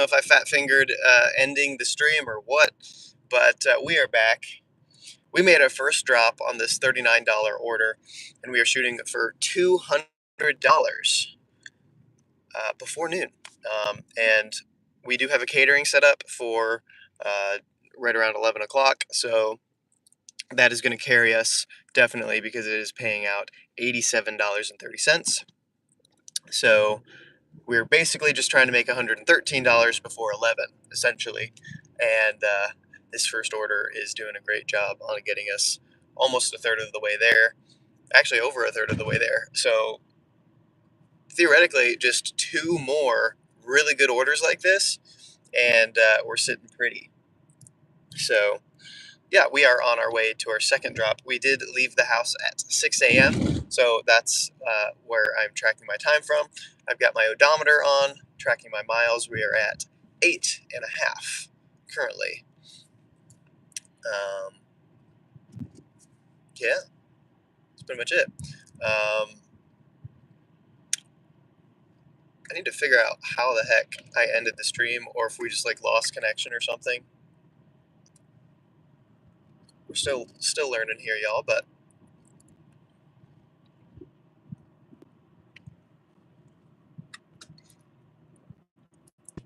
know if I fat fingered ending the stream or what, but we are back. We made our first drop on this $39 order, and we are shooting for $200 before noon. And we do have a catering set up for right around 11 o'clock, so that is going to carry us definitely because it is paying out $87.30. So we're basically just trying to make $113 before 11, essentially. And this first order is doing a great job on getting us almost a third of the way there. Actually, over a third of the way there. So theoretically, just two more really good orders like this, and we're sitting pretty. So yeah, we are on our way to our second drop. We did leave the house at 6 a.m., so that's where I'm tracking my time from. I've got my odometer on, tracking my miles. We are at 8.5 currently. Yeah, that's pretty much it. I need to figure out how the heck I ended the stream, or if we just like lost connection or something. We're still learning here, y'all, but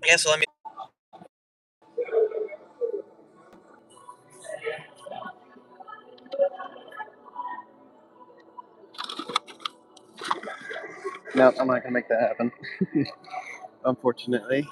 yeah, so let me. No, I'm not gonna make that happen. Unfortunately.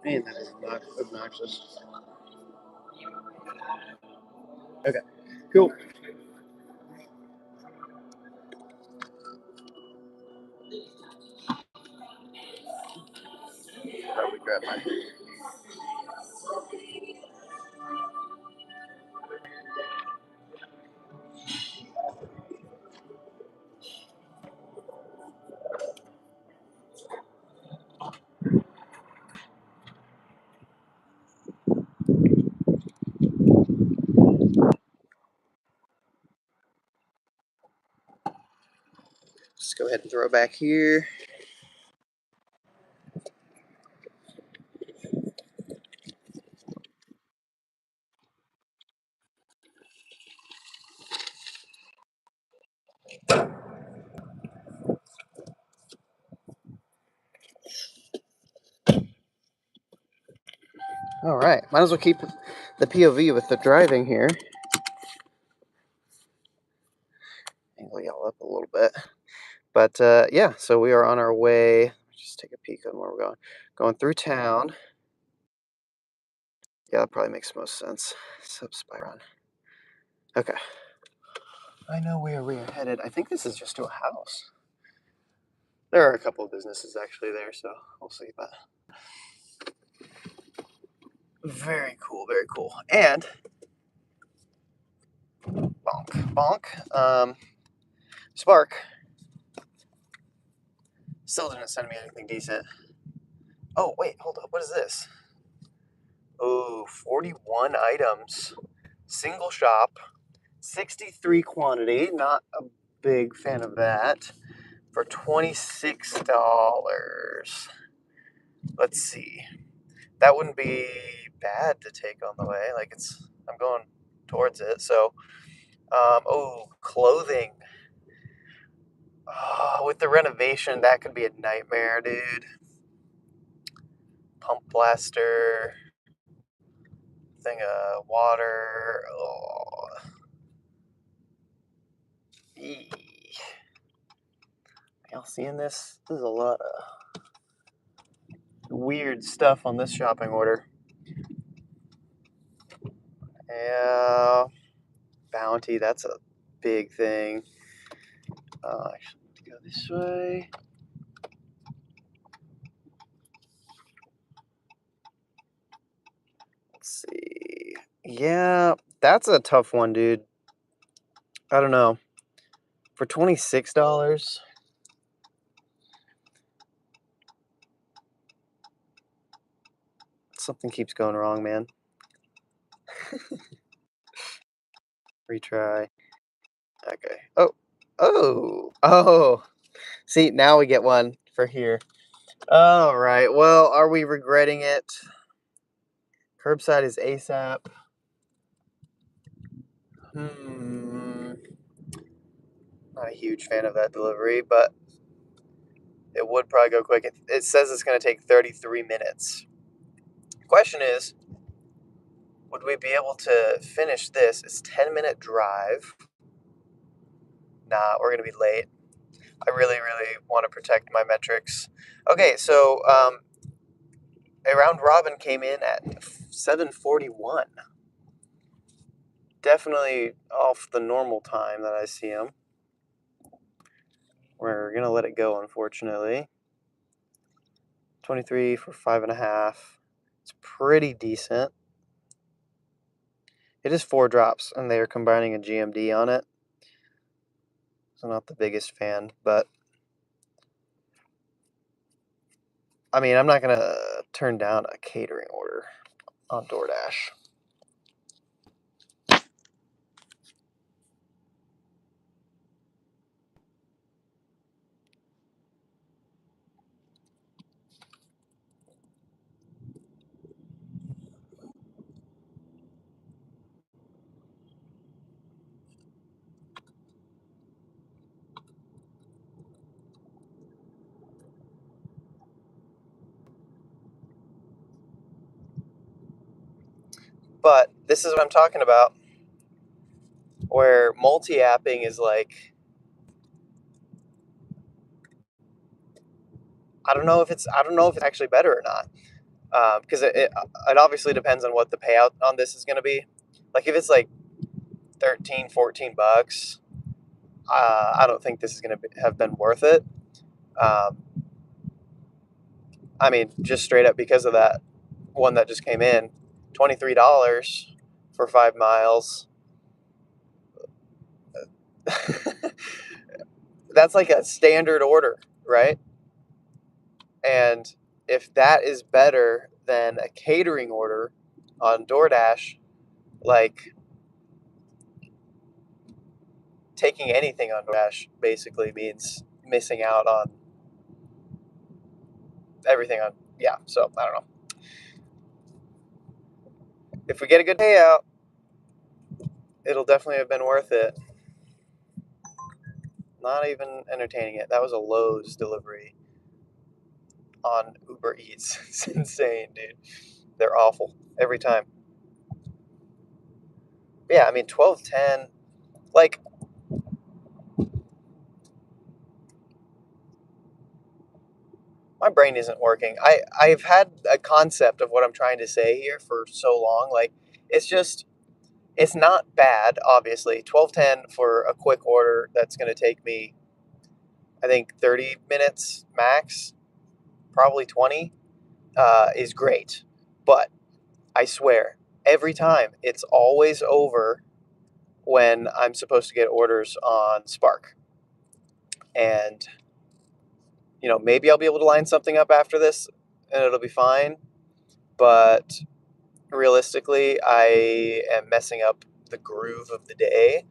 Man, that is not obnoxious. Okay, cool. Probably grab my. Just go ahead and throw it back here. All right, might as well keep the POV with the driving here. Angle y'all up a little bit. But yeah, so we are on our way. Just take a peek on where we're going. Going through town. Yeah, that probably makes most sense. Subspiron. Okay. I know where we are headed. I think this is just to a house. There are a couple of businesses actually there, so we'll see. But very cool, very cool. And bonk. Spark still didn't send me anything decent. Oh, wait, hold up. What is this? Oh, 41 items. Single shop. 63 quantity. Not a big fan of that. For $26. Let's see. That wouldn't be bad to take on the way. Like I'm going towards it. So, clothing. Oh, with the renovation, that could be a nightmare, dude. Pump blaster, thing of water. Oh. Y'all seeing this? There's a lot of weird stuff on this shopping order. Yeah, bounty, that's a big thing. Actually, let's go this way. Let's see. Yeah, that's a tough one, dude. I don't know. For $26, something keeps going wrong, man. Retry. Okay. Oh. See, now we get one for here. All right. Well, are we regretting it? Curbside is ASAP. Not a huge fan of that delivery, but it would probably go quick. It says it's going to take 33 minutes. Question is, would we be able to finish this? It's 10-minute drive. Nah, we're going to be late. I really, really want to protect my metrics. Okay, so a round robin came in at 7:41. Definitely off the normal time that I see them. We're going to let it go, unfortunately. 23 for 5.5. It's pretty decent. It is 4 drops, and they are combining a GMD on it. So not the biggest fan, but I mean, I'm not going to turn down a catering order on DoorDash. But this is what I'm talking about, where multi-apping is like, I don't know if it's actually better or not, because it obviously depends on what the payout on this is going to be. Like if it's like 13, $14, I don't think this is going to have been worth it. I mean, just straight up because of that one that just came in, $23 for 5 miles. That's like a standard order, right? And if that is better than a catering order on DoorDash, like taking anything on DoorDash basically means missing out on everything on, yeah, so I don't know. If we get a good payout, it'll definitely have been worth it. Not even entertaining it. That was a Lowe's delivery on Uber Eats. It's insane, dude. They're awful every time. Yeah, I mean 12.10. Like my brain isn't working. I've had a concept of what I'm trying to say here for so long. Like it's not bad. Obviously, 12.10 for a quick order that's going to take me, I think 30 minutes max, probably 20, is great. But I swear, every time it's always over when I'm supposed to get orders on Spark. And, maybe I'll be able to line something up after this and it'll be fine. But realistically, I am messing up the groove of the day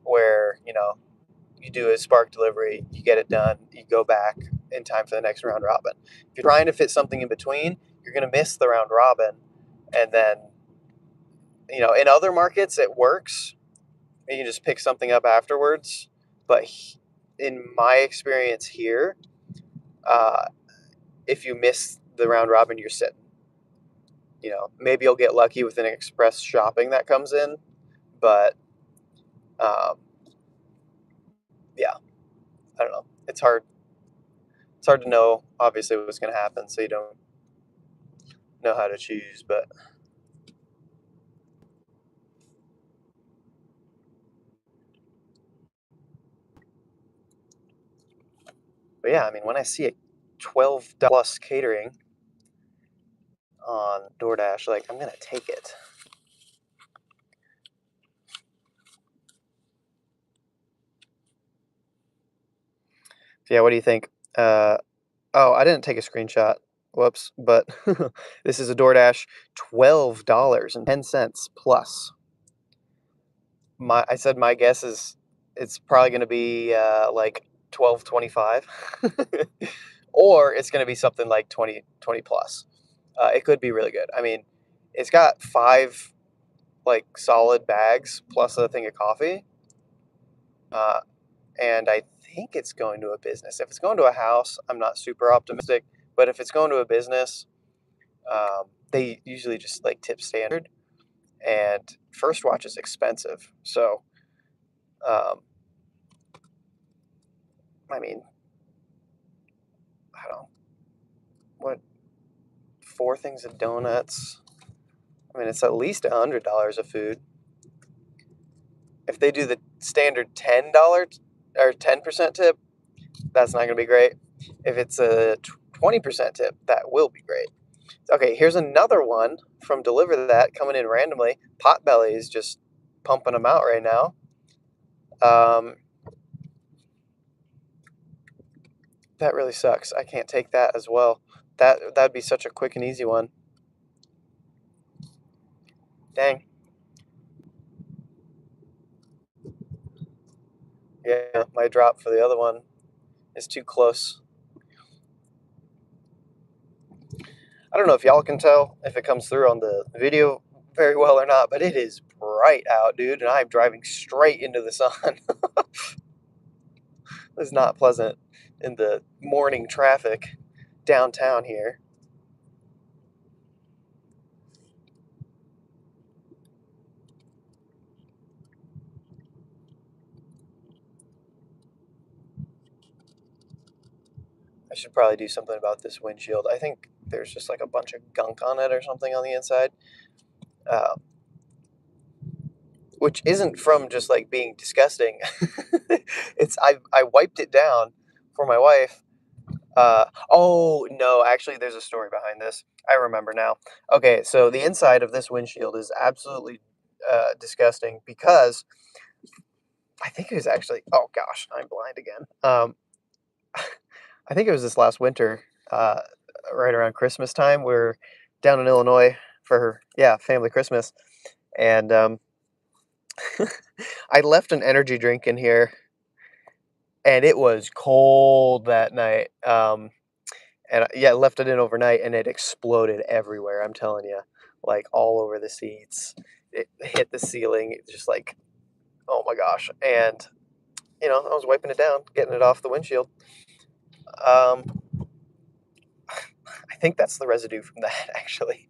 where, you do a Spark delivery, you get it done, you go back in time for the next round robin. If you're trying to fit something in between, you're going to miss the round robin. And then, in other markets, it works. You can just pick something up afterwards. But in my experience here, uh, if you miss the round robin, you're sitting. Maybe you'll get lucky with an express shopping that comes in, but um, yeah, I don't know. It's hard. It's hard to know, obviously, what's going to happen, so you don't know how to choose. But yeah, I mean, when I see a 12 plus catering on DoorDash, like I'm gonna take it. So yeah, what do you think? Oh, I didn't take a screenshot. Whoops. But this is a DoorDash, $12.10 plus. I said my guess is it's probably going to be like 12.25, or it's going to be something like 20 plus. It could be really good. I mean, it's got 5 like solid bags plus a thing of coffee, uh, and I think it's going to a business. If it's going to a house, I'm not super optimistic. But if it's going to a business, they usually just like tip standard, and First Watch is expensive. So, um, I mean, I don't know, what, 4 things of donuts. I mean, it's at least $100 of food. If they do the standard $10 or 10% tip, that's not going to be great. If it's a 20% tip, that will be great. Okay, here's another one from Deliver That coming in randomly. Potbelly is just pumping them out right now. That really sucks. I can't take that as well. That'd be such a quick and easy one. Dang. Yeah, my drop for the other one is too close. I don't know if y'all can tell if it comes through on the video very well or not, but it is bright out, dude, and I'm driving straight into the sun. It's not pleasant in the morning traffic downtown here. I should probably do something about this windshield. I think there's just like a bunch of gunk on it or something on the inside, uh, which isn't from just like being disgusting. I wiped it down for my wife. Oh no, actually, there's a story behind this. I remember now. Okay, so the inside of this windshield is absolutely disgusting because I think it was actually. Oh gosh, I'm blind again. I think it was this last winter, uh, right around Christmas time. We're down in Illinois for family Christmas, and I left an energy drink in here, and it was cold that night. And I left it in overnight, and it exploded everywhere. I'm telling you, like all over the seats. It hit the ceiling, just like, oh my gosh! And I was wiping it down, getting it off the windshield. Um, I think that's the residue from that, actually.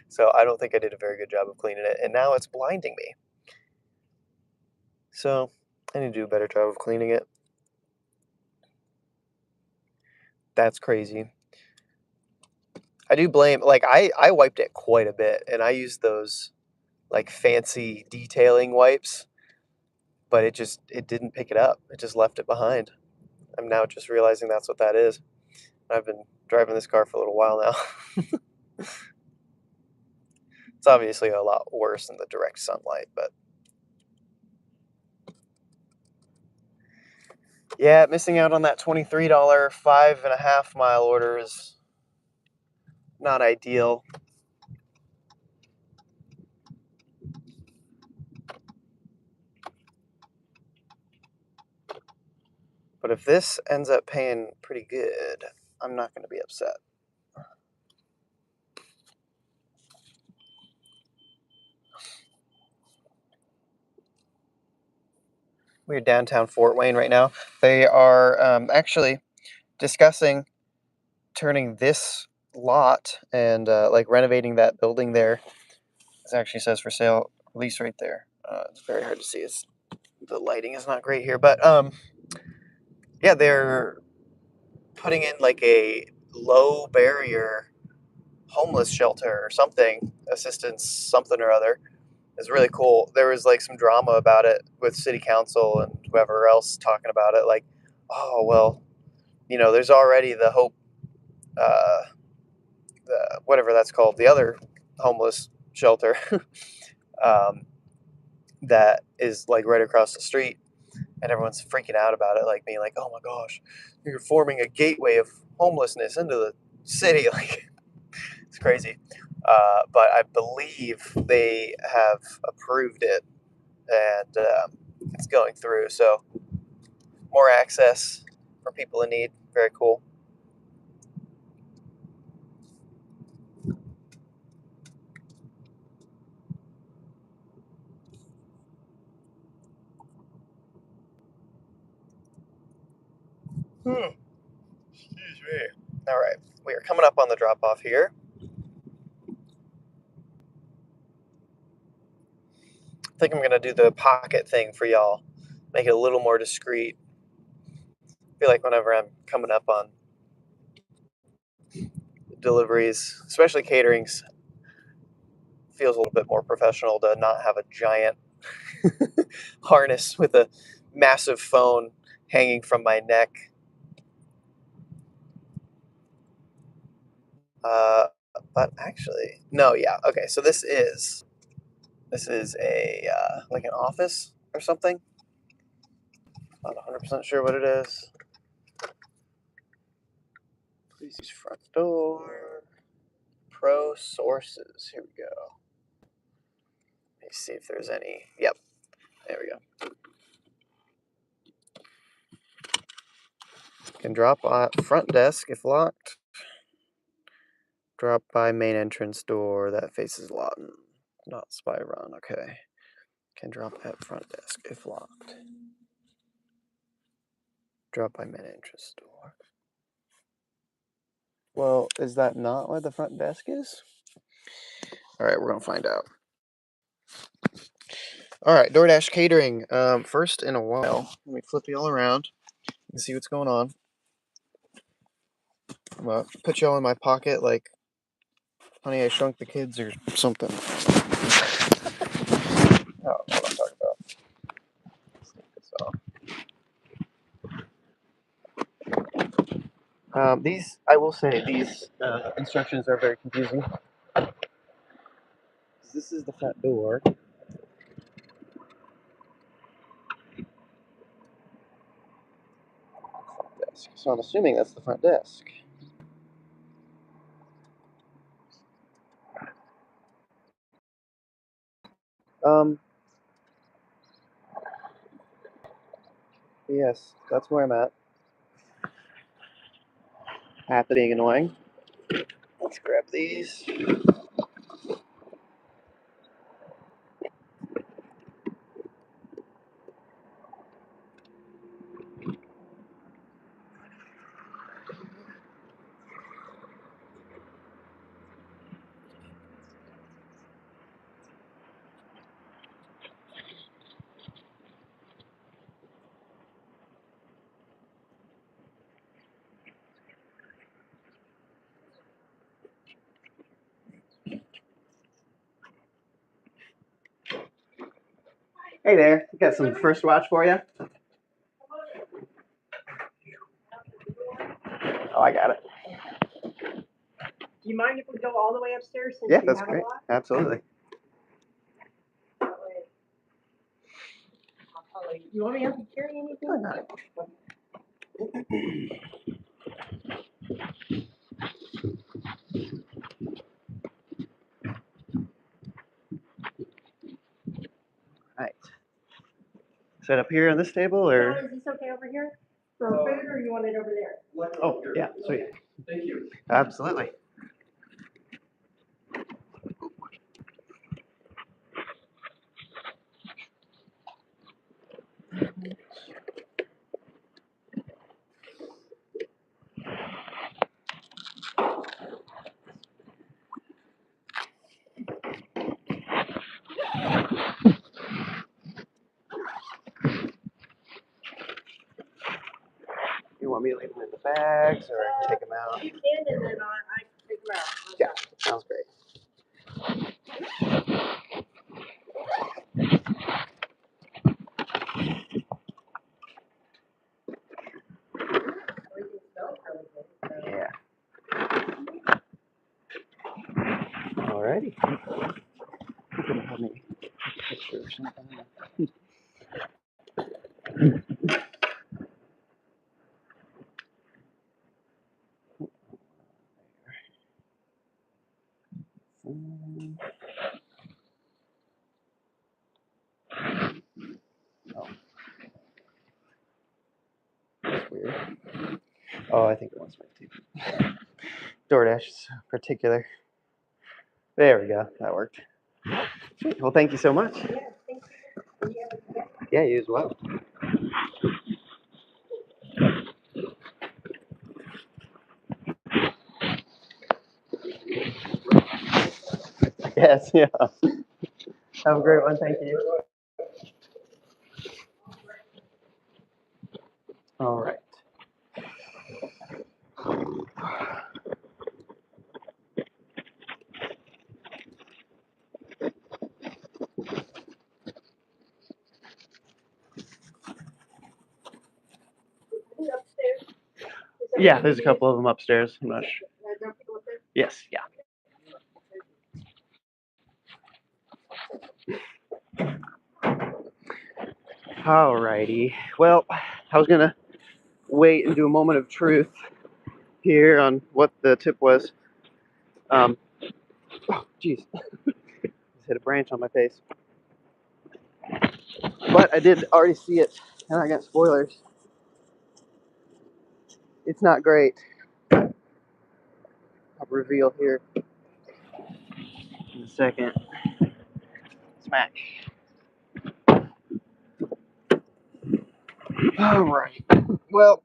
So I don't think I did a very good job of cleaning it, and now it's blinding me. So I need to do a better job of cleaning it. That's crazy. I do blame, like, I wiped it quite a bit, and I used those like fancy detailing wipes, but it didn't pick it up. It just left it behind. I'm now just realizing that's what that is. I've been driving this car for a little while now. It's obviously a lot worse in the direct sunlight, but yeah, missing out on that $23 5.5 mile order is not ideal. But if this ends up paying pretty good, I'm not going to be upset. We're downtown Fort Wayne right now. They are actually discussing turning this lot and like renovating that building there. It actually says for sale lease right there. It's very hard to see. The lighting is not great here, but yeah, they're putting in like a low barrier homeless shelter or something, assistance something or other. It's really cool. There was like some drama about it with city council and whoever else talking about it. Like, oh well, there's already the Hope, uh, whatever that's called, the other homeless shelter, um, that is like right across the street. and everyone's freaking out about it, like being like, "Oh my gosh, you're forming a gateway of homelessness into the city." Like it's crazy. But I believe they have approved it, and it's going through. So more access for people in need. Very cool. Excuse me. All right, we are coming up on the drop off here. I think I'm gonna do the pocket thing for y'all, make it a little more discreet. I feel like whenever I'm coming up on deliveries, especially caterings, feels a little bit more professional to not have a giant harness with a massive phone hanging from my neck. Uh, but actually, no, yeah, okay. So this is a like an office or something. Not 100% sure what it is. Please use front door. Pro sources. Here we go. Let me see if there's any. Yep, there we go. Can drop at front desk if locked. Drop by main entrance door that faces Lawton. Not spy run. Okay. Can drop at front desk if locked. Drop by main entrance door. Well, is that not where the front desk is? All right, we're gonna find out. All right, DoorDash catering. First in a while. Let me flip you all around and see what's going on. I'm gonna put y'all in my pocket like Honey, I Shrunk the Kids or something. Oh, what I'm talking about. Let's take this off. These, I will say, these instructions are very confusing. This is the front door. Front desk. So I'm assuming that's the front desk. Yes, that's where I'm at. At being annoying. Let's grab these. Hey there, got some First Watch for you. Oh, I got it. Do you mind if we go all the way upstairs since Yeah, we that's have great. a lot? Absolutely. That way I'll probably, you want me to have to carry anything? I got it. All right. Set up here on this table, John, or? is this okay over here for food, or you want it over there? Oh, yeah, sweet. Thank you. Absolutely. You want me to leave them in the bags, or I can take them out? You can, and then I can take them out. Yeah, sounds great. Everything smells really good, so. Yeah. Alrighty. Let me take a picture or something. here. Oh, I think it wants me to. DoorDash is particular. There we go. That worked. Sweet. Well, thank you so much. Yeah, thank you. Yeah, you as well. Yes, yeah. Have a great one. Thank you. All right. Upstairs. Yeah, there's a couple of them upstairs. I'm not sure. Yes, yeah. Alrighty. Well, I was gonna wait and do a moment of truth here on what the tip was. Oh, jeez. Just hit a branch on my face. But I did already see it, and I got spoilers. It's not great. I'll reveal here in a second. Smack. Alright. Well,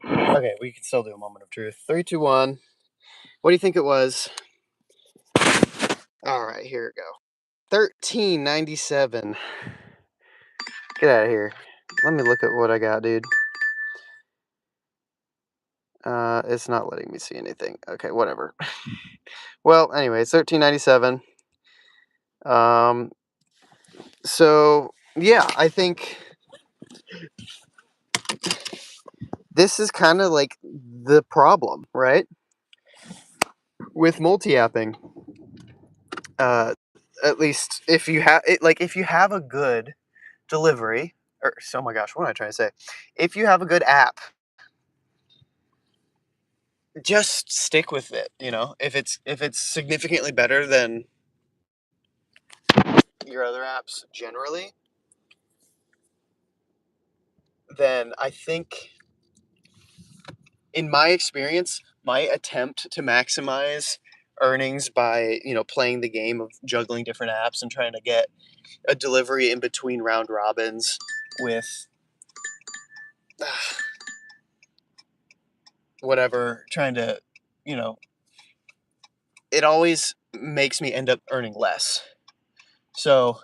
okay, we can still do a moment of truth. 3, 2, 1. What do you think it was? Alright, here we go. $13.97. Get out of here. Let me look at what I got, dude. It's not letting me see anything. Okay, whatever. Well, anyway, it's $13.97. So yeah, I think this is kind of like the problem, right? With multi-apping. At least if you have it, like if you have a good delivery, or oh my gosh, what am I trying to say? If you have a good app, just stick with it. You know, if it's significantly better than your other apps generally, then I think, in my experience, my attempt to maximize earnings by, playing the game of juggling different apps and trying to get a delivery in between round robins with whatever, trying to, you know, it always makes me end up earning less. So,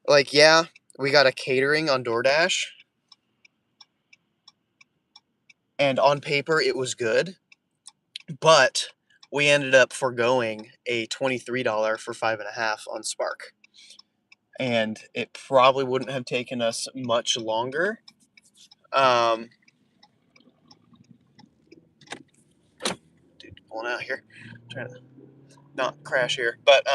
like, yeah, we got a catering on DoorDash, and on paper it was good, but we ended up foregoing a $23 for 5.5 on Spark. And it probably wouldn't have taken us much longer. Dude, pulling out here, trying to not crash here, but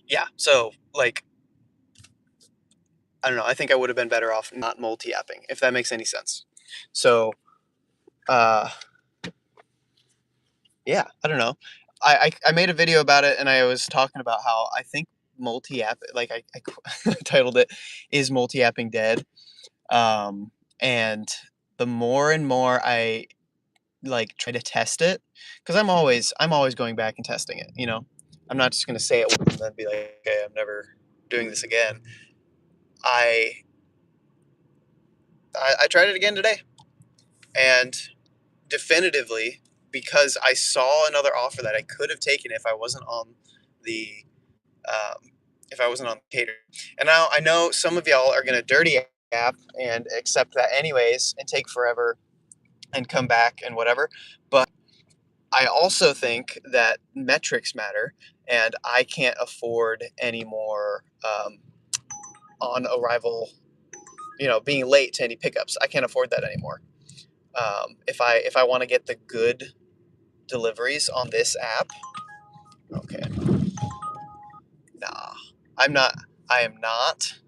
yeah. So like, I don't know. I think I would have been better off not multi-apping, if that makes any sense. So, yeah, I don't know. I made a video about it, and I was talking about how I think multi-app, like I titled it, "Is multi-apping dead?" And the more and more I like try to test it, because I'm always going back and testing it. I'm not just gonna say it once and then be like, okay, I'm never doing this again. I I tried it again today, and definitively, because I saw another offer that I could have taken if I wasn't on the cater. And now I know some of y'all are gonna dirty app and accept that anyways and take forever and come back and whatever. But I also think that metrics matter, and I can't afford any more on arrival, being late to any pickups. I can't afford that anymore. If I want to get the good deliveries on this app, okay, nah, I'm not. I am not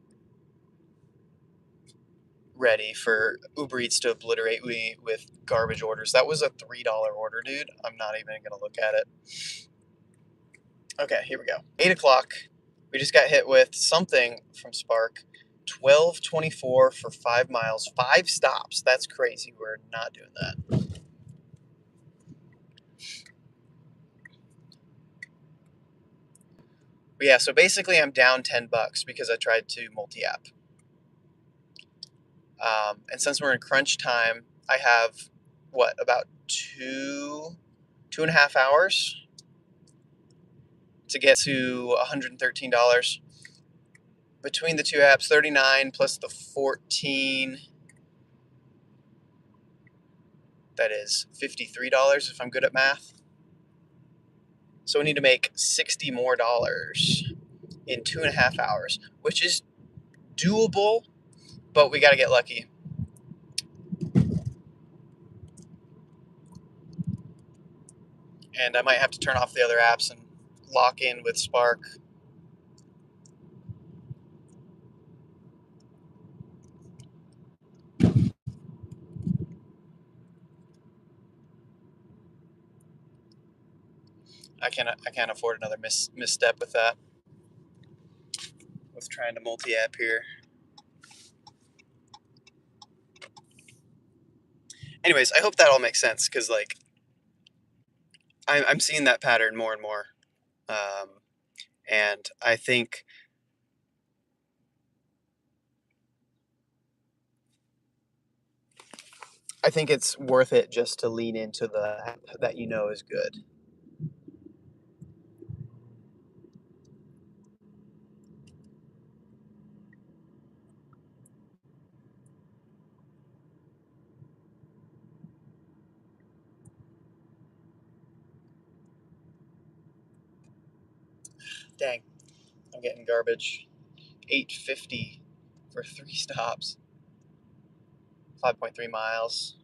ready for Uber Eats to obliterate me with garbage orders. That was a $3 order, dude. I'm not even gonna look at it. Okay, here we go. 8 o'clock. We just got hit with something from Spark. 12.24 for 5 miles, 5 stops. That's crazy. We're not doing that. But yeah, so basically I'm down $10 because I tried to multi-app. And since we're in crunch time, I have about 2.5 hours to get to $113 between the two apps. 39 plus the 14, that is $53 if I'm good at math. So we need to make $60 more in 2.5 hours, which is doable, but we got to get lucky. And I might have to turn off the other apps and lock in with Spark. I can't afford another misstep with that. With trying to multi-app here. Anyways, I hope that all makes sense because like I'm seeing that pattern more and more, and I think it's worth it just to lean into the app that you know is good. Dang, I'm getting garbage. 850 for 3 stops. 5.3 miles.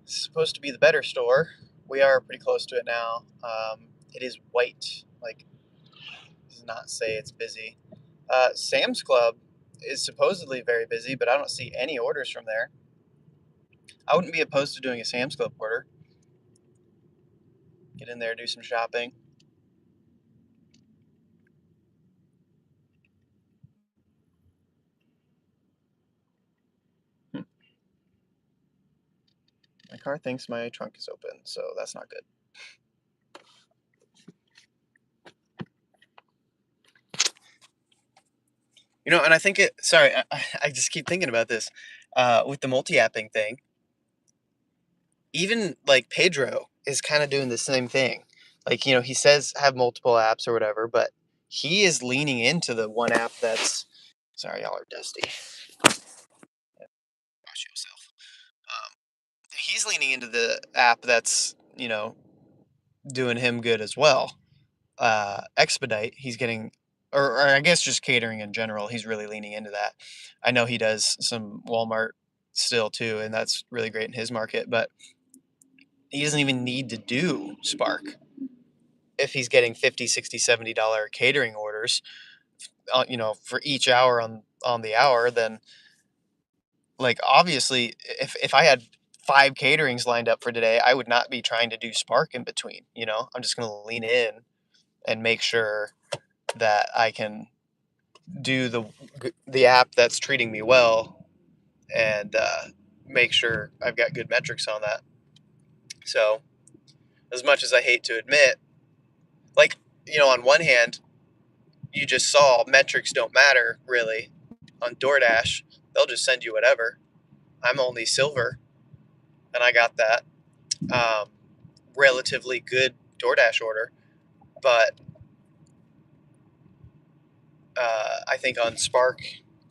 It's supposed to be the better store. We are pretty close to it now. It is white. Like, does not say it's busy. Sam's Club is supposedly very busy, but I don't see any orders from there. I wouldn't be opposed to doing a Sam's Club order. Get in there, do some shopping. My car thinks my trunk is open, so that's not good. You know, and I think sorry, I just keep thinking about this. With the multi-apping thing, even like Pedro is kind of doing the same thing. Like, you know, he says have multiple apps or whatever, but he is leaning into the one app that's, sorry, y'all are dusty. Wash yourself. He's leaning into the app that's, you know, doing him good as well. Expedite, he's getting, or I guess just catering in general, he's really leaning into that. I know he does some Walmart still too, and that's really great in his market, but he doesn't even need to do Spark if he's getting $50, $60, $70 catering orders, you know, for each hour on the hour. Then, like, obviously, if I had 5 caterings lined up for today, I would not be trying to do Spark in between. You know, I'm just going to lean in and make sure that I can do the app that's treating me well, and make sure I've got good metrics on that. So, as much as I hate to admit, like, you know, on one hand, you just saw metrics don't matter really on DoorDash. They'll just send you whatever. I'm only silver, and I got that relatively good DoorDash order. But I think on Spark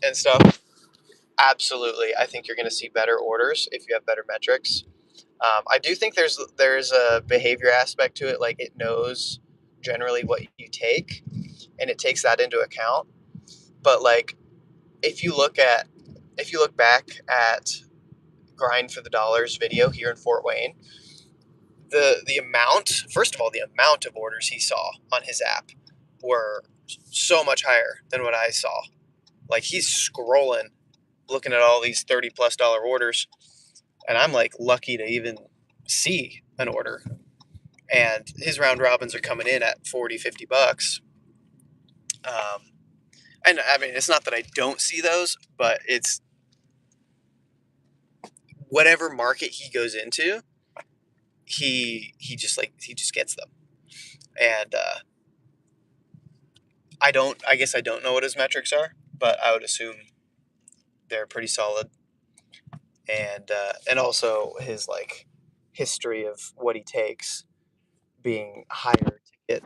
and stuff, absolutely, I think you're going to see better orders if you have better metrics. I do think there's a behavior aspect to it. Like, it knows generally what you take, and it takes that into account. But like, if you look back at Grind for the Dollars video here in Fort Wayne, the amount, first of all, the amount of orders he saw on his app were so much higher than what I saw. Like, he's scrolling, looking at all these $30+ orders, and I'm like lucky to even see an order. and his round robins are coming in at 40, $50. And I mean, it's not that I don't see those, but it's whatever market he goes into, he just gets them. And I guess I don't know what his metrics are, but I would assume they're pretty solid. And also his like history of what he takes being higher ticket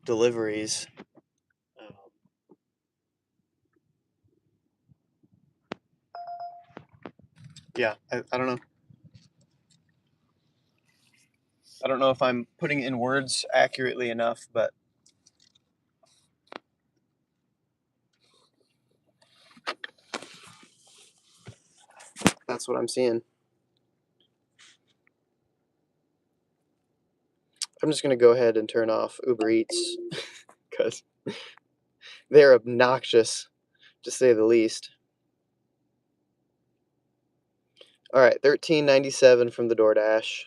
deliveries. Um, yeah, I don't know. I don't know if I'm putting it in words accurately enough, but that's what I'm seeing. I'm just going to go ahead and turn off Uber Eats because they're obnoxious, to say the least. All right, $13.97 from the DoorDash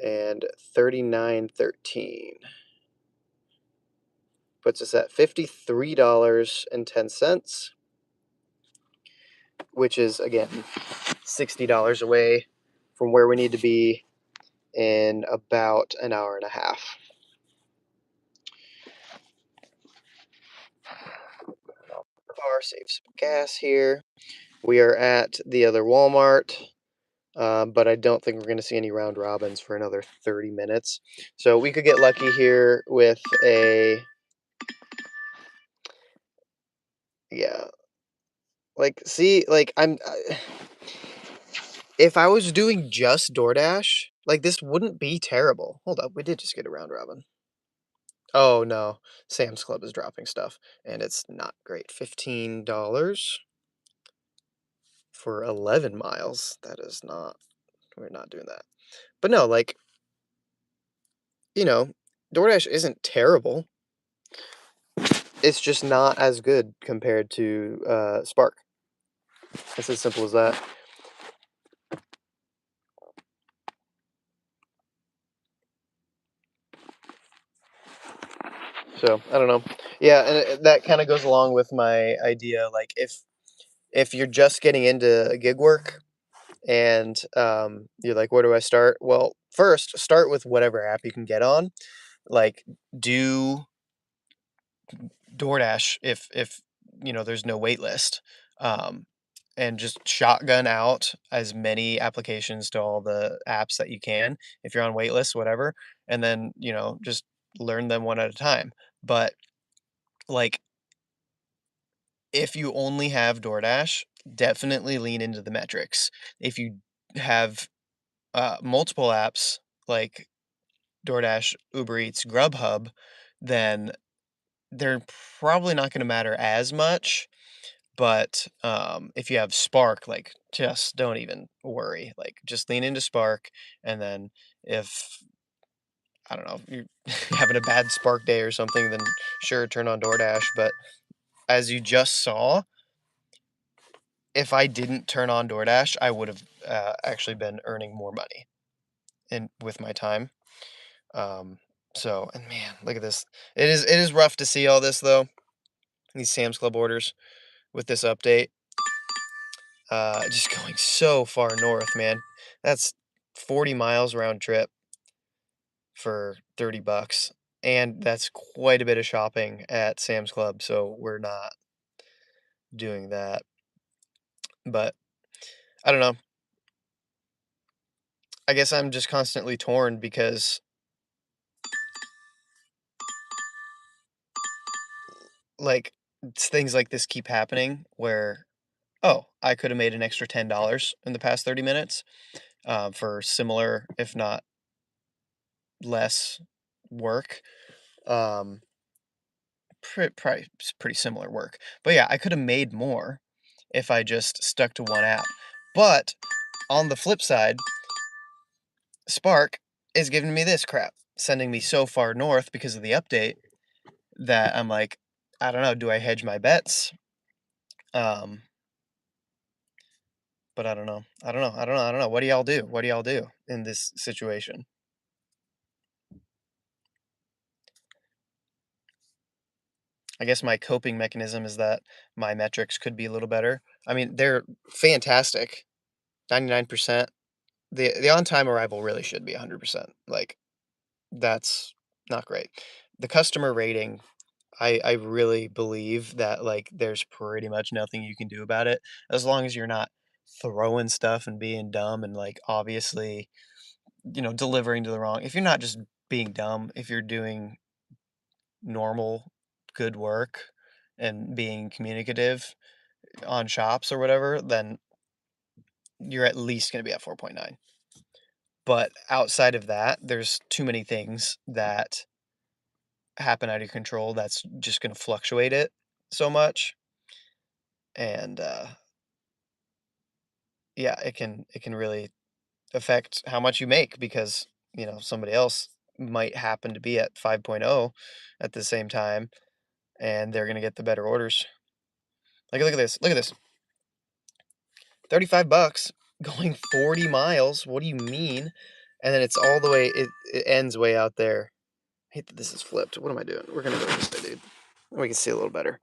and $39.13 puts us at $53.10, which is again $60 away from where we need to be in about an hour and a half. Car, save some gas here. We are at the other Walmart, but I don't think we're going to see any round robins for another 30 minutes. So we could get lucky here with a, yeah, like, see, like, if I was doing just DoorDash, like, this wouldn't be terrible. Hold up, we did just get a round robin. Oh no, Sam's Club is dropping stuff, and it's not great. $15 for 11 miles. That is not, we're not doing that. But no, like, you know, DoorDash isn't terrible. It's just not as good compared to Spark. It's as simple as that. So I don't know. Yeah, and that kind of goes along with my idea. Like, if you're just getting into gig work and you're like, where do I start? Well, first start with whatever app you can get on. Like, do DoorDash if there's no wait list. Um, and just shotgun out as many applications to all the apps that you can if you're on wait lists, whatever, and then, just learn them one at a time. But like if you only have DoorDash, definitely lean into the metrics. If you have multiple apps like DoorDash, Uber Eats, Grubhub, then they're probably not going to matter as much. But if you have Spark, like, just don't even worry. Like, just lean into Spark, and then if I don't know you're having a bad Spark day or something, then sure, turn on DoorDash. But as you just saw, if I didn't turn on DoorDash, I would have actually been earning more money in with my time. Um, so, and man, look at this. It is rough to see all this though. These Sam's Club orders with this update, just going so far north, man. That's 40 miles round trip for $30, and that's quite a bit of shopping at Sam's Club. So we're not doing that. But I don't know. I guess I'm just constantly torn because like things like this keep happening where, oh, I could have made an extra $10 in the past 30 minutes for similar, if not less, work. Um, Probably pretty similar work. But yeah, I could have made more if I just stuck to one app. But on the flip side, Spark is giving me this crap, sending me so far north because of the update that I'm like, I don't know, do I hedge my bets? Um, but I don't know. I don't know. I don't know. I don't know. What do y'all do? What do y'all do in this situation? I guess my coping mechanism is that my metrics could be a little better. I mean, they're fantastic, 99%. The on-time arrival really should be 100%. Like, that's not great. The customer rating, I really believe that, like, there's pretty much nothing you can do about it, as long as you're not throwing stuff and being dumb and, like, obviously, delivering to the wrong if you're not just being dumb, if you're doing normal, good work and being communicative on shops or whatever, then you're at least gonna be at 4.9. But outside of that, there's too many things that happen out of your control that's just gonna fluctuate it so much, and, yeah, it can really affect how much you make because, somebody else might happen to be at 5.0 at the same time, and they're gonna get the better orders. Like, look at this, 35 bucks going 40 miles, what do you mean? And then it's all the way it ends way out there. I hate that this is flipped. What am I doing? We're gonna go this way, dude. We can see a little better.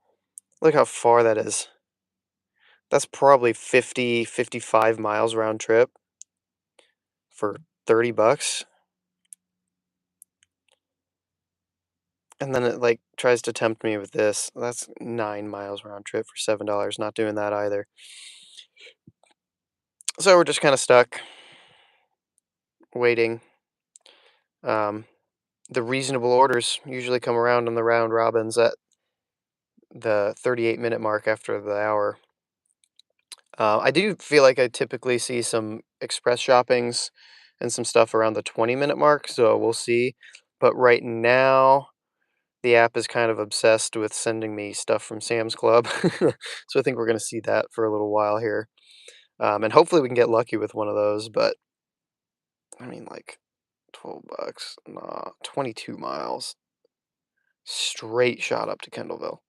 Look how far that is. That's probably 50, 55 miles round trip for 30 bucks. And then it like tries to tempt me with this. That's 9 miles round trip for $7. Not doing that either. So we're just kind of stuck waiting. Um, the reasonable orders usually come around on the round robins at the 38-minute mark after the hour. I do feel like I typically see some express shoppings and some stuff around the 20-minute mark, so we'll see. But right now, the app is kind of obsessed with sending me stuff from Sam's Club. So I think we're going to see that for a little while here. And hopefully we can get lucky with one of those, but I mean, like 12 bucks, nah, 22 miles, straight shot up to Kendallville.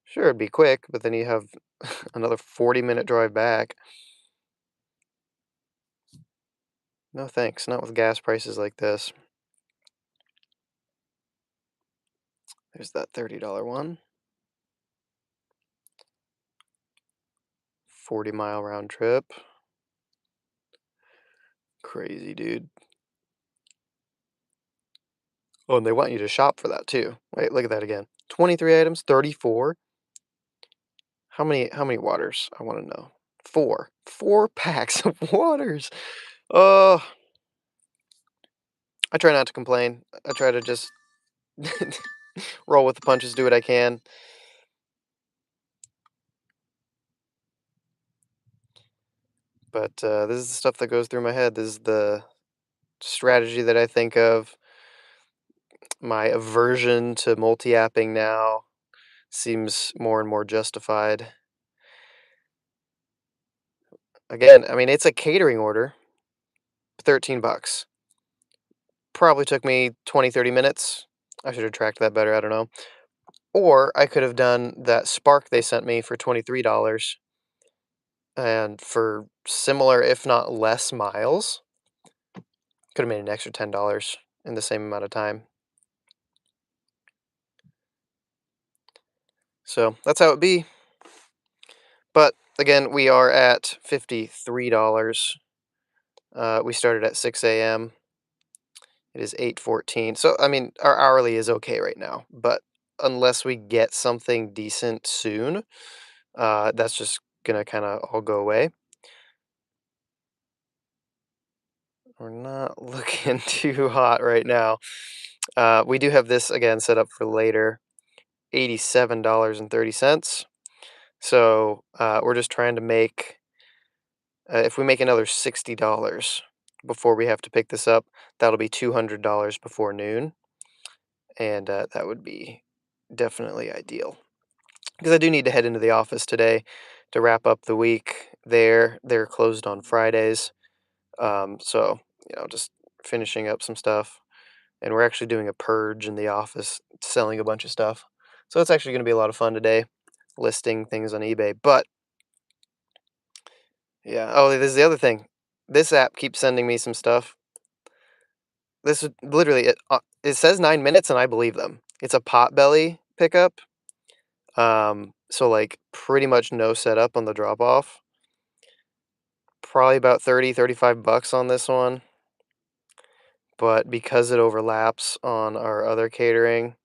Sure, it'd be quick, but then you have another 40-minute drive back. No thanks, not with gas prices like this. There's that $30 one. 40-mile round trip. Crazy, dude. Oh, and they want you to shop for that too. Wait, look at that again. 23 items, 34. How many waters? I want to know. 4. 4 packs of waters. Oh, I try not to complain. I try to just roll with the punches, do what I can. But this is the stuff that goes through my head. This is the strategy that I think of. My aversion to multi-apping now seems more and more justified. Again, I mean, it's a catering order, 13 bucks. Probably took me 20, 30 minutes. I should have tracked that better, I don't know. Or I could have done that Spark they sent me for $23 and for similar, if not less miles, could have made an extra $10 in the same amount of time. So that's how it be. But again, we are at $53. We started at 6 a.m. It is 8:14. So I mean, our hourly is okay right now, but unless we get something decent soon, that's just gonna kind of all go away. We're not looking too hot right now. We do have this again set up for later, $87.30. So we're just trying to make, if we make another $60 before we have to pick this up, that'll be $200 before noon, and that would be definitely ideal. Because I do need to head into the office today to wrap up the week there. They're closed on Fridays. So, just finishing up some stuff. And we're actually doing a purge in the office, selling a bunch of stuff. So it's actually going to be a lot of fun today, listing things on eBay. But, yeah. Oh, this is the other thing. This app keeps sending me some stuff. This is literally, it says 9 minutes and I believe them. It's a Potbelly pickup. So like pretty much no setup on the drop off. Probably about 35 bucks on this one. But because it overlaps on our other catering,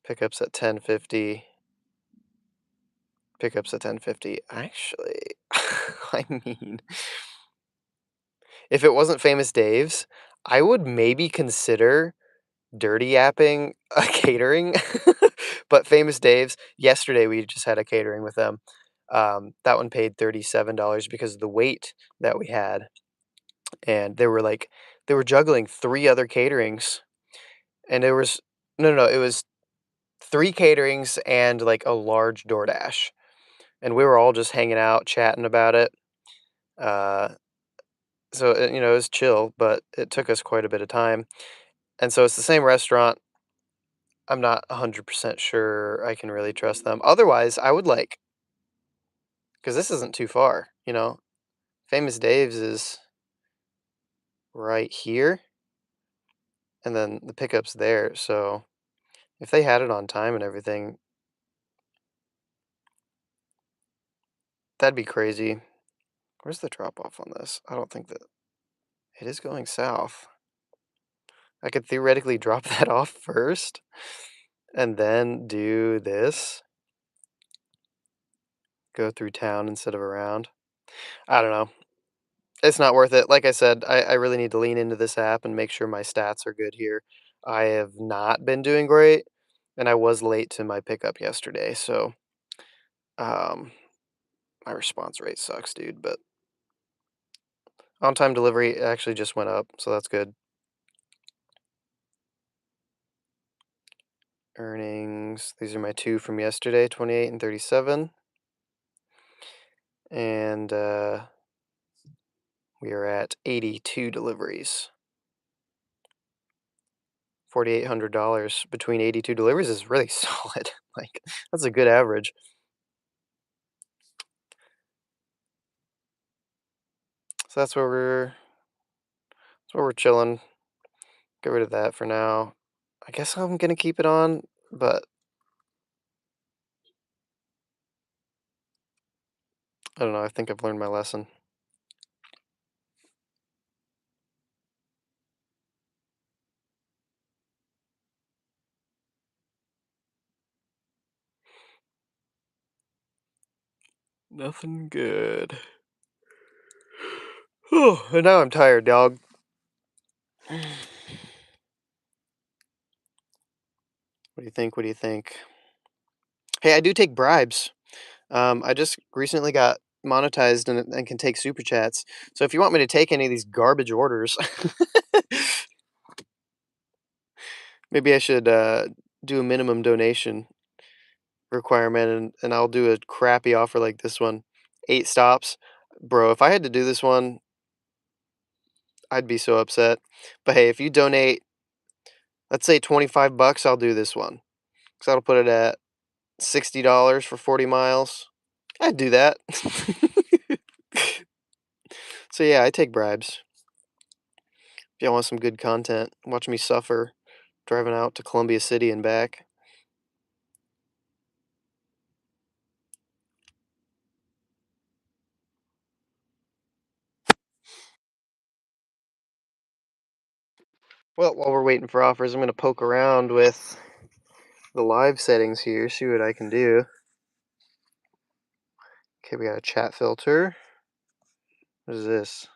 pickups at 10.50. Pickups at 10.50. Actually, I mean, if it wasn't Famous Dave's, I would maybe consider dirty yapping a catering. But Famous Dave's, yesterday we just had a catering with them. That one paid $37 because of the weight that we had. And they were juggling three other caterings. And there was, no, it was three caterings and like a large DoorDash. And we were all just hanging out, chatting about it. Uh, it was chill, but it took us quite a bit of time. And so it's the same restaurant. I'm not 100% sure I can really trust them. Otherwise, I would like, because this isn't too far, Famous Dave's is right here, and then the pickup's there. So if they had it on time and everything, that'd be crazy. Where's the drop off on this? I don't think that it is going south. I could theoretically drop that off first and then do this. Go through town instead of around. I don't know. It's not worth it. Like I said, I really need to lean into this app and make sure my stats are good here. I have not been doing great, and I was late to my pickup yesterday, so um, my response rate sucks, dude. But on-time delivery actually just went up, so that's good. Earnings, these are my two from yesterday, 28 and 37. And we are at 82 deliveries. $4,800 between 82 deliveries is really solid. Like, that's a good average. So that's where we're chilling. Get rid of that for now. I guess I'm gonna keep it on, but I don't know. I think I've learned my lesson. Nothing good. Oh, and now I'm tired, dog. What do you think? What do you think? Hey, I do take bribes. I just recently got monetized and can take super chats. So if you want me to take any of these garbage orders, maybe I should do a minimum donation requirement, and I'll do a crappy offer like this one. 8 stops. Bro, if I had to do this one, I'd be so upset. But hey, if you donate, let's say 25 bucks, I'll do this one. Because that'll put it at $60 for 40 miles. I'd do that. So yeah, I take bribes. If y'all want some good content, watch me suffer driving out to Columbia City and back. Well, while we're waiting for offers, I'm going to poke around with the live settings here, see what I can do. Okay, we got a chat filter. What is this?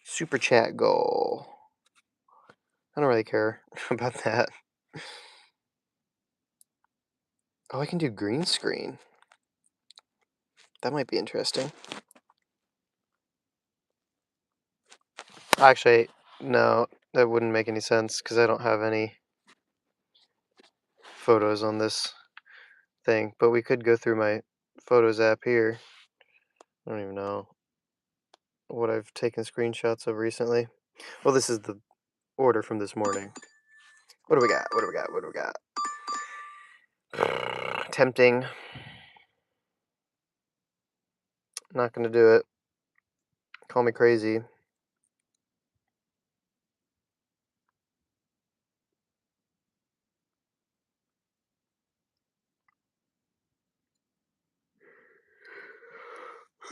Super chat goal. I don't really care about that. Oh, I can do green screen. That might be interesting. Actually, no, that wouldn't make any sense because I don't have any photos on this thing. But we could go through my Photos app here. I don't even know what I've taken screenshots of recently. Well, this is the order from this morning. What do we got? What do we got? What do we got? Tempting. Not gonna do it. Call me crazy.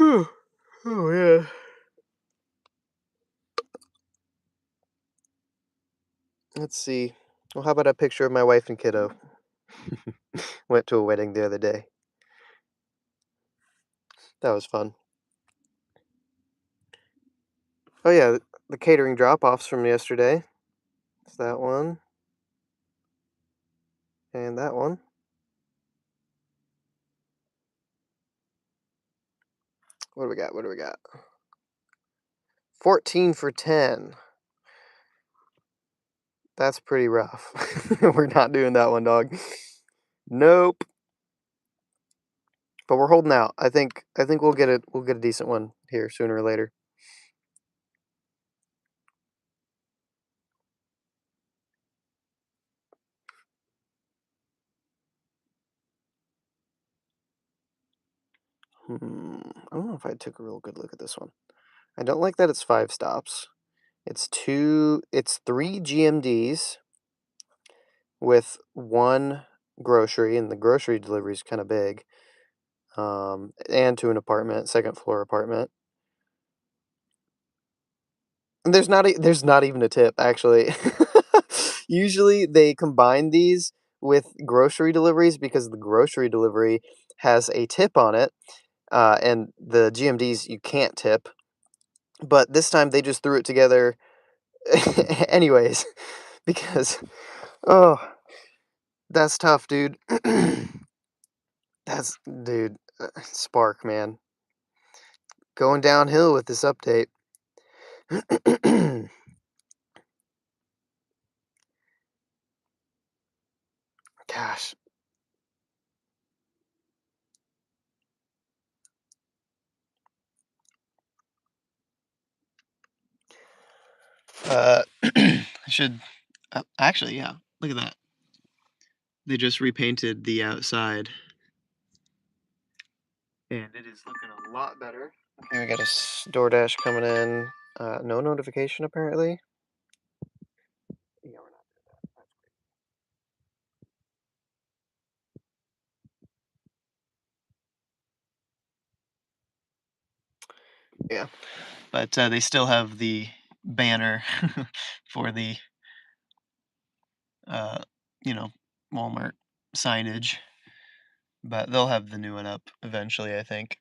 Oh, yeah. Let's see. Well, how about a picture of my wife and kiddo? Went to a wedding the other day. That was fun. Oh, yeah, the catering drop-offs from yesterday. It's that one. And that one. What do we got? What do we got? 14 for 10. That's pretty rough. We're not doing that one, dog. Nope. But we're holding out. I think we'll get a decent one here sooner or later. I don't know if I took a real good look at this one. I don't like that it's 5 stops. It's 3 GMDs with 1 grocery, and the grocery delivery is kind of big. And to an apartment, second floor apartment. And there's not even a tip, actually. Usually they combine these with grocery deliveries because the grocery delivery has a tip on it, and the GMDs you can't tip. But this time they just threw it together anyways, because oh, that's tough, dude. Dude, Spark, man, going downhill with this update. Gosh. I should actually, yeah. Look at that. They just repainted the outside, and it is looking a lot better. Okay, we got a DoorDash coming in. No notification apparently. Yeah, we're not doing that. Yeah, but they still have the banner for the uh, you know, Walmart signage, but they'll have the new one up eventually, I think.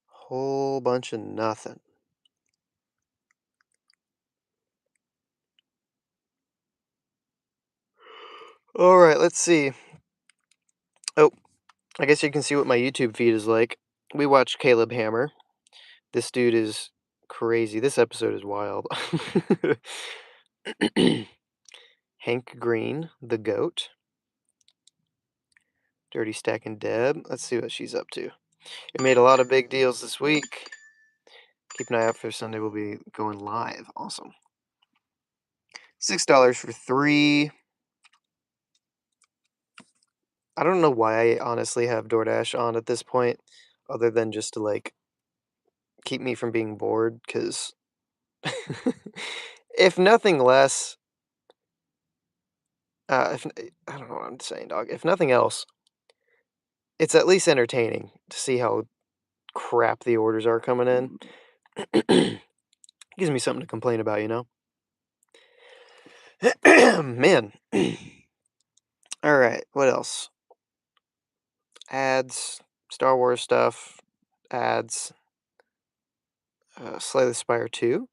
Whole bunch of nothing. All right, let's see. Oh, I guess you can see what my YouTube feed is like. We watched Caleb Hammer. This dude is crazy. This episode is wild. Hank Green, the goat. Dirty Stacking Deb. Let's see what she's up to. It made a lot of big deals this week. Keep an eye out for Sunday. We'll be going live. Awesome. $6 for 3. I don't know why I honestly have DoorDash on at this point, other than just to like keep me from being bored. Because if nothing less, if I don't know what I'm saying, dog. If nothing else, it's at least entertaining to see how crap the orders are coming in. Gives me something to complain about, you know? Man. Alright, what else? Ads, Star Wars stuff, ads, Slay the Spire 2,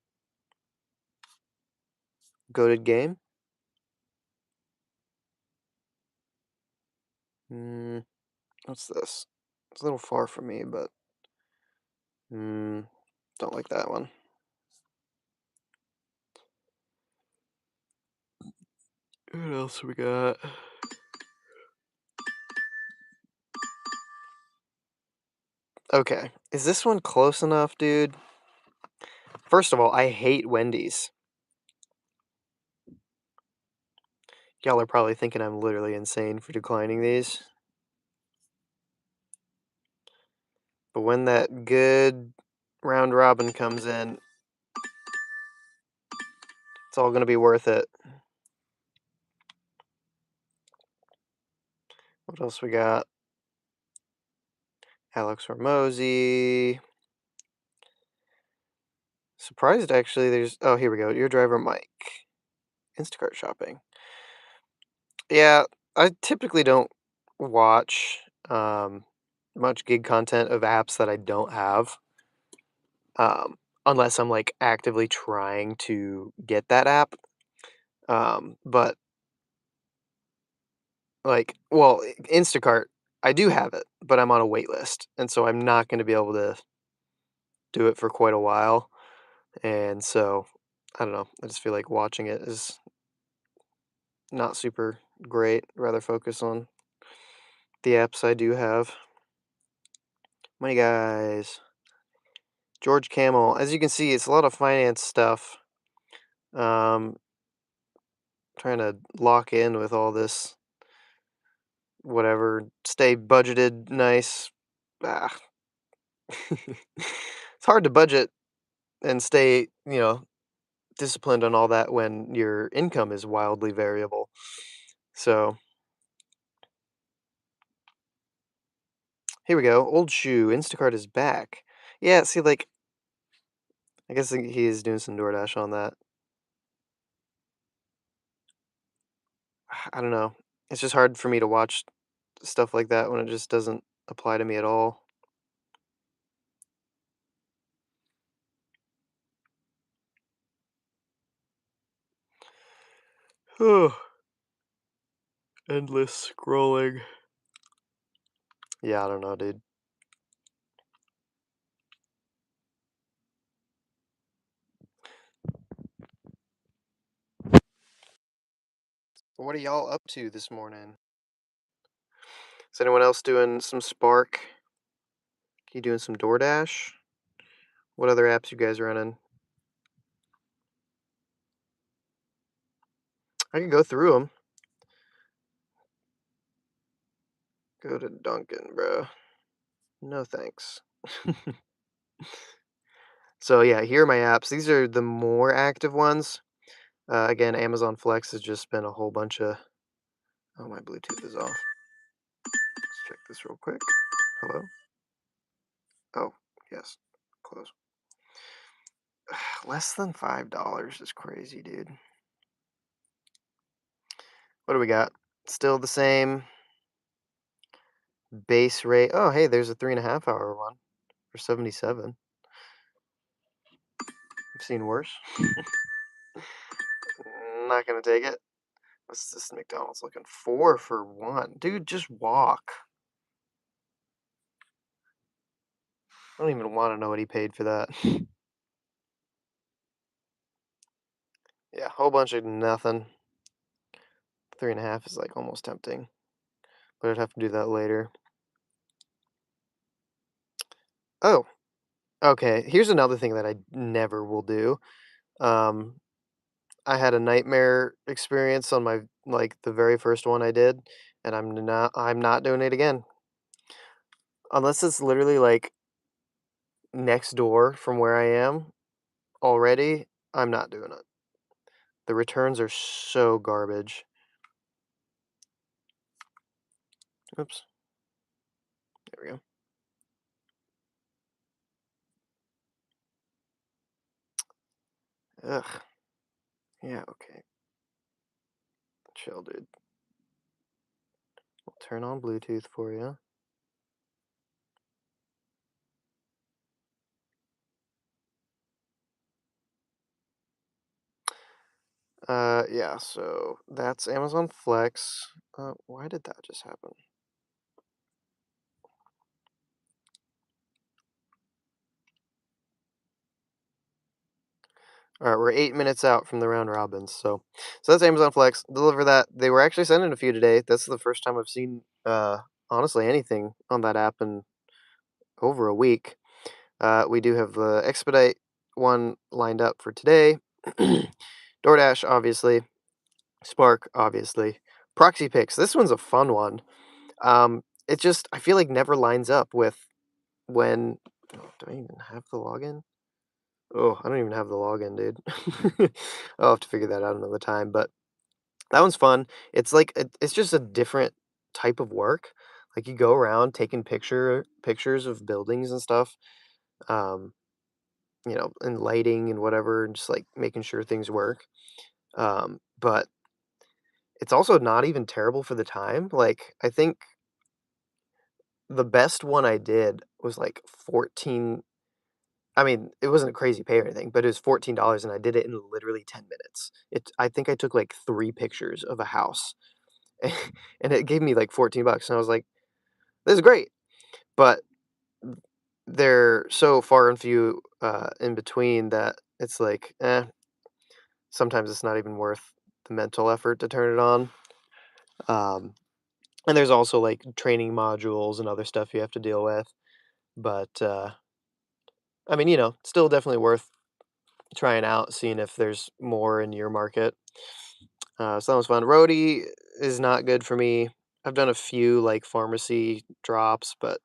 Goated Game. What's this? It's a little far from me, but don't like that one. What else we got? Okay, is this one close enough, dude? First of all, I hate Wendy's. Y'all are probably thinking I'm literally insane for declining these. But when that good round robin comes in, it's all gonna be worth it. What else we got? Alex Hormozy. Surprised actually there's oh here we go. Your driver Mike. Instacart shopping. Yeah, I typically don't watch much gig content of apps that I don't have. Unless I'm like actively trying to get that app. But like well, Instacart, I do have it, but I'm on a wait list. And so I'm not gonna be able to do it for quite a while. And so I don't know. I just feel like watching it is not super great. Rather focus on the apps I do have. Money guys. George Camel. As you can see, it's a lot of finance stuff. Um, trying to lock in with all this, whatever, stay budgeted nice. Ah. It's hard to budget and stay, disciplined on all that when your income is wildly variable. So here we go. Old shoe. Instacart is back. Yeah, see, like, I guess he is doing some DoorDash on that. I don't know. It's just hard for me to watch stuff like that when it just doesn't apply to me at all. Oh, endless scrolling. Yeah, I don't know, dude. What are y'all up to this morning? Is anyone else doing some Spark? You doing some DoorDash? What other apps you guys running? I can go through them. Go to Dunkin', bro. No thanks. So yeah, here are my apps. These are the more active ones. Again, Amazon Flex has just been a whole bunch of. Oh, my Bluetooth is off. Let's check this real quick. Hello. Oh, yes. Close. Less than $5 is crazy, dude. What do we got? Still the same base rate. Oh, hey, there's a 3.5 hour one for 77. I've seen worse. Not gonna take it. What's this McDonald's looking? 4 for $1. Dude, just walk. I don't even want to know what he paid for that. Yeah, whole bunch of nothing. 3.5 is like almost tempting, but I'd have to do that later. Oh, okay. Here's another thing that I never will do. Um, I had a nightmare experience on my like the very first one I did, and I'm not doing it again. Unless it's literally like next door from where I am already, I'm not doing it. The returns are so garbage. Oops. There we go. Ugh. Yeah, okay. Chill, dude. We'll turn on Bluetooth for you. Yeah, so that's Amazon Flex. Why did that just happen? All right, we're 8 minutes out from the round robins, so that's Amazon Flex. Deliver that. They were actually sending a few today. That's the first time I've seen, honestly, anything on that app in over a week. We do have the Expedite one lined up for today. DoorDash, obviously. Spark, obviously. Proxy Picks. This one's a fun one. It just I feel like never lines up with when. Oh, do I even have the login? Oh, I don't even have the login, dude. I'll have to figure that out another time. But that one's fun. It's like it's just a different type of work. Like you go around taking pictures of buildings and stuff, um, and lighting and whatever, and just like making sure things work. But it's also not even terrible for the time. Like I think the best one I did was like 14. I mean, it wasn't a crazy pay or anything, but it was $14 and I did it in literally 10 minutes. I think I took like 3 pictures of a house and it gave me like 14 bucks and I was like, "This is great." But they're so far and few in between that it's like, sometimes it's not even worth the mental effort to turn it on. Um, and there's also like training modules and other stuff you have to deal with. But I mean, still definitely worth trying out, seeing if there's more in your market. So that was fun. Roadie is not good for me. I've done a few like pharmacy drops, but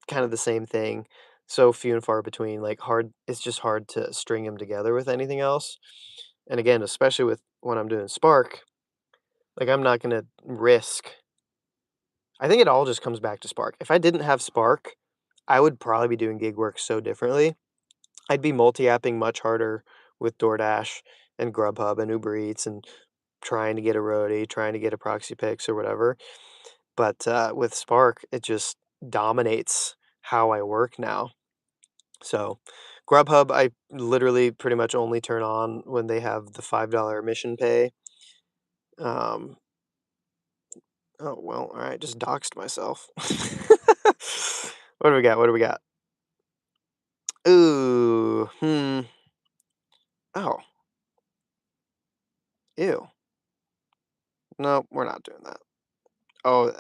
kind of the same thing. So few and far between. Like hard, it's just hard to string them together with anything else. And again, especially with when I'm doing Spark, like I'm not gonna risk. I think it all just comes back to Spark. If I didn't have Spark, I would probably be doing gig work so differently. I'd be multi-apping much harder with DoorDash and Grubhub and Uber Eats and trying to get a roadie, trying to get a Proxy Pix or whatever. But with Spark, it just dominates how I work now. So Grubhub, I literally pretty much only turn on when they have the $5 mission pay. Um, oh, well, all right, just doxed myself. What do we got? What do we got? Ooh, Oh, ew. No, we're not doing that. Oh,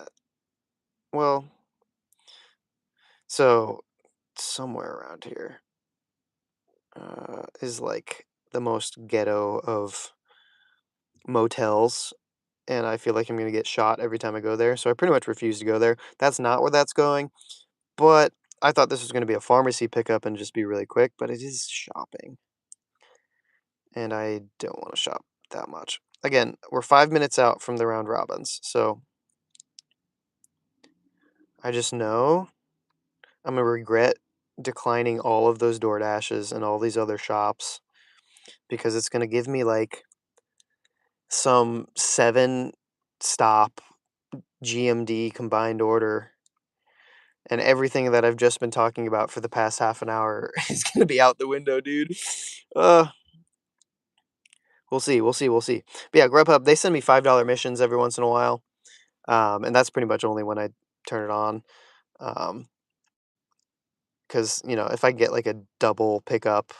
well, so somewhere around here is like the most ghetto of motels, and I feel like I'm gonna get shot every time I go there, so I pretty much refuse to go there. That's not where that's going, but I thought this was gonna be a pharmacy pickup and just be really quick, but it is shopping, and I don't want to shop that much. Again, we're 5 minutes out from the round robins, so I just know I'm gonna regret declining all of those Door Dashes and all these other shops because it's gonna give me like some 7 stop GMD combined order, and everything that I've just been talking about for the past half an hour is gonna be out the window, dude. Uh, we'll see, we'll see, we'll see. But yeah, Grubhub, they send me $5 missions every once in a while, and that's pretty much only when I turn it on. Um, because if I get like a double pickup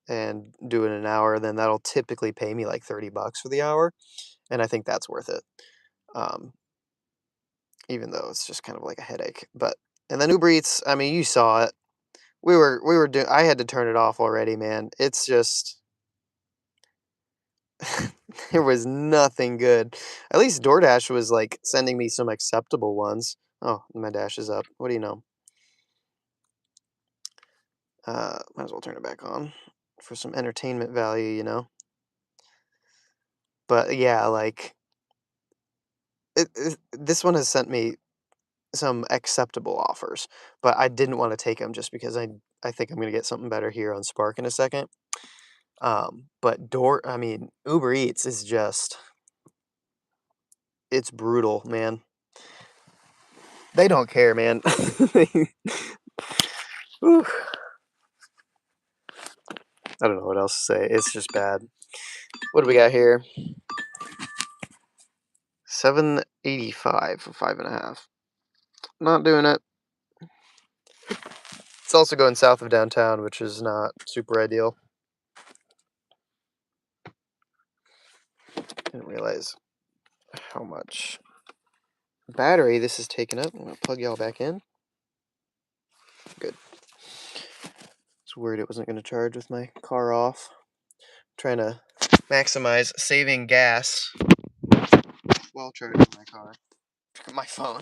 and do it in an hour, then that'll typically pay me like 30 bucks for the hour, and I think that's worth it. Um, even though it's just kind of like a headache. But and then Uber Eats, I mean, you saw it. We were doing. I had to turn it off already, man. It's just there was nothing good. At least DoorDash was like sending me some acceptable ones. Oh, my dash is up. What do you know? Might as well turn it back on for some entertainment value. But yeah, like this one has sent me some acceptable offers, but I didn't want to take them just because I think I'm gonna get something better here on Spark in a second. But I mean, Uber Eats is just it's brutal, man. They don't care, man. Whew. I don't know what else to say. It's just bad. What do we got here? 785 for 5.5. Not doing it. It's also going south of downtown, which is not super ideal. Didn't realize how much battery this is taking up. I'm gonna plug y'all back in. Good. It's weird it wasn't gonna charge with my car off. Trying to maximize saving gas while charging my car. My phone.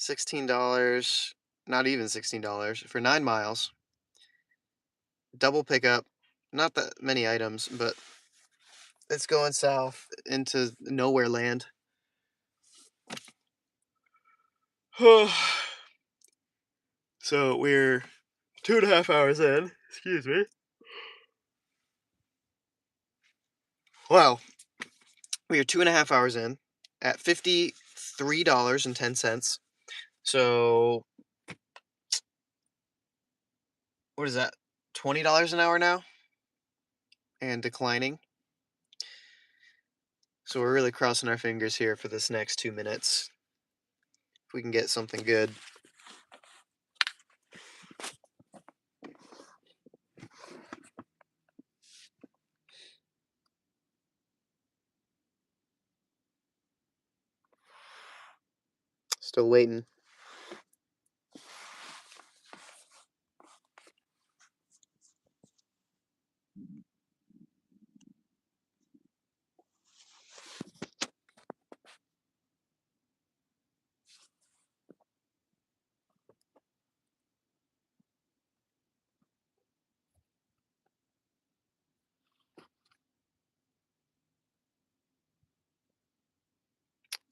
$16, not even $16 for 9 miles. Double pickup, not that many items, but it's going south into nowhere land. So we're 2.5 hours in. Excuse me. Wow. We are 2.5 hours in at $53.10. So what is that? $20 an hour now? And declining. So we're really crossing our fingers here for this next 2 minutes. If we can get something good. Still waiting.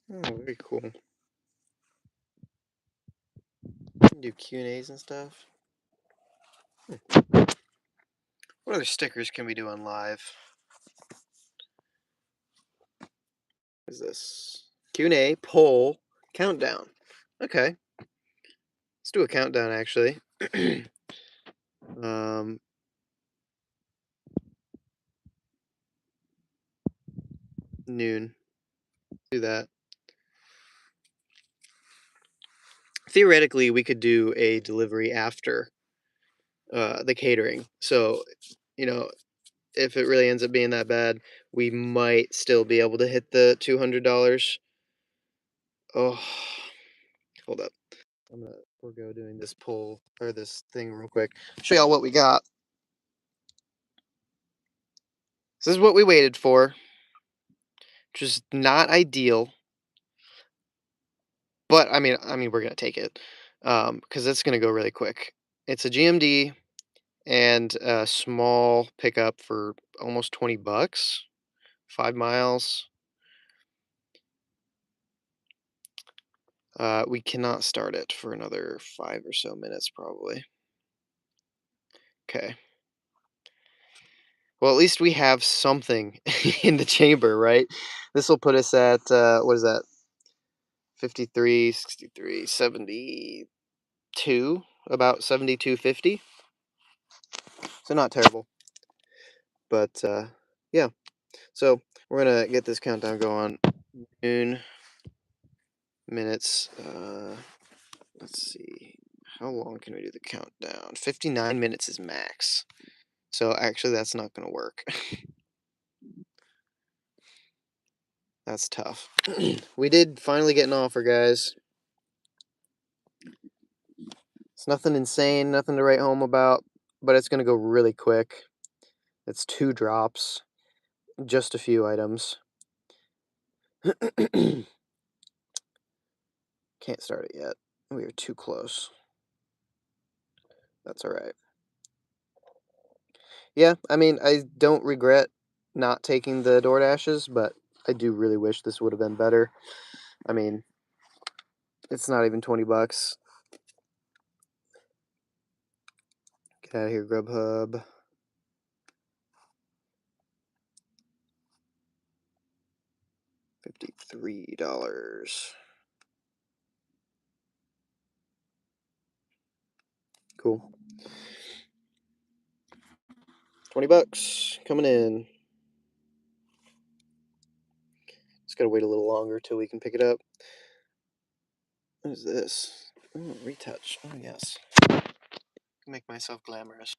Oh, very cool. Do Q&As and stuff. What other stickers can we do on live? What is this? Q&A, poll, countdown. Okay. Let's do a countdown, actually. Noon. Do that. Theoretically, we could do a delivery after the catering. So, you know, if it really ends up being that bad, we might still be able to hit the $200. Oh, hold up. I'm gonna forego doing this poll or this thing real quick. Show y'all what we got. This is what we waited for, which is not ideal, but I mean, we're gonna take it because it's gonna go really quick. It's a GMD and a small pickup for almost $20, 5 miles. We cannot start it for another 5 or so minutes, probably. Okay. Well, at least we have something in the chamber, right? This will put us at, what is that? 53, 63, 72, about 72.50. So not terrible. But, yeah. So we're going to get this countdown going. Noon minutes. Let's see. How long can we do the countdown? 59 minutes is max. So actually, that's not going to work. That's tough. We did finally get an offer, guys. It's nothing insane, nothing to write home about, but it's going to go really quick. It's 2 drops, just a few items. Can't start it yet. We are too close. That's all right. Yeah, I mean, I don't regret not taking the DoorDashes, but I do really wish this would have been better. I mean, it's not even $20. Get out of here, Grubhub. $53. Cool. $20 coming in. Just gotta wait a little longer till we can pick it up. What is this? Oh, retouch. Oh, yes. Make myself glamorous.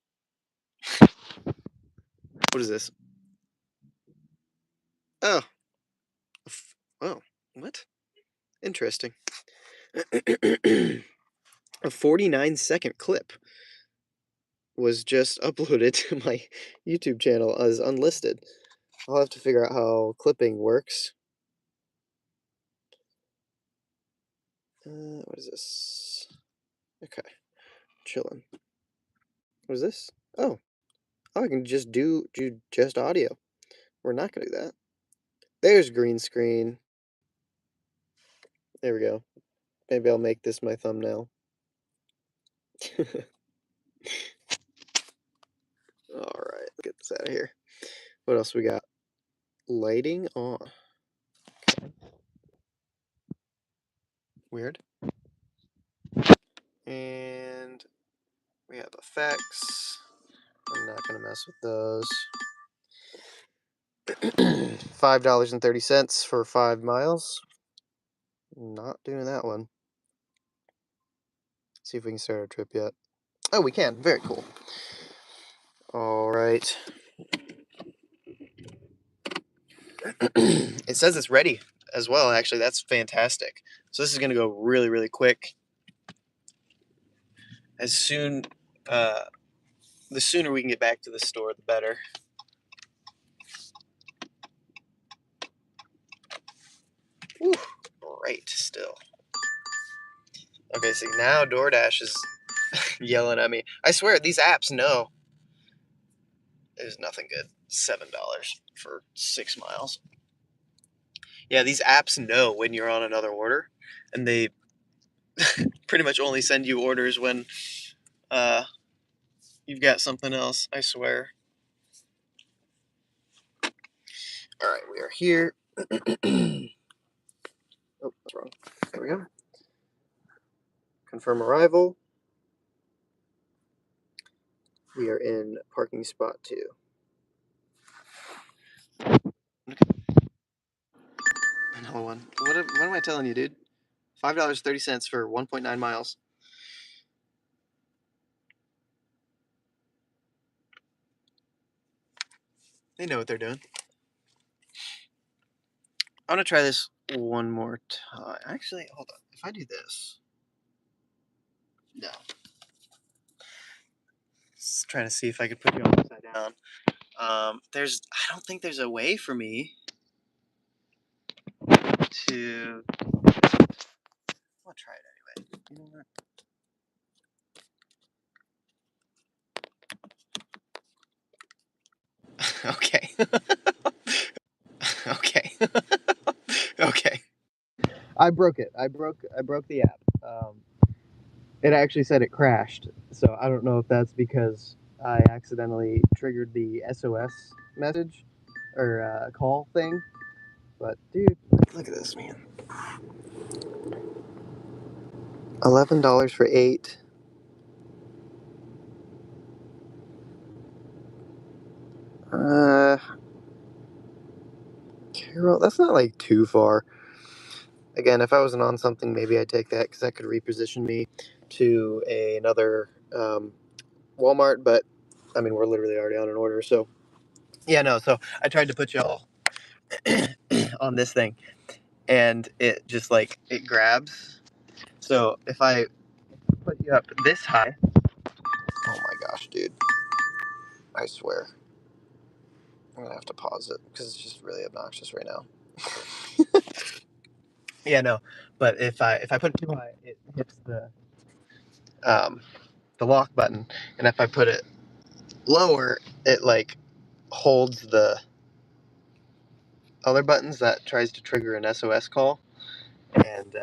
What is this? Oh. Oh. What? Interesting. A 49-second clip was just uploaded to my YouTube channel as unlisted. I'll have to figure out how clipping works. What is this? Okay, chilling. What is this? Oh, I can just do just audio. We're not gonna do that. There's green screen. There we go. Maybe I'll make this my thumbnail. Alright, get this out of here. What else we got? Lighting on. Okay. Weird. And we have effects. I'm not gonna mess with those. $5.30 for 5 miles. Not doing that one. See if we can start our trip yet. Oh, we can. Very cool. All right. It says it's ready as well, actually. That's fantastic. So this is going to go really, really quick. As soon, the sooner we can get back to the store, the better. Whew, bright still. Okay, see, now DoorDash is yelling at me. I swear, these apps know. There's nothing good. $7 for 6 miles. Yeah, these apps know when you're on another order, and they pretty much only send you orders when you've got something else, I swear. All right, we are here. Oh, that's wrong. There we go. Confirm arrival. We are in parking spot 2. Another one. What am I telling you, dude? $5.30 for 1.9 miles. They know what they're doing. I'm gonna try this one more time. Actually, hold on. If I do this, no. Just trying to see if I could put you on upside down. I don't think there's a way for me to. I'll try it anyway. You know what? Okay. Okay. Okay. I broke it. I broke the app. It actually said it crashed. So I don't know if that's because I accidentally triggered the SOS message or call thing. But dude, look at this, man. $11 for 8. Carol, that's not like too far. Again, if I wasn't on something, maybe I'd take that because that could reposition me to another Walmart. But I mean, we're literally already on an order, so yeah, no. So I tried to put y'all on this thing, and it just like it grabs. So if I put you up this high, oh my gosh, dude! I swear, I'm gonna have to pause it because it's just really obnoxious right now. Yeah, no. But if I put it too high, it hits the lock button, and if I put it lower, it like holds the other buttons that tries to trigger an SOS call, and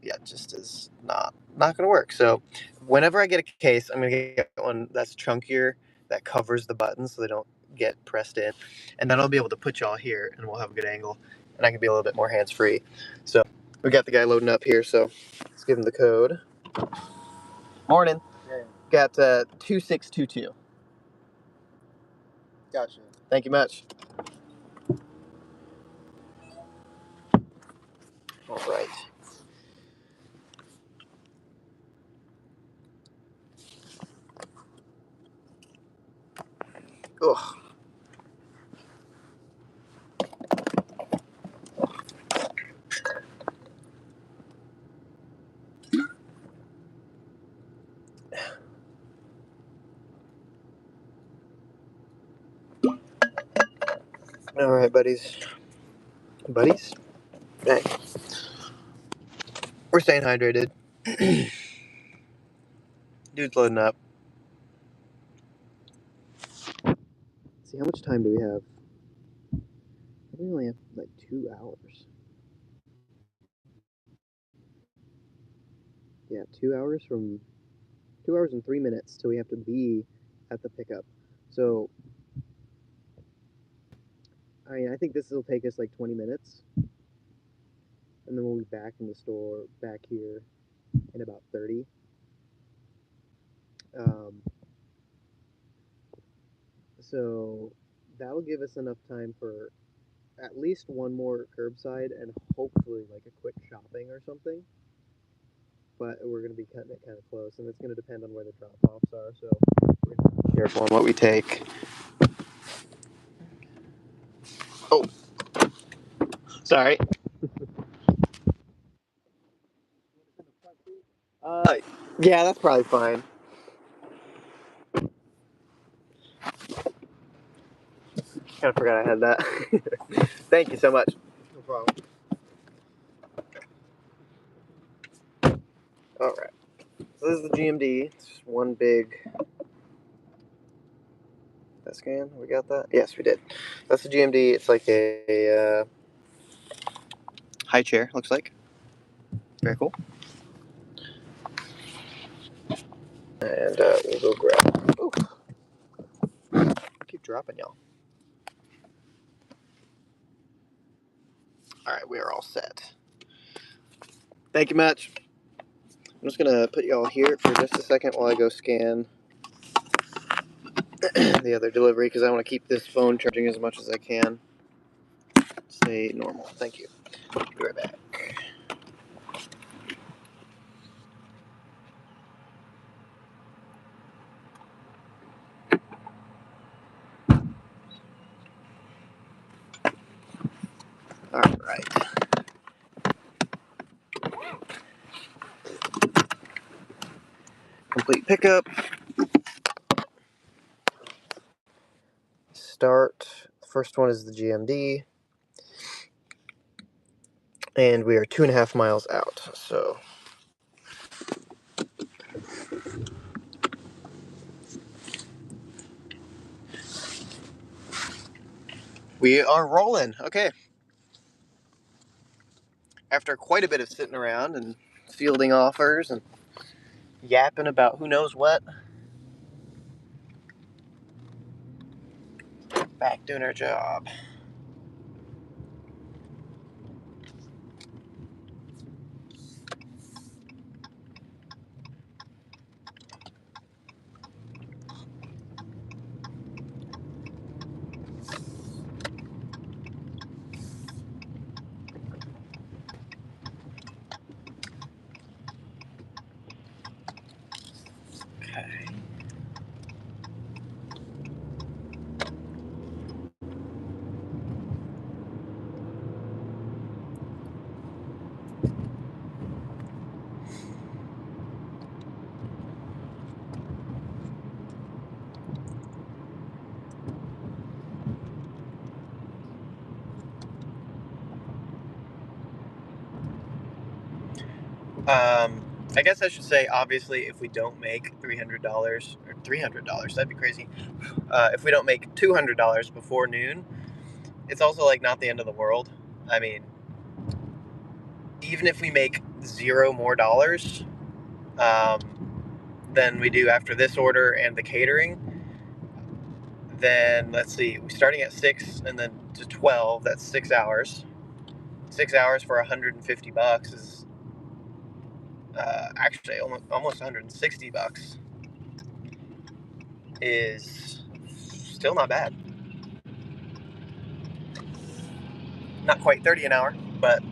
yeah, it just is not gonna work. So whenever I get a case, I'm gonna get one that's chunkier that covers the buttons so they don't get pressed in, and then I'll be able to put y'all here, and we'll have a good angle, and I can be a little bit more hands free. So we got the guy loading up here, so let's give him the code. Morning. Yeah, Got 2622. gotcha. Thank you much. All right. Ugh. All right, buddies. Buddies? Hey. We're staying hydrated. Dude's loading up. Let's see, how much time do we have? We only have like 2 hours. Yeah, 2 hours from 2 hours and 3 minutes till we have to be at the pickup. So, I mean, I think this will take us like 20 minutes. And then we'll be back in the store, back here in about 30. So that'll give us enough time for at least one more curbside and hopefully like a quick shopping or something. But we're going to be cutting it kind of close, and it's going to depend on where the drop-offs are. So we're going to be careful on what we take. Oh, sorry. Yeah, that's probably fine. Kind of forgot I had that. Thank you so much. No problem. All right. So this is the GMD. It's just one big. That scan? We got that? Yes, we did. That's the GMD. It's like a high chair. Looks like. Very cool. And we'll go grab. Ooh. Keep dropping, y'all. All right, we are all set. Thank you much. I'm just gonna put y'all here for just a second while I go scan the other delivery because I want to keep this phone charging as much as I can. Stay normal. Thank you. Be right back. All right. Complete pickup. Start. The first one is the GMD. And we are 2.5 miles out. So we are rolling. Okay. After quite a bit of sitting around and fielding offers and yapping about who knows what, back doing our job. Okay. I guess I should say, obviously, if we don't make $300 or $300, that'd be crazy. If we don't make $200 before noon, it's also like not the end of the world. I mean, even if we make $0 more um, than we do after this order and the catering, then let's see, we're starting at 6 and then to 12. That's 6 hours. 6 hours for $150 is actually almost $160 is still not bad. Not quite 30 an hour, but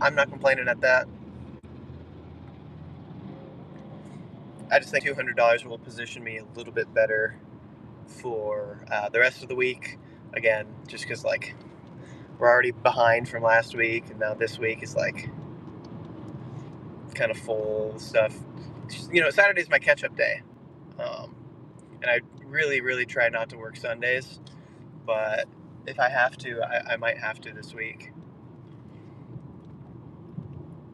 I'm not complaining at that. I just think $200 will position me a little bit better for the rest of the week. Again, just because like we're already behind from last week, and now this week is like kind of full stuff. You know, Saturday's my catch-up day, and I really try not to work Sundays. But if I have to, I might have to this week.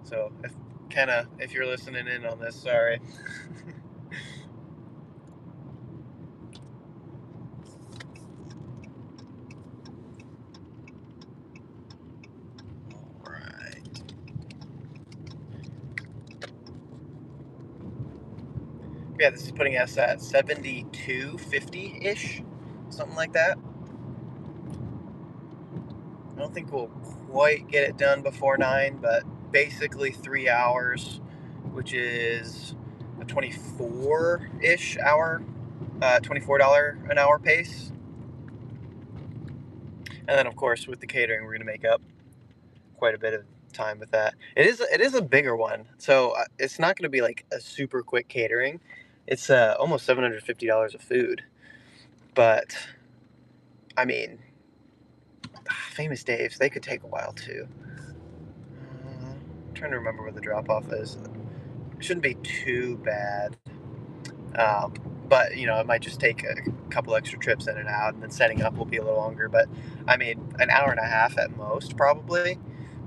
So Kenna, if you're listening in on this, sorry. All right. Yeah, this is putting us at 72.50-ish, something like that. I don't think we'll quite get it done before 9, but basically 3 hours, which is a 24-ish hour, $24 an hour pace. And then, of course, with the catering, we're going to make up quite a bit of time with that. It is a bigger one, so it's not going to be like a super quick catering. It's almost $750 of food, but I mean, Famous Dave's, they could take a while too. I'm trying to remember what the drop off is. It shouldn't be too bad, um, but it might just take a couple extra trips in and out, and then setting up will be a little longer. But I mean, an hour and a half at most, probably.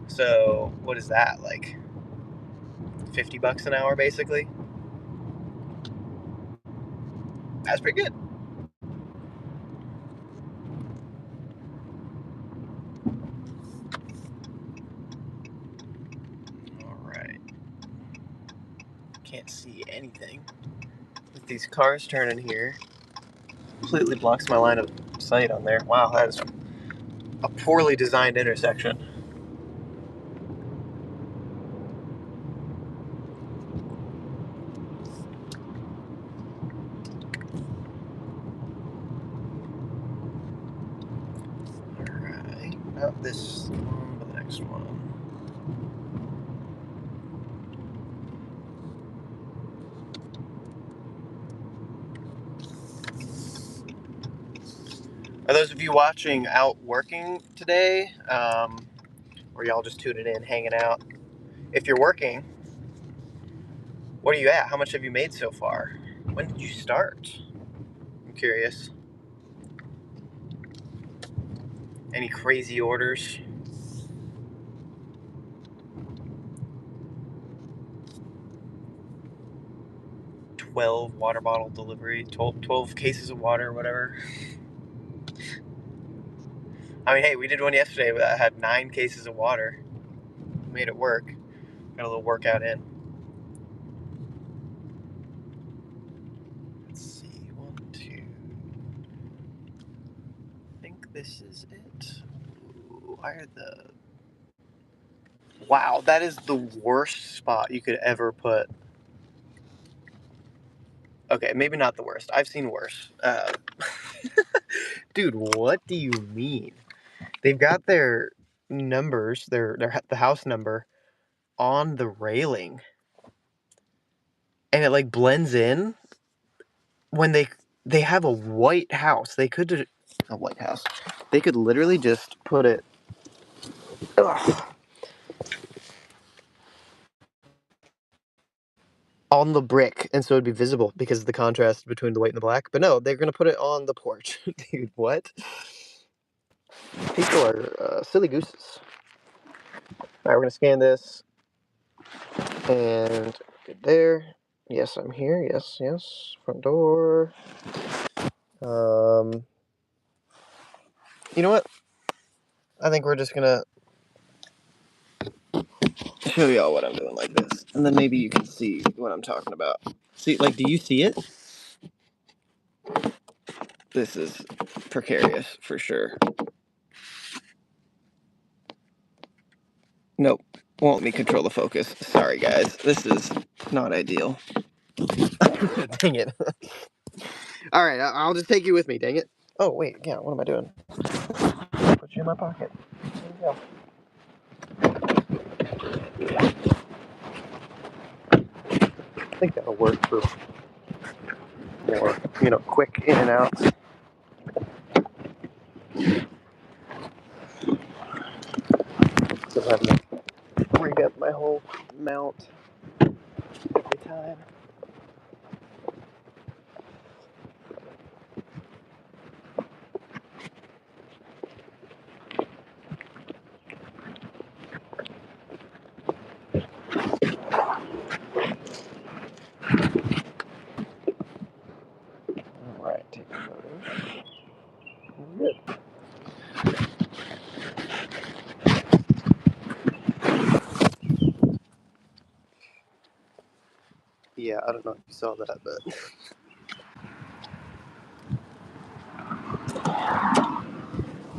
So what is that, like $50 an hour, basically? That's pretty good. All right. Can't see anything with these cars turning here. Completely blocks my line of sight on there. Wow, that is a poorly designed intersection. All right. Not this one, but the next one. Are those of you watching out working today? Or y'all just tuning in, hanging out? If you're working, what are you at? How much have you made so far? When did you start? I'm curious. Any crazy orders? 12 water bottle delivery, 12 cases of water, whatever. I mean, hey, we did one yesterday that had 9 cases of water. Made it work. Got a little workout in. Let's see, 1, 2. I think this is it. Ooh, why are the... Wow, that is the worst spot you could ever put. Okay, maybe not the worst. I've seen worse. Dude, what do you mean? They've got their numbers, the house number on the railing, and it like blends in when they have a white house. They could a white house. They could literally just put it ugh, on the brick, and so it'd be visible because of the contrast between the white and the black. But no, they're gonna put it on the porch. Dude, what? People are silly gooses. All right, we're gonna scan this, and good there. Yes, I'm here. Yes, yes. Front door. You know what? I think we're just gonna show y'all what I'm doing like this, and then maybe you can see what I'm talking about. See, like, do you see it? This is precarious for sure. Nope, won't let me control the focus. Sorry, guys, this is not ideal. Dang it. All right, I'll just take you with me. Dang it. Oh wait, yeah. What am I doing? Put you in my pocket. There you go. I think that'll work for more, quick in and outs. So having to rig up my whole mount every time. Yeah, I don't know if you saw that, but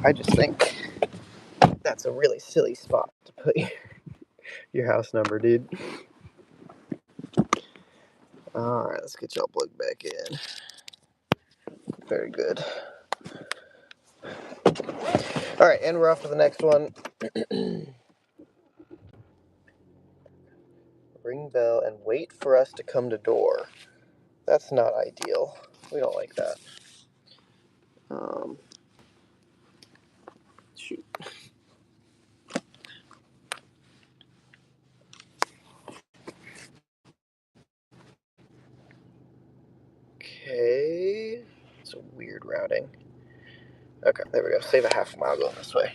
I just think that's a really silly spot to put your house number, dude. Alright, let's get y'all plugged back in. Very good. Alright, and we're off to the next one. Ring bell and wait for us to come to door. That's not ideal. We don't like that. Shoot. Okay. It's a weird routing. Okay, there we go. Save a half mile going this way.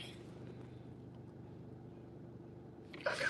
Okay.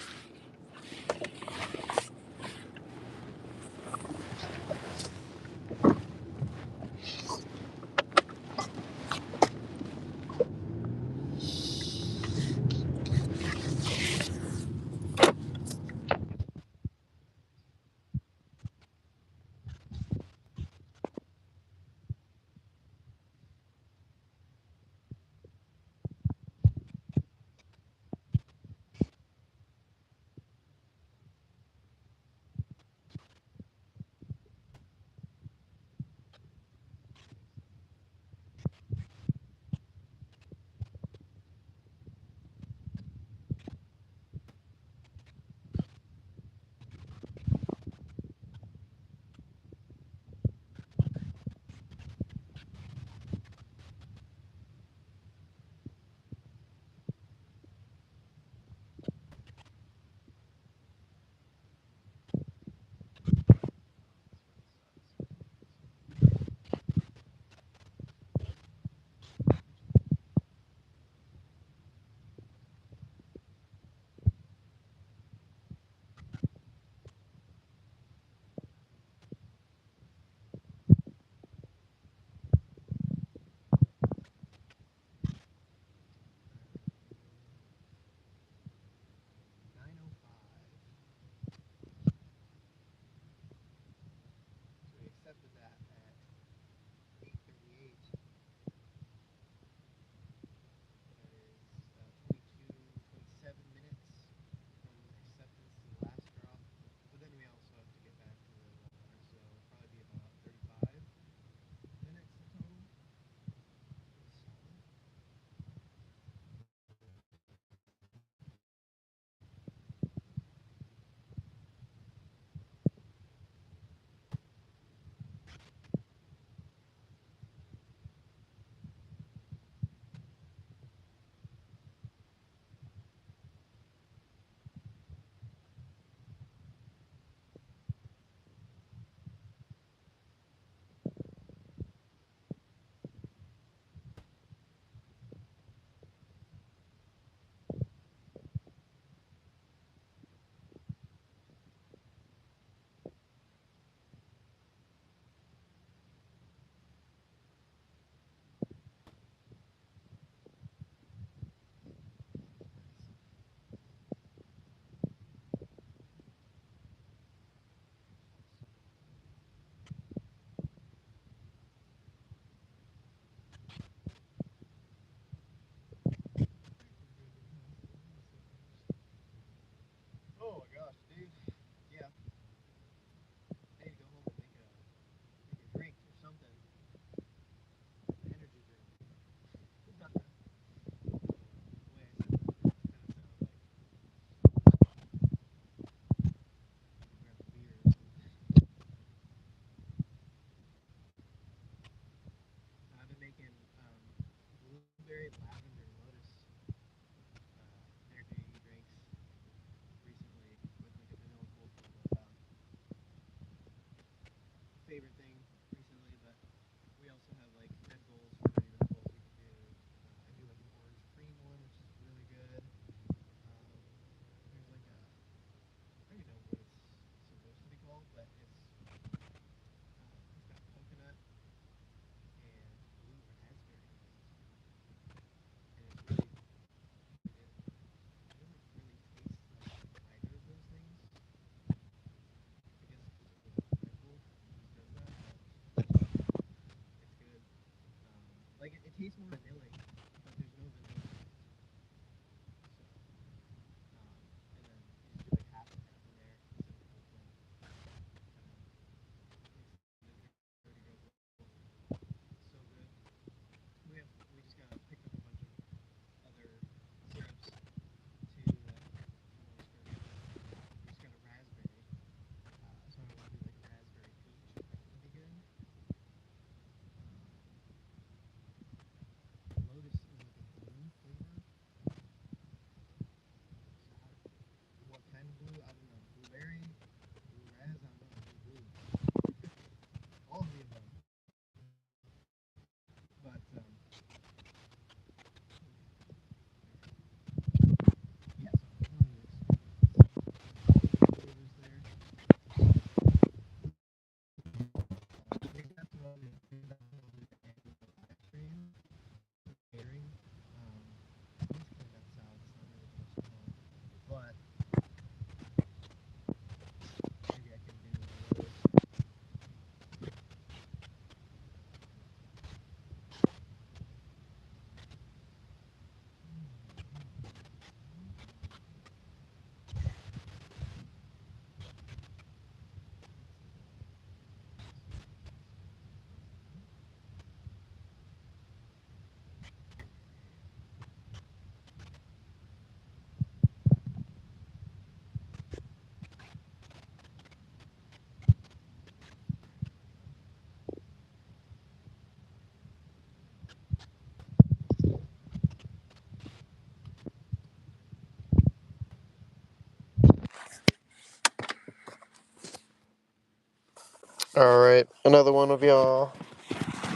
Alright, another one of y'all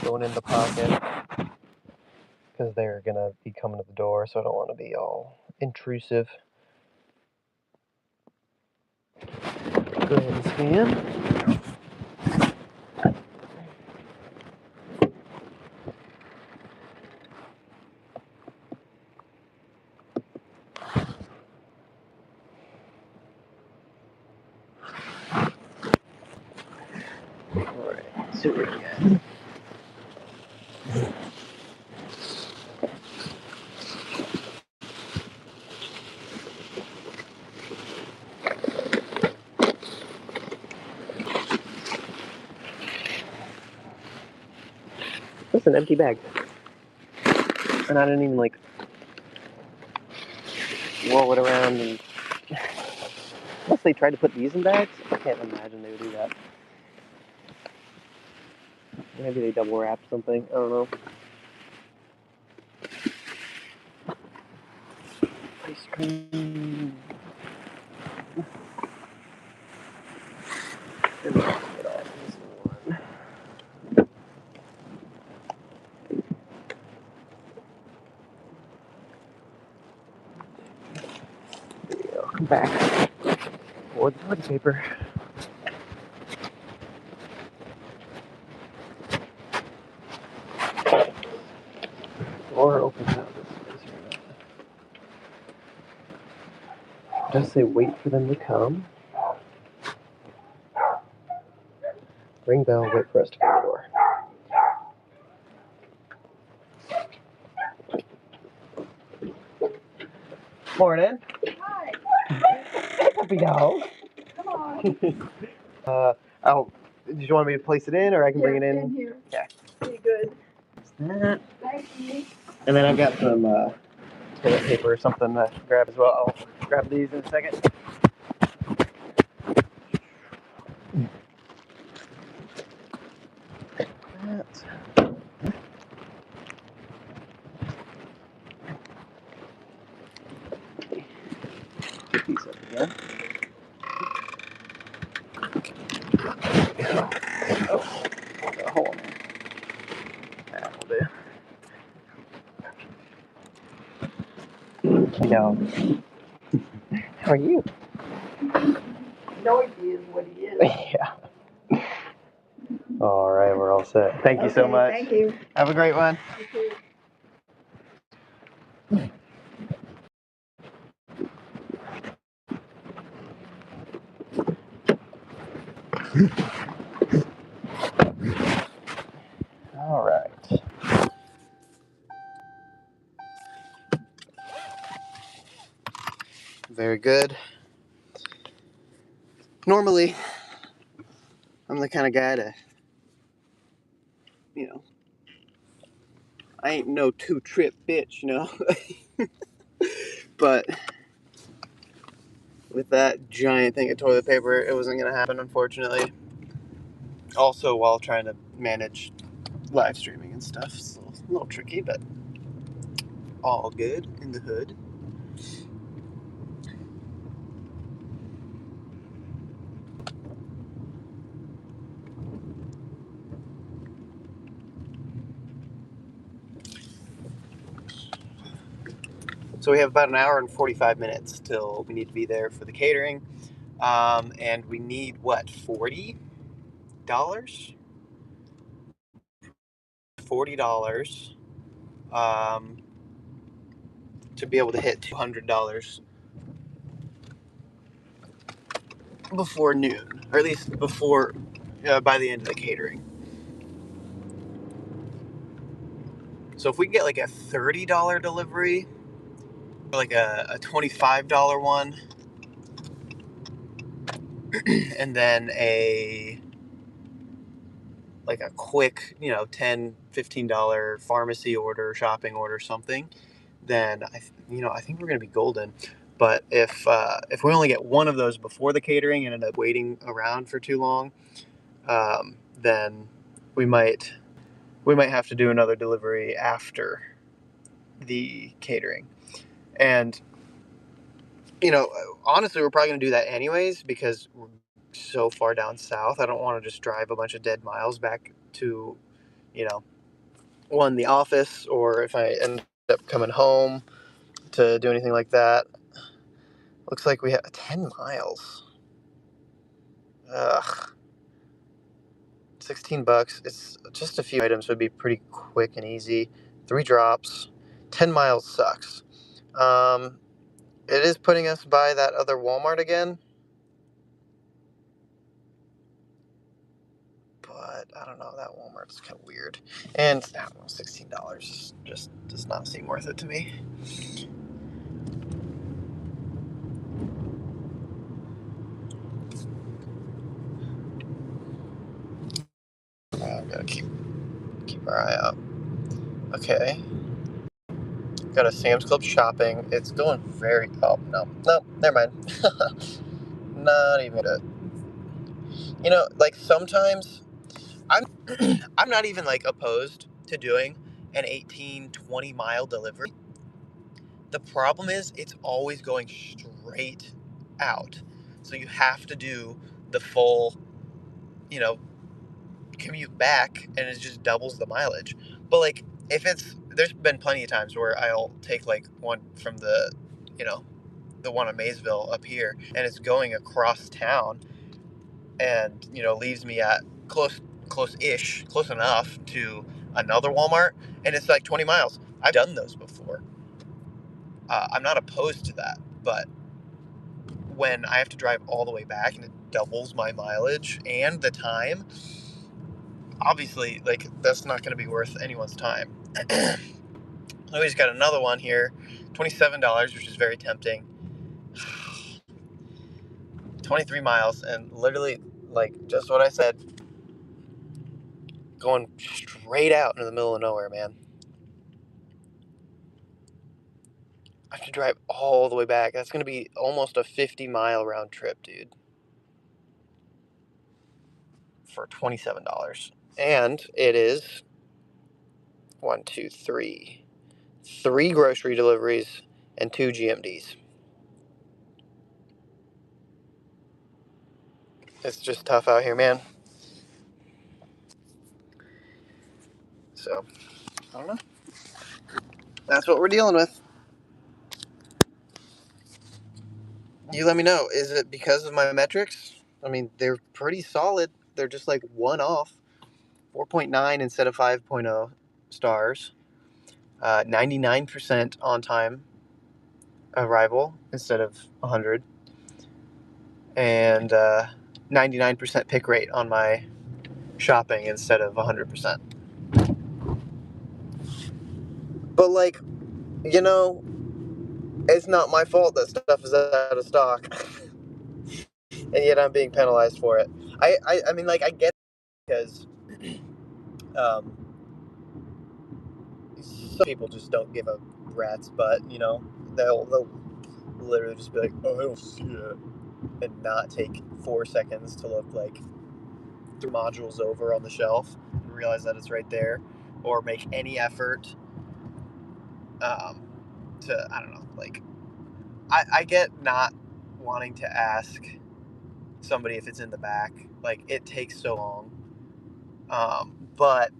going in the pocket. Because they're gonna be coming to the door, so I don't want to be all intrusive. Go ahead and scan. Alright, see what we got. That's an empty bag. And I didn't even like roll it around and unless they tried to put these in bags, I can't imagine they would do that. Maybe they double wrap something, I don't know. Ice cream. And get all these in one. There you go. Come back. Or the toilet paper. Or opens out this space right now. Just say wait for them to come. Ring bell, wait for us to go to the door. Morning. Hi, Puppy dog. come on. Oh, did you want me to place it in or I can bring it in? Here. Yeah. Be good. That. Thank you. And then I've got some toilet paper or something to grab as well. I'll grab these in a second. That. Put these up again. Oh, got a hole in there. That'll do. No. How are you? Noisy is what he is. Yeah. All right, we're all set. Thank you so Okay, much. Thank you. Have a great one. You too. All right. Very good. Normally, I'm the kind of guy to, I ain't no two-trip bitch, But with that giant thing of toilet paper, it wasn't going to happen, unfortunately. Also, while trying to manage live streaming and stuff, it's a little tricky, but all good in the hood. So we have about an hour and 45 minutes till we need to be there for the catering. And we need, what, $40? $40 to be able to hit $200 before noon, or at least before by the end of the catering. So if we can get like a $30 delivery, or like a $25 one, and then a quick, $10, $15 pharmacy order, shopping order, something, then I think we're gonna be golden. But if we only get one of those before the catering and end up waiting around for too long, then we might have to do another delivery after the catering. And honestly, we're probably gonna do that anyways because so far down south. I don't want to just drive a bunch of dead miles back to, you know, the office, or if I end up coming home to do anything like that. Looks like we have 10 miles. Ugh. $16. It's just a few items would be pretty quick and easy. 3 drops. 10 miles sucks. It is putting us by that other Walmart again. But I don't know, that Walmart's kind of weird. And I don't know, $16 just does not seem worth it to me. Gotta keep our eye out. Okay. Got a Sam's Club shopping. It's going very. Oh no, never mind. Not even it. You know, like sometimes I'm I'm not even like opposed to doing an 18-20 mile delivery. The problem is it's always going straight out. So you have to do the full, you know, commute back, and it just doubles the mileage. But like if there's been plenty of times where I'll take like one from the, you know, the one on Maysville up here, and it's going across town, and you know leaves me at close enough to another Walmart, and it's like 20 miles. I've done those before. I'm not opposed to that, but when I have to drive all the way back and it doubles my mileage and the time, obviously like that's not going to be worth anyone's time. We just got another one here, $27, which is very tempting. 23 miles, and literally like just what I said, going straight out into the middle of nowhere, man. I have to drive all the way back. That's going to be almost a 50-mile round trip, dude, for $27. And it is 1, 2, 3. 3 grocery deliveries and 2 GMDs. It's just tough out here, man. So, I don't know. That's what we're dealing with. You let me know. Is it because of my metrics? I mean, they're pretty solid. They're just like one off. 4.9 instead of 5.0 stars. 99% on time arrival instead of 100. And 99% pick rate on my shopping instead of 100%. But, like, you know, it's not my fault that stuff is out of stock. And yet I'm being penalized for it. I mean, like, I get it because um, some people just don't give a rat's butt, you know. They'll literally just be like, oh, I don't see it. And not take 4 seconds to look like 3 modules over on the shelf and realize that it's right there, or make any effort to, I don't know, like, I get not wanting to ask somebody if it's in the back. Like, it takes so long. But,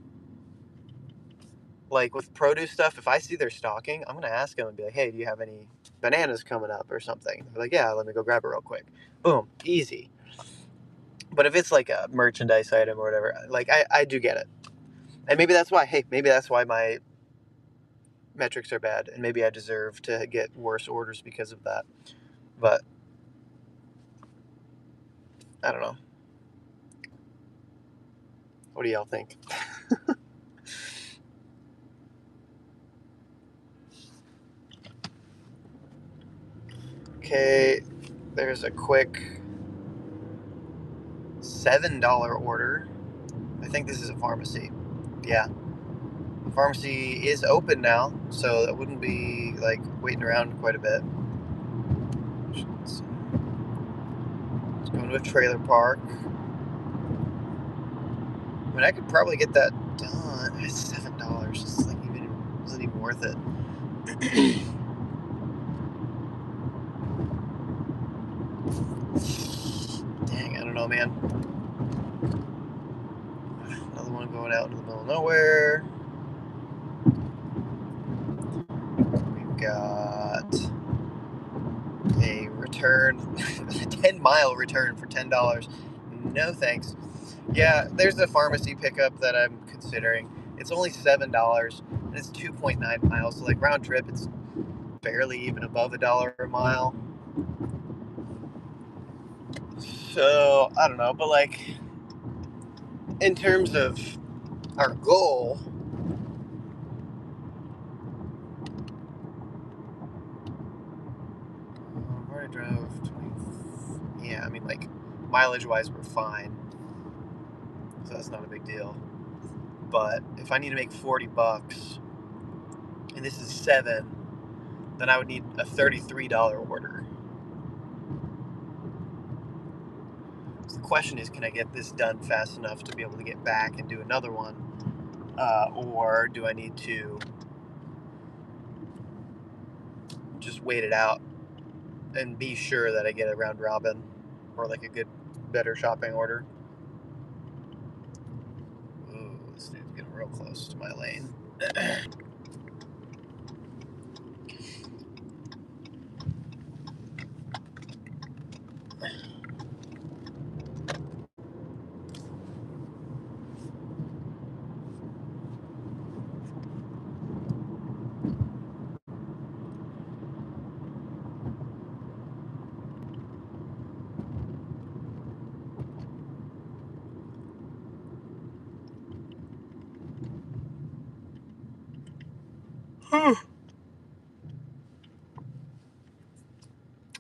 like, with produce stuff, if I see they're stocking, I'm going to ask them and be like, hey, do you have any bananas coming up or something? They're like, yeah, let me go grab it real quick. Boom, easy. But if it's like a merchandise item or whatever, like, I do get it. And maybe that's why my metrics are bad, and maybe I deserve to get worse orders because of that. But I don't know. What do y'all think? Okay, there's a quick $7 order. I think this is a pharmacy. Yeah. The pharmacy is open now, so that wouldn't be like waiting around quite a bit. Let's go into a trailer park. I mean, I could probably get that done. It's $7. It's like isn't even worth it. Dang, I don't know, man. Another one going out into the middle of nowhere. We've got a return, a 10-mile return for $10. No thanks. Yeah, there's a pharmacy pickup that I'm considering. It's only $7 and it's 2.9 miles. So like round trip, it's barely even above $1 a mile. So I don't know, but like in terms of our goal, I've already drove 20. Yeah, I mean like mileage wise, we're fine. So that's not a big deal. But if I need to make $40, and this is 7, then I would need a $33 order. So the question is, can I get this done fast enough to be able to get back and do another one? Or do I need to just wait it out and be sure that I get a round robin or like a good, better shopping order? Ooh, this dude's getting real close to my lane.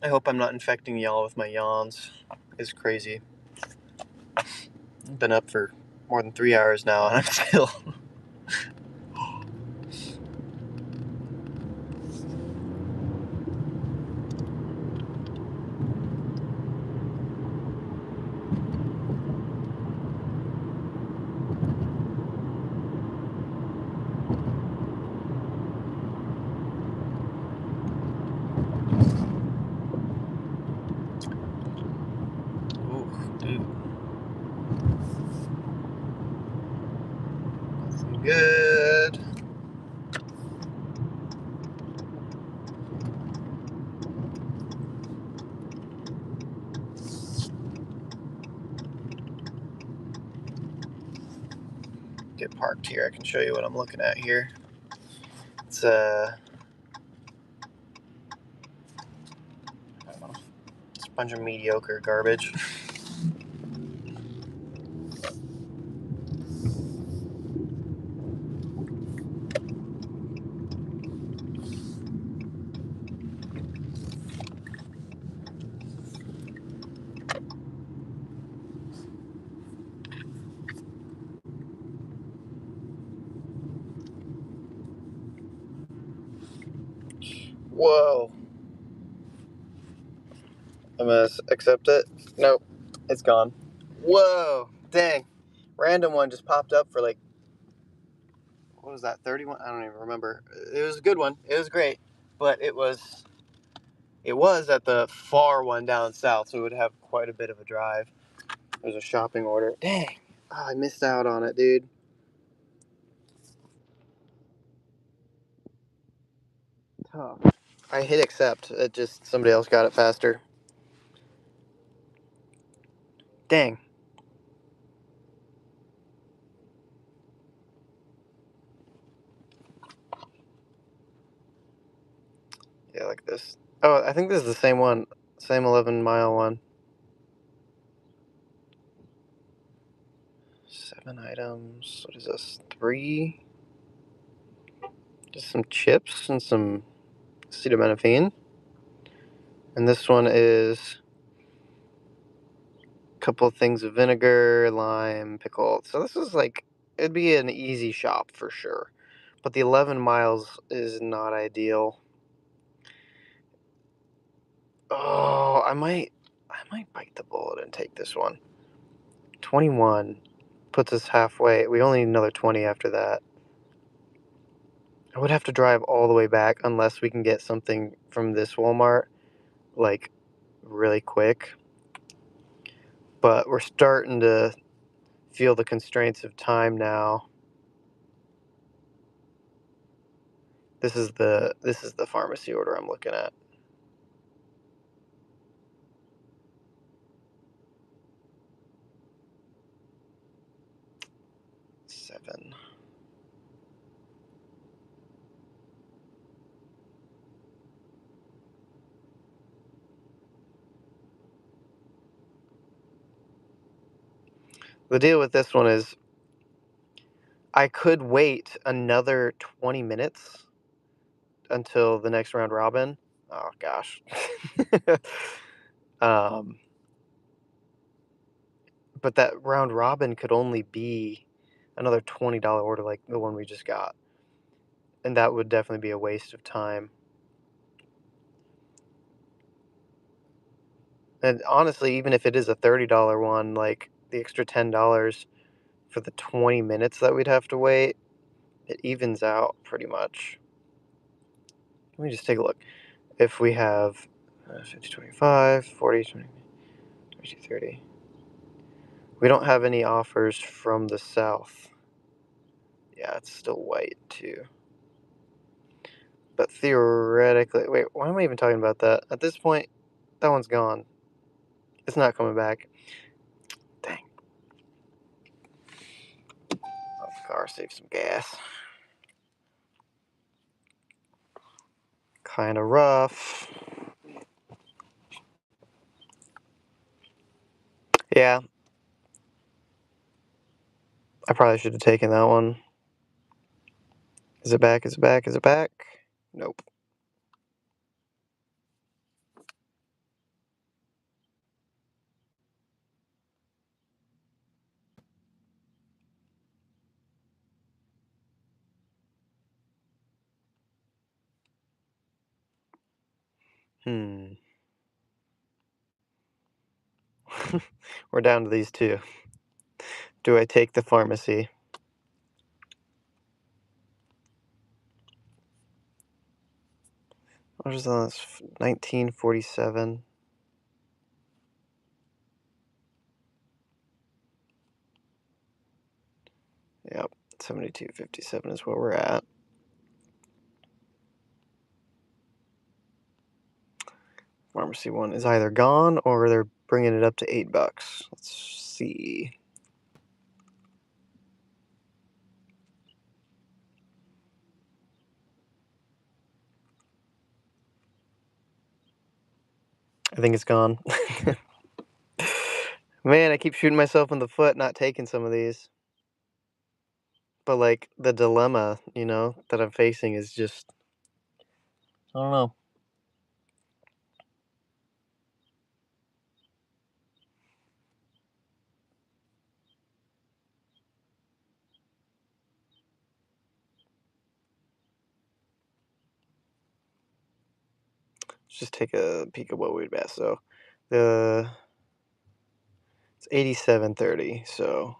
I hope I'm not infecting y'all with my yawns. It's crazy. I've been up for more than 3 hours now and I'm still... Ooh, dude. Nothing good. Get parked here. I can show you what I'm looking at here. It's I don't know, it's a bunch of mediocre garbage. Whoa. I'm gonna accept it. Nope, it's gone. Whoa, dang. Random one just popped up for like, what was that, 31? I don't even remember. It was a good one. It was great. But it was at the far one down south, so it would have quite a bit of a drive. It was a shopping order. Dang. Oh, I missed out on it, dude. Tough. I hit accept. It just, somebody else got it faster. Dang. Yeah, like this. Oh, I think this is the same one. Same 11-mile one. 7 items. What is this? 3? Just some chips and some acetaminophen. And this one is a couple of things of vinegar, lime, pickle. So this is like, it'd be an easy shop for sure. But the 11 miles is not ideal. Oh, I might bite the bullet and take this one. 21 puts us halfway. We only need another 20 after that. I would have to drive all the way back unless we can get something from this Walmart, like, really quick. but we're starting to feel the constraints of time now. This is the pharmacy order I'm looking at. Seven. The deal with this one is I could wait another 20 minutes until the next round robin. Oh gosh. um, but that round robin could only be another $20 order like the one we just got. And that would definitely be a waste of time. And honestly, even if it is a $30 one, like the extra $10 for the 20 minutes that we'd have to wait, it evens out pretty much. Let me just take a look. If we have 50, 25, 40, 20, 22, 30. We don't have any offers from the south. Yeah, it's still white too. But theoretically, wait, why am I even talking about that? At this point, that one's gone. It's not coming back. Dang. Off the car, save some gas. Kind of rough. Yeah, I probably should have taken that one. Is it back? Is it back? Is it back? Nope. Hmm. We're down to these two. Do I take the pharmacy? What is this? 1947. Yep, 72.57 is where we're at. Pharmacy one is either gone or they're bringing it up to $8. Let's see. I think it's gone. Man, I keep shooting myself in the foot not taking some of these. But like the dilemma, that I'm facing is just, I don't know. Let's just take a peek at what we'd bet. So it's 87.30. So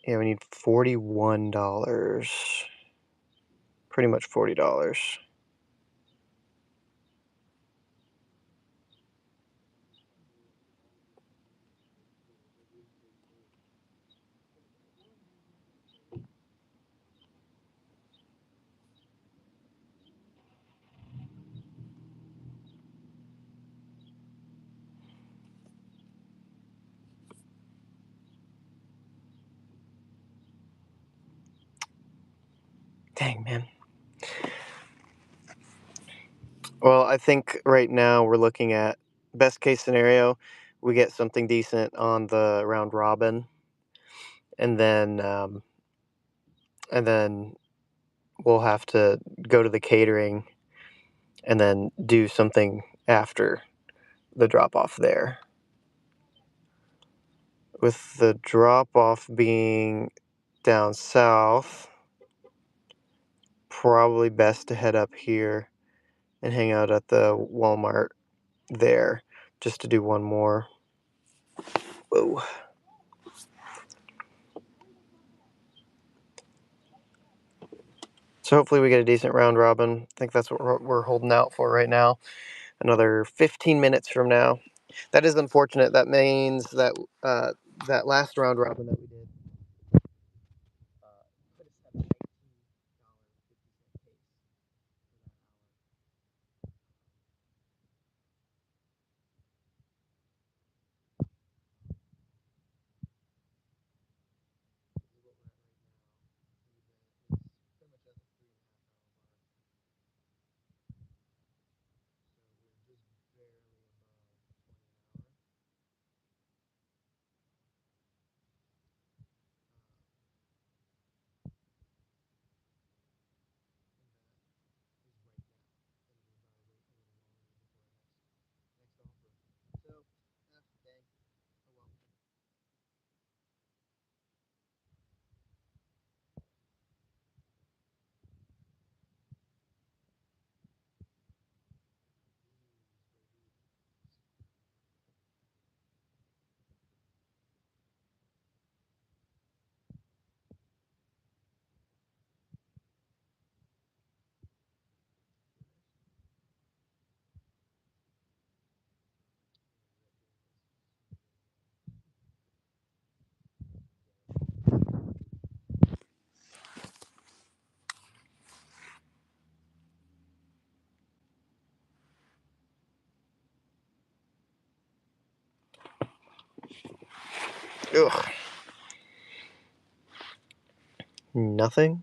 yeah, we need $41. Pretty much $40. Dang, man. Well, I think right now we're looking at best case scenario, we get something decent on the round robin, and then we'll have to go to the catering and then do something after the drop off there. With the drop off being down south, probably best to head up here and hang out at the Walmart there just to do one more. Whoa. So hopefully we get a decent round robin. I think that's what we're holding out for right now. Another 15 minutes from now. That is unfortunate. That means that that last round robin that we did put us at a $19.50 pace for that hour. This is what we're at right now. The event is pretty much at the 3.5 hour mark. So we're just barely above 20 an hour. And that is right now. And we'll probably wait a little longer before our next offer. So, dang. Oh well. Ugh. Nothing.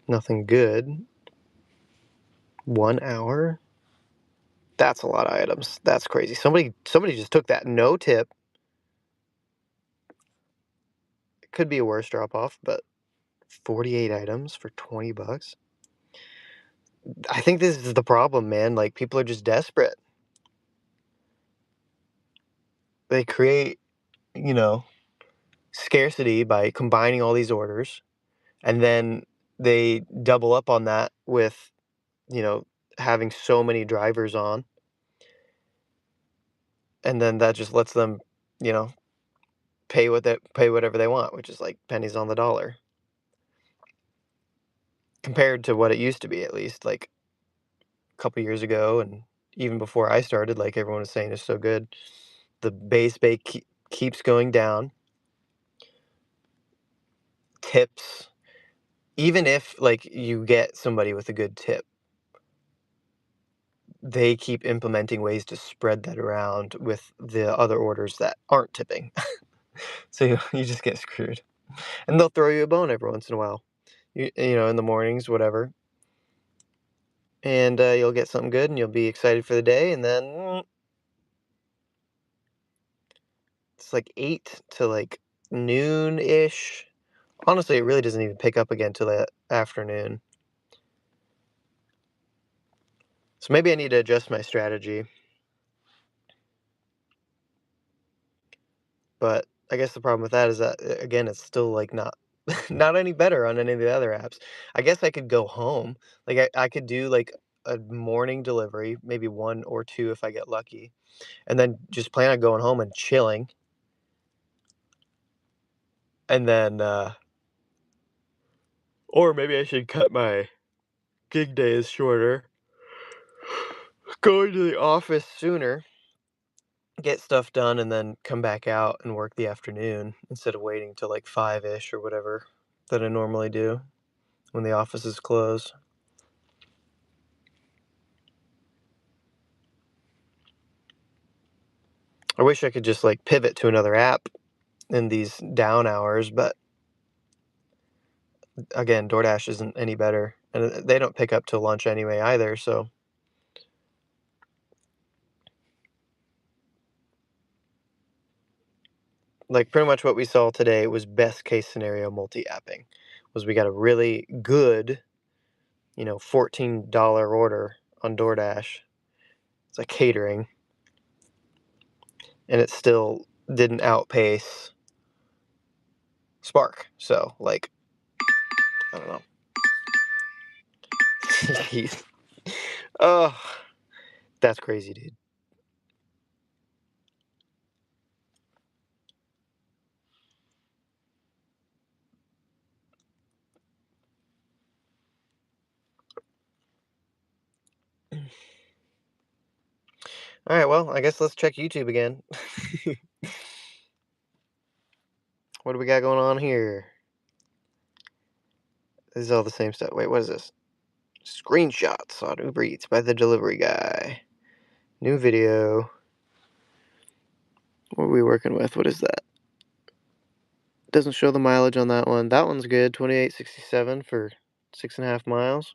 Nothing good. 1 hour. That's a lot of items. That's crazy. Somebody just took that no tip. It could be a worse drop off, but 48 items for 20 bucks. I think this is the problem, man. Like people are just desperate. They create, you know, scarcity by combining all these orders, and then they double up on that with, you know, having so many drivers on, and then that just lets them, you know, pay whatever they want, which is like pennies on the dollar compared to what it used to be, at least like a couple years ago, and even before I started, like everyone was saying is so good. The base keeps going down. Tips, even if like you get somebody with a good tip, they keep implementing ways to spread that around with the other orders that aren't tipping. So you just get screwed. And they'll throw you a bone every once in a while. You know, in the mornings, whatever. And you'll get something good and you'll be excited for the day. And then it's like 8 to like noon ish. Honestly, it really doesn't even pick up again till the afternoon. So maybe I need to adjust my strategy. But I guess the problem with that is that again, it's still like not not any better on any of the other apps. I guess I could go home. Like I could do like a morning delivery, maybe one or two if I get lucky, and then just plan on going home and chilling. And then or maybe I should cut my gig days shorter. Go into the office sooner, get stuff done, and then come back out and work the afternoon instead of waiting till like 5-ish or whatever that I normally do when the office is closed. I wish I could just like pivot to another app in these down hours, but again, DoorDash isn't any better, and they don't pick up till lunch anyway either. So, like, pretty much what we saw today was best case scenario multi-apping. Was we got a really good, you know, $14 order on DoorDash. It's like catering, and it still didn't outpace Spark. So, like, I don't know. Jeez. Oh, that's crazy, dude. All right, well, I guess let's check YouTube again. What do we got going on here? This is all the same stuff. Wait, what is this? Screenshots on Uber Eats by the delivery guy. New video. What are we working with? What is that? Doesn't show the mileage on that one. That one's good. 28.67 for 6.5 miles.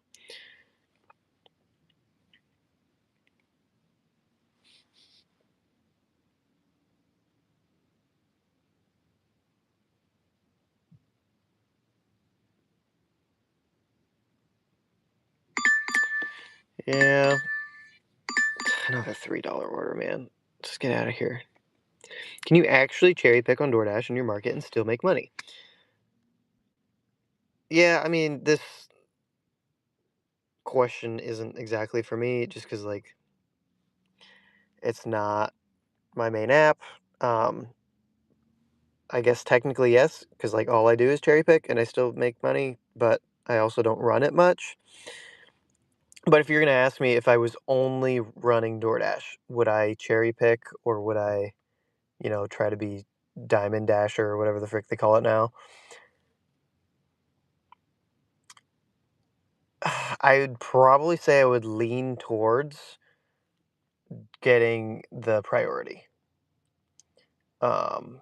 Yeah. Another $3 order, man. Just get out of here. Can you actually cherry pick on DoorDash in your market and still make money? Yeah, I mean, this question isn't exactly for me just because, like, it's not my main app. I guess technically yes, because like all I do is cherry pick and I still make money, but I also don't run it much. But if you're gonna ask me if I was only running DoorDash, would I cherry pick or would I, try to be Diamond Dasher or whatever the frick they call it now? I would probably say I would lean towards getting the priority. Um,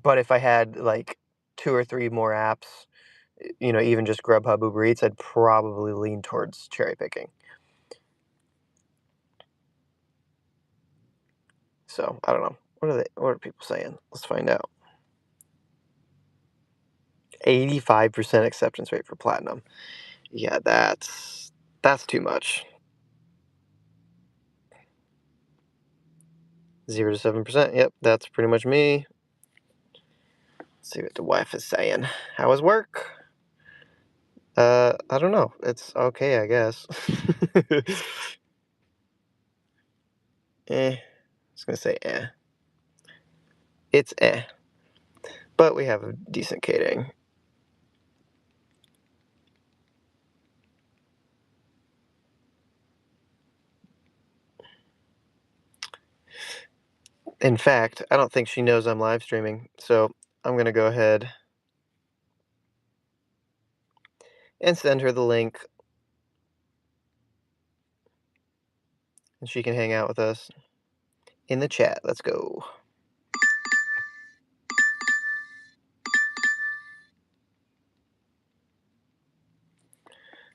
but if I had like 2 or 3 more apps, even just Grubhub, Uber Eats, I'd probably lean towards cherry picking. So, I don't know. What are people saying? Let's find out. 85% acceptance rate for platinum. Yeah, that's too much. 0 to 7%. Yep, that's pretty much me. Let's see what the wife is saying. How was work? I don't know. It's okay, I guess. I was gonna say eh. It's eh. But we have a decent catering. In fact, I don't think she knows I'm live streaming, so I'm gonna go ahead and send her the link, and she can hang out with us in the chat. Let's go.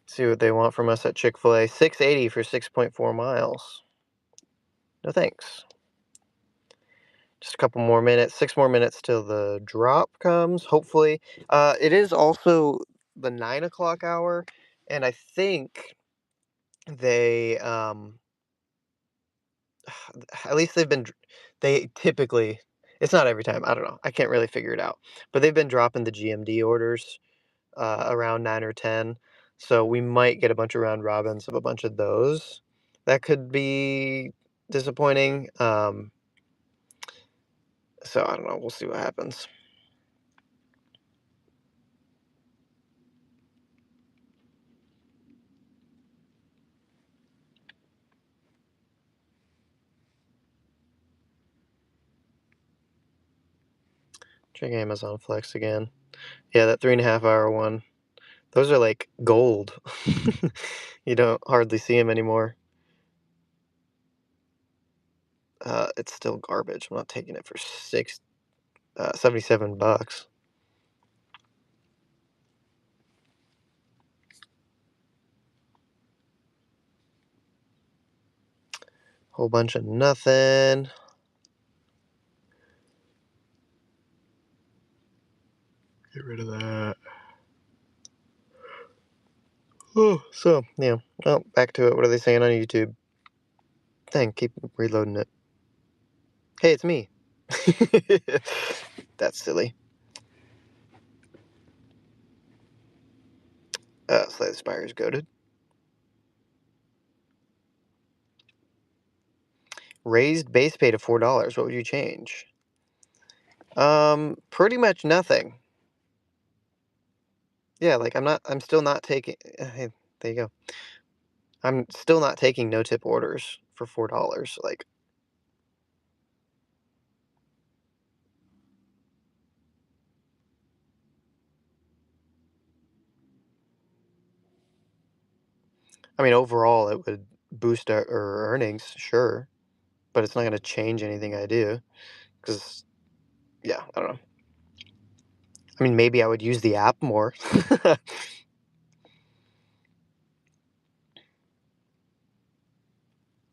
See what they want from us at Chick-fil-A. $6.80 for 6.4 miles. No thanks. Just a couple more minutes, 6 more minutes till the drop comes, hopefully. It is also the 9 o'clock hour, and I think they, at least they typically, it's not every time, I don't know, I can't really figure it out, but they've been dropping the GMD orders around 9 or 10, so we might get a bunch of round robins of a bunch of those. That could be disappointing. So I don't know. We'll see what happens. Check Amazon Flex again. Yeah, that 3.5 hour one. Those are like gold. You don't hardly see them anymore. It's still garbage. I'm not taking it for 77 bucks. Whole bunch of nothing. Get rid of that. Oh, so yeah. Well, back to it. What are they saying on YouTube? Dang, keep reloading it. Hey, it's me. That's silly. Slay the Spire's goaded. Raised base pay to $4. What would you change? Pretty much nothing. Yeah, like I'm still not taking. Hey, there you go. I'm still not taking no tip orders for $4. Like, I mean, overall, it would boost our earnings, sure, but it's not going to change anything I do. Because, yeah, I don't know. I mean, maybe I would use the app more.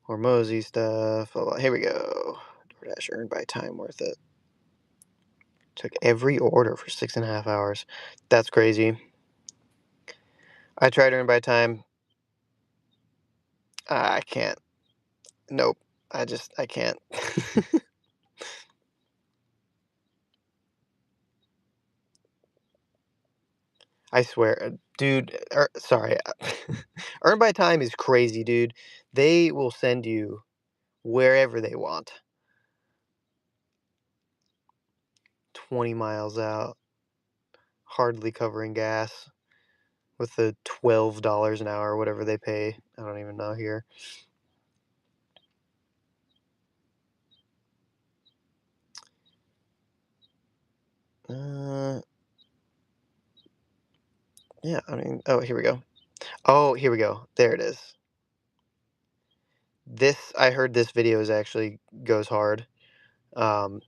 More Mosey stuff. Oh, here we go. DoorDash earned by time worth it. Took every order for 6.5 hours. That's crazy. I tried earn by time. I can't. Nope. I can't. I swear, dude. Sorry. Earn by time is crazy, dude. They will send you wherever they want. 20 miles out, hardly covering gas with the $12 an hour, whatever they pay. I don't even know here. Yeah, I mean, oh, here we go. Oh, here we go. There it is. I heard this video is actually goes hard. Um,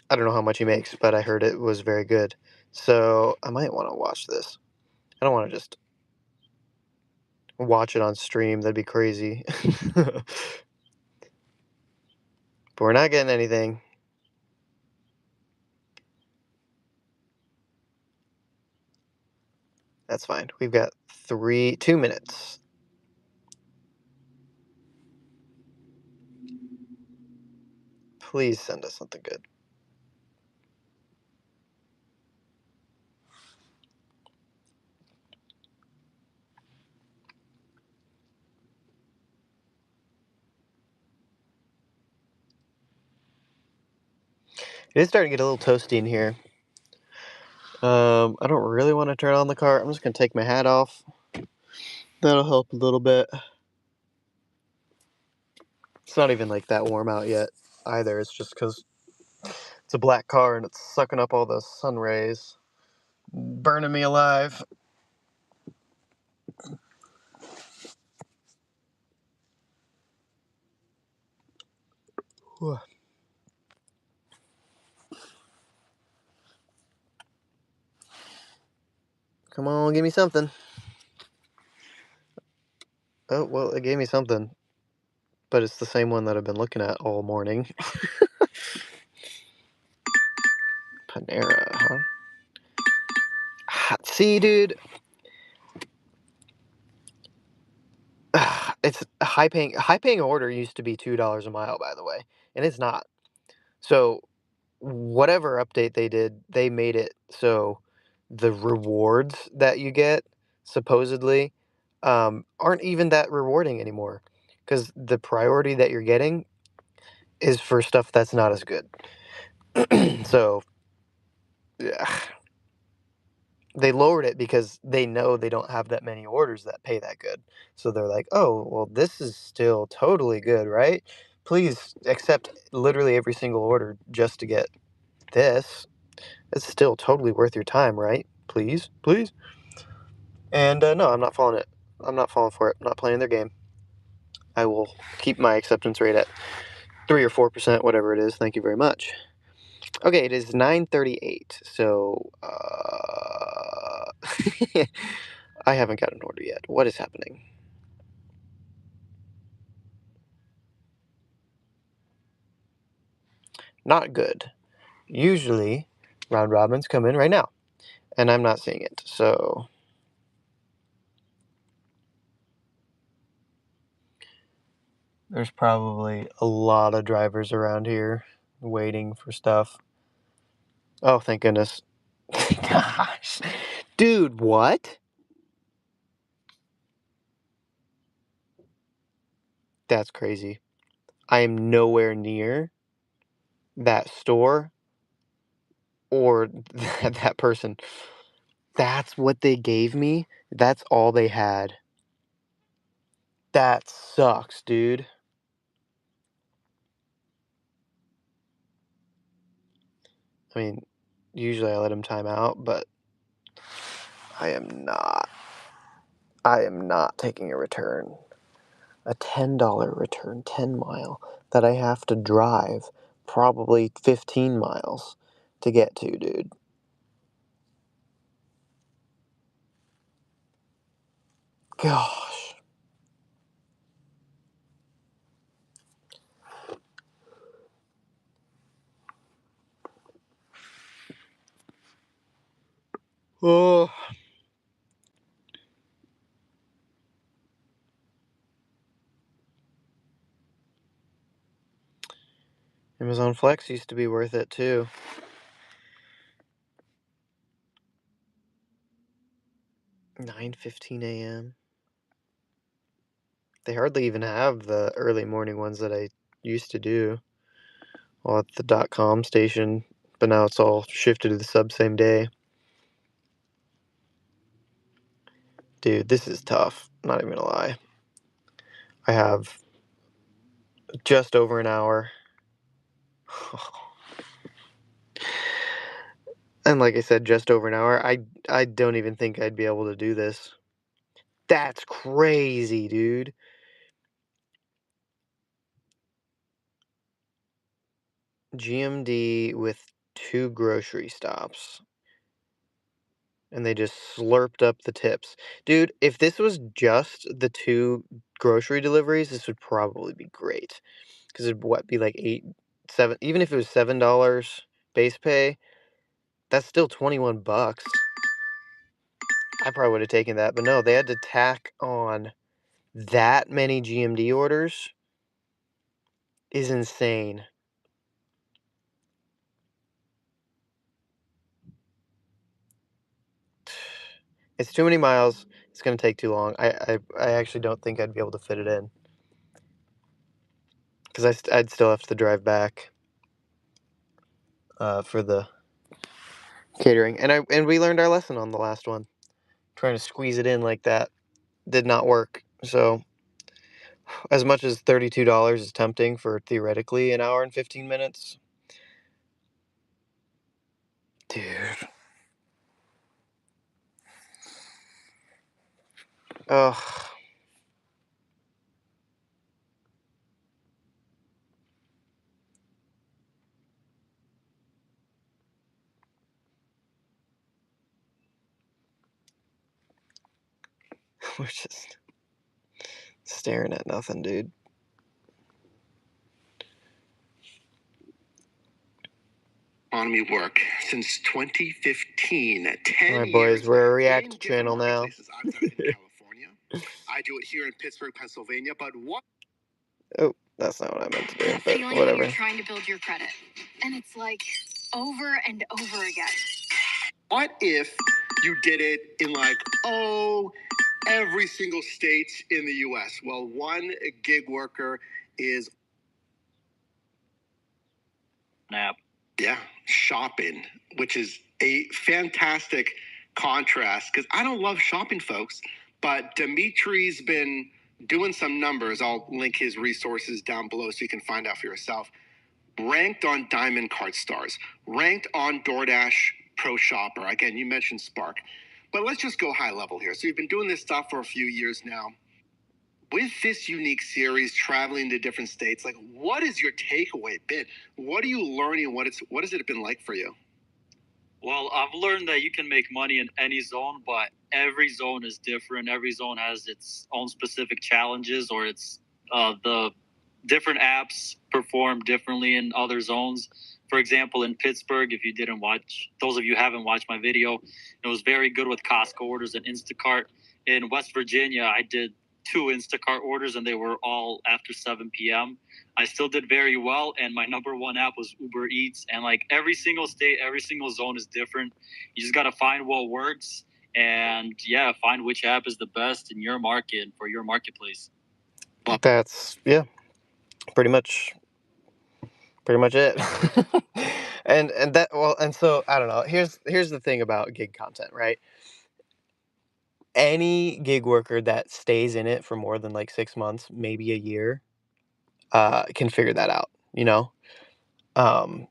I don't know how much he makes, but I heard it was very good. So I might want to watch this. I don't want to just watch it on stream. That'd be crazy. But we're not getting anything. That's fine. We've got 2 minutes. Please send us something good. It is starting to get a little toasty in here. I don't really want to turn on the car. I'm just gonna take my hat off. That'll help a little bit. It's not even like that warm out yet either. It's just because it's a black car and it's sucking up all the sun rays, burning me alive. Whew. Come on, give me something. Oh, well, it gave me something, but it's the same one that I've been looking at all morning. Panera, huh? See, dude, it's a high paying order used to be $2 a mile, by the way, and it's not. So whatever update they did, they made it so the rewards that you get supposedly aren't even that rewarding anymore because the priority that you're getting is for stuff that's not as good. So yeah, they lowered it because they know they don't have that many orders that pay that good. So they're like, oh, well, this is still totally good, right? Please accept literally every single order just to get this. It's still totally worth your time, right? Please, please. And no, I'm not falling it. I'm not falling for it. I'm not playing their game. I will keep my acceptance rate at 3 or 4%, whatever it is. Thank you very much. Okay, it is 9:38. So I haven't got an order yet. What is happening? Not good. Usually, round robins come in right now, and I'm not seeing it. So there's probably a lot of drivers around here waiting for stuff. Oh, thank goodness. Gosh. Dude, what? That's crazy. I am nowhere near that store or that person. That's what they gave me. That's all they had. That sucks, dude. I mean, usually I let him time out, but I am not taking a return. A $10 return, 10 mile, that I have to drive probably 15 miles to get to, dude. Gosh. Oh. Amazon Flex used to be worth it too. 9:15 a.m. They hardly even have the early morning ones that I used to do. Well, at the .com station, but now it's all shifted to the sub same day. Dude, this is tough. Not even gonna lie. I have just over an hour. And like I said, just over an hour. I don't even think I'd be able to do this. That's crazy, dude. GMD with 2 grocery stops. And they just slurped up the tips. Dude, if this was just the 2 grocery deliveries, this would probably be great. Because it'd be like 8, 7, even if it was $7 base pay, that's still 21 bucks. I probably would have taken that, but no, they had to tack on that many GMD orders. Is insane. It's too many miles. It's gonna take too long. I actually don't think I'd be able to fit it in. Because I'd still have to drive back for the catering. And we learned our lesson on the last one. Trying to squeeze it in like that did not work. So as much as $32 is tempting for theoretically an hour and 15 minutes, dude. Ugh. We're just staring at nothing, dude. Economy work since 2015. 10 All right, boys, years. we're a React channel now. I've done it in California. I do it here in Pittsburgh, Pennsylvania. But what? Oh, that's not what I meant to do. That But feeling whatever. when you're trying to build your credit, and it's like over and over again. What if you did it in every single state in the U.S.? Well, one gig worker is an app. Yeah, shopping, which is a fantastic contrast because I don't love shopping, folks. But Dimitri's been doing some numbers. I'll link his resources down below so you can find out for yourself. Ranked on Diamond Card Stars, ranked on DoorDash Pro Shopper. Again, you mentioned Spark. But let's just go high level here. So you've been doing this stuff for a few years now. With this unique series, traveling to different states, what is your takeaway been? What are you learning? What has it been like for you? Well, I've learned that you can make money in any zone, but every zone is different. Every zone has its own specific challenges, or the different apps perform differently in other zones. For example, in Pittsburgh, if you didn't watch, those of you who haven't watched my video, it was very good with Costco orders and Instacart. In West Virginia, I did 2 Instacart orders, and they were all after 7 p.m. I still did very well, and my number one app was Uber Eats. And every single state, every single zone is different. You just got to find what works, and find which app is the best in your market for your marketplace. That's pretty much it. and so I don't know. Here's the thing about gig content, right? any gig worker that stays in it for more than like 6 months, maybe a year, can figure that out, you know? Um,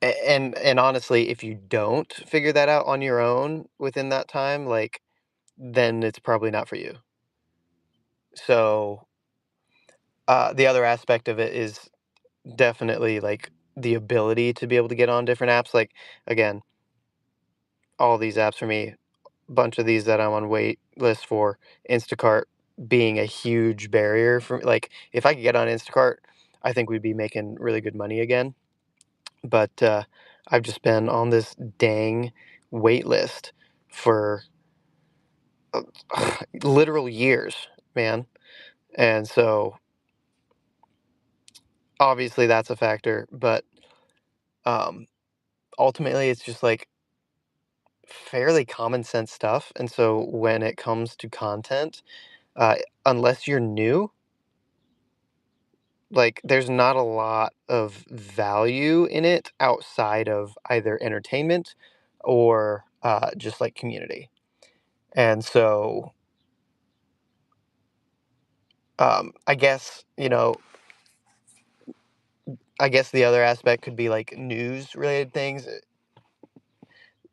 and honestly, if you don't figure that out on your own within that time, like, then it's probably not for you. So, the other aspect of it is definitely like the ability to be able to get on different apps. Like, again, all these apps for me, bunch of these that I'm on wait list for, Instacart being a huge barrier for like if I could get on Instacart, I think we'd be making really good money again. But I've just been on this dang wait list for uh, literal years, man. And so obviously that's a factor, but um, ultimately it's just like fairly common sense stuff. And so when it comes to content, uh, unless you're new, like there's not a lot of value in it outside of either entertainment or just like community. And so I guess, I guess the other aspect could be like news related things.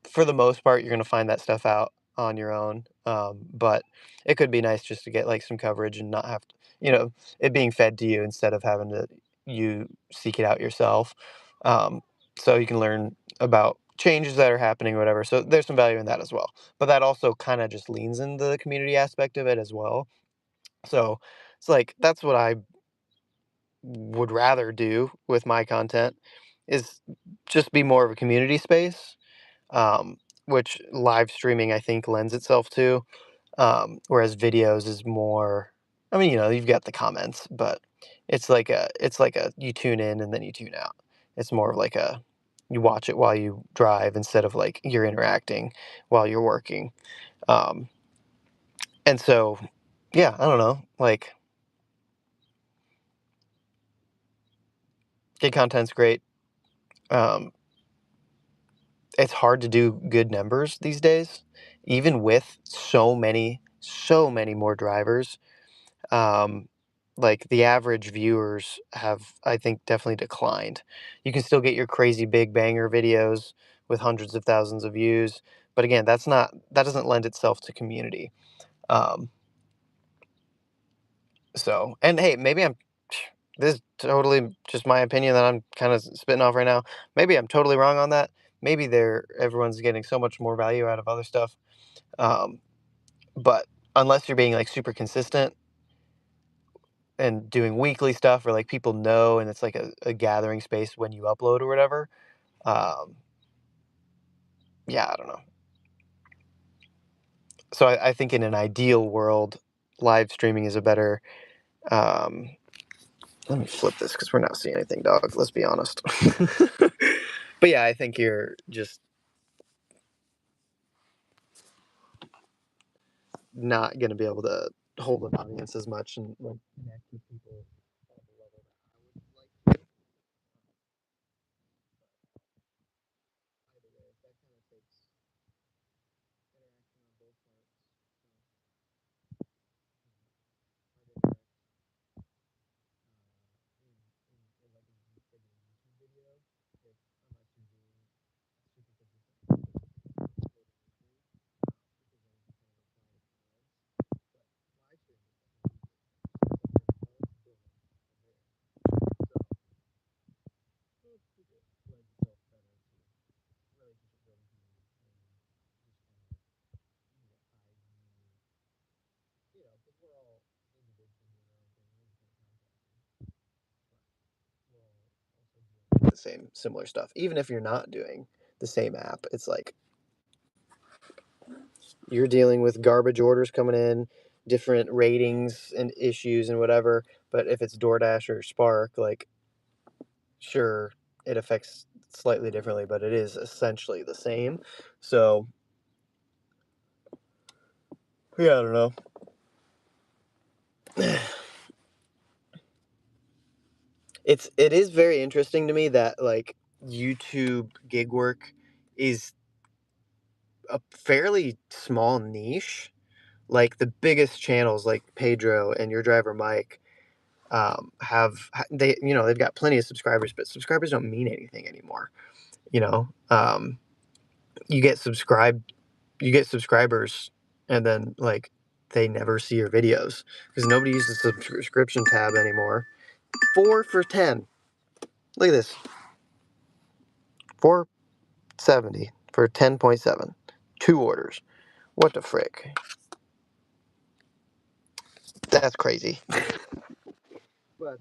For the most part, you're going to find that stuff out on your own. But it could be nice just to get like some coverage and not have to, it being fed to you instead of having to you seek it out yourself. Um, so you can learn about changes that are happening or whatever. So there's some value in that as well. But that also kind of just leans into the community aspect of it as well. So it's like that's what I would rather do with my content is just be more of a community space, um, which live streaming I think lends itself to. Whereas videos is more. I mean, you've got the comments, but it's like a you tune in and then you tune out. It's more of like a you watch it while you drive instead of like you're interacting while you're working. Um, and so, yeah, I don't know. Like, gig content's great. Um, it's hard to do good numbers these days, even with so many more drivers. Um, like the average viewers have, I think, definitely declined. You can still get your crazy big banger videos with hundreds of thousands of views, but again, that doesn't lend itself to community. Um, so, and hey, maybe I'm this is totally just my opinion that I'm kind of spitting off right now. Maybe I'm totally wrong on that. Maybe everyone's getting so much more value out of other stuff. Um, but unless you're being like super consistent and doing weekly stuff or like people know and it's like a gathering space when you upload or whatever, um, yeah, I don't know. So I think in an ideal world, live streaming is a better. Um, Let me flip this because we're not seeing anything, dog. Let's be honest. But yeah, I think you're just not going to be able to hold an audience as much and like connect with people on the level that I would like to. Either way, that kind of takes interaction on both parts. So, hard to interact in like a regular YouTube video if unless you're doing super consistent uploading weekly, because then you kind of apply to times. But live streaming is definitely easier. So boom, from there. So it just lends itself better to relationship building communities and just kind of hide because we're all individuals doing our own thing, we're independent contractors, but we're all also doing the same similar stuff. Even if you're not doing the same app, it's like you're dealing with garbage orders coming in, different ratings and issues and whatever. But if it's DoorDash or Spark, like sure, it affects slightly differently, but it is essentially the same. So yeah, I don't know. It is very interesting to me that like YouTube gig work is a fairly small niche. Like the biggest channels like Pedro and Your Driver Mike they've got plenty of subscribers, but subscribers don't mean anything anymore. You get subscribers, and then like they never see your videos because nobody uses the subscription tab anymore. 4 for 10. Look at this. 470 for 10.7. 2 orders. What the frick? That's crazy. But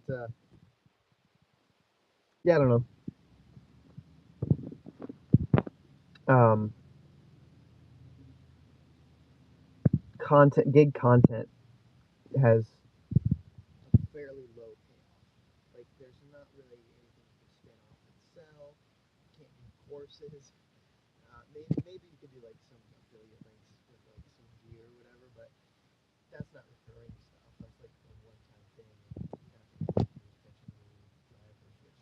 yeah, I don't know. Gig content has fairly low payoff. Like there's not really anything you can spin off and sell. You can't do courses. Maybe you could do like some affiliate links with like some gear or whatever, but that's not recurring stuff. That's like a one-time thing. And you have to catching new drivers, which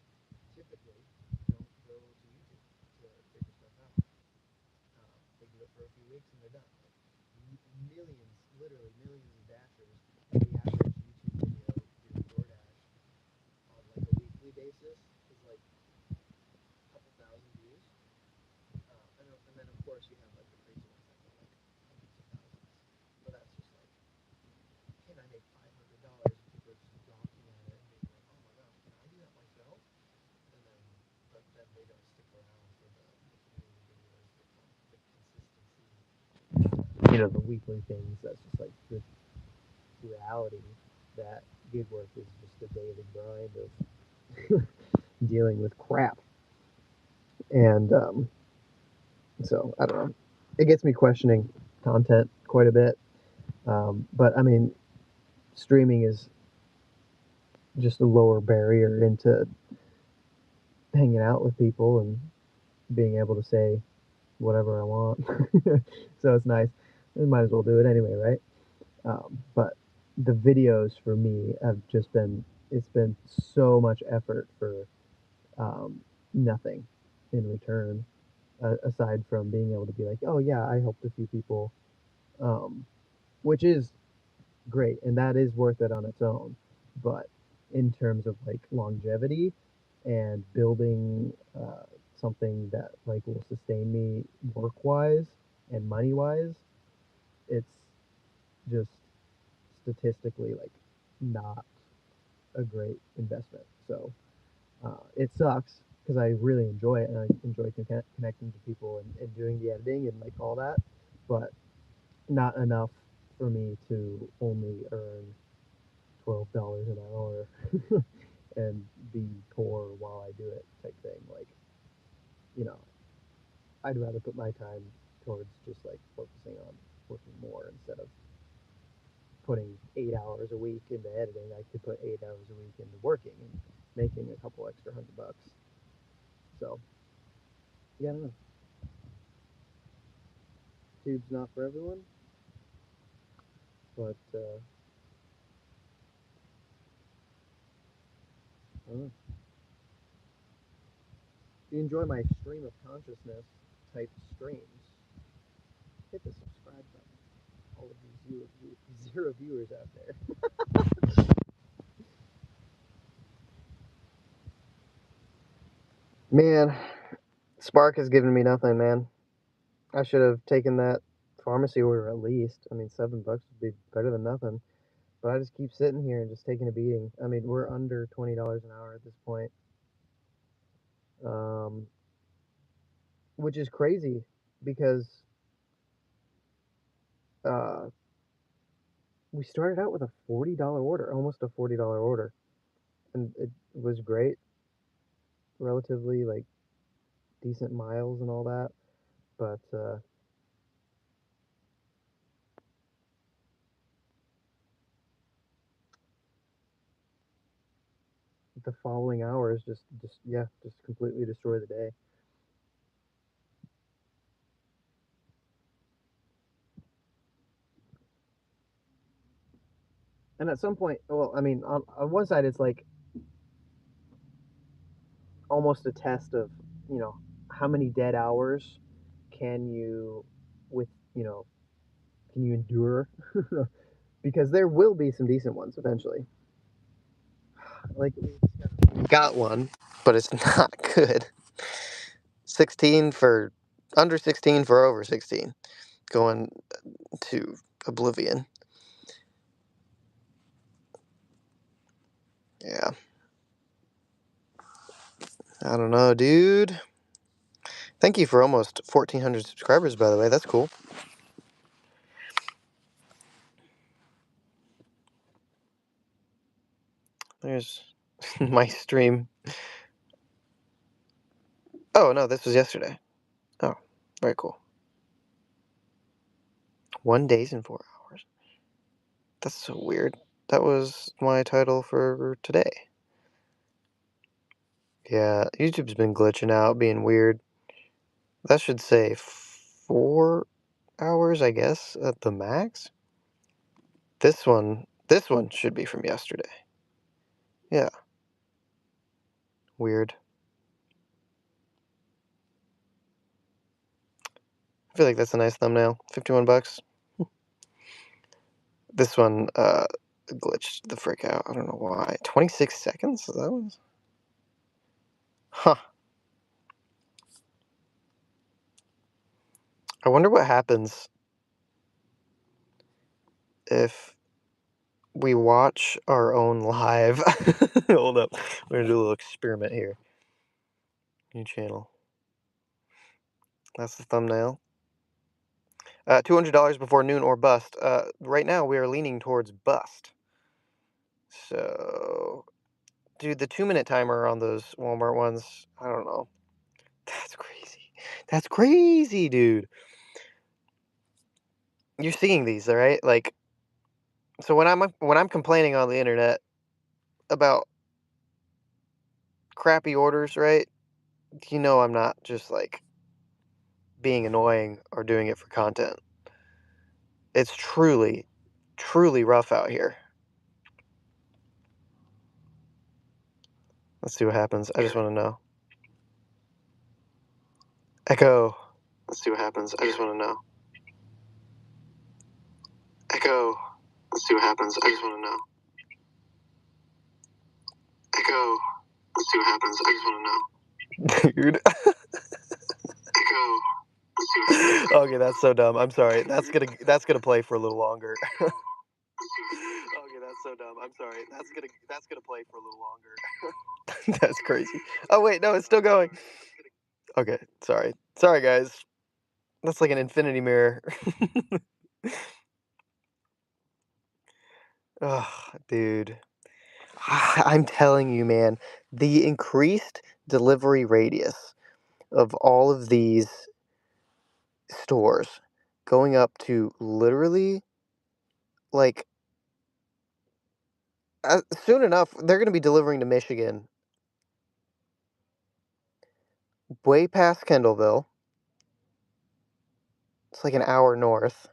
typically don't go to YouTube to figure stuff out. They do it for a few weeks and they're done. Like millions, literally millions of dashers. The average YouTube video through DoorDash on like a weekly basis is like a couple thousand views. And then of course you have like the crazy ones that go like hundreds of thousands. But that's just like, can I make $500? And people are just gawking at it and being like, oh my gosh, can I do that myself? And then, but then they don't stick around for the community videos, the consistency, the weekly things. That's just like the reality that gig work is just a daily grind of dealing with crap. And so I don't know. It gets me questioning content quite a bit. But I mean, streaming is just a lower barrier into hanging out with people and being able to say whatever I want. So it's nice. I might as well do it anyway, right? But the videos for me have just it's been so much effort for nothing in return, aside from being able to be like, oh yeah, I helped a few people, which is great, and that is worth it on its own. But in terms of like longevity and building something that like will sustain me work wise and money wise, it's just statistically like not a great investment. So it sucks because I really enjoy it and I enjoy connecting to people and doing the editing and like all that, but not enough for me to only earn $12 an hour and be poor while I do it type thing. Like, I'd rather put my time towards just like focusing on working more instead of putting 8 hours a week into editing. I could put 8 hours a week into working and making a couple extra $100. So, yeah, I don't know. YouTube's not for everyone, but I don't know. If you enjoy my stream of consciousness type streams, hit the subscribe button. All of these zero viewers out there. Man, Spark has given me nothing, man. I should have taken that pharmacy order at least. I mean, $7 would be better than nothing. But I just keep sitting here and just taking a beating. I mean, we're under $20 an hour at this point, which is crazy because we started out with a $40 order, almost a $40 order, and it was great, relatively like decent miles and all that, but the following hours just completely destroy the day. And at some point, well, I mean, on one side, it's like almost a test of, how many dead hours can you with, can you endure? Because there will be some decent ones eventually. Like, we got one, but it's not good. 16 for under 16 for over 16, going to oblivion. Yeah. I don't know, dude. Thank you for almost 1,400 subscribers, by the way. That's cool. There's my stream. Oh, no, this was yesterday. Oh, very cool. 1 days and 4 hours. That's so weird. That was my title for today. Yeah, YouTube's been glitching out, being weird. That should say 4 hours, I guess, at the max. This one should be from yesterday. Yeah. Weird. I feel like that's a nice thumbnail. 51 bucks. This one glitched the frick out. I don't know why. 26 seconds? That was... Huh. I wonder what happens if we watch our own live. Hold up. We're going to do a little experiment here. New channel. That's the thumbnail. $200 before noon or bust. Right now we are leaning towards bust. So, dude, the 2-minute timer on those Walmart ones, I don't know. That's crazy. That's crazy, dude. You're seeing these, all right? Like, so when I'm complaining on the internet about crappy orders, right? I'm not just like being annoying or doing it for content. It's truly, truly rough out here. Let's see what happens. I just want to know. Echo. Let's see what happens. I just want to know. Echo. Let's see what happens. I just want to know. Echo. Let's see what happens. I just want to know. Dude. Echo. Let's see what happens. Okay, that's so dumb. I'm sorry. That's gonna play for a little longer. Okay, that's so dumb. I'm sorry. That's gonna play for a little longer. That's crazy. Oh wait, no, it's still going. Okay, sorry. Sorry guys. That's like an infinity mirror. Oh, dude. I'm telling you, man, the increased delivery radius of all of these stores going up to literally, like, soon enough, they're going to be delivering to Michigan, way past Kendallville. It's like an hour north.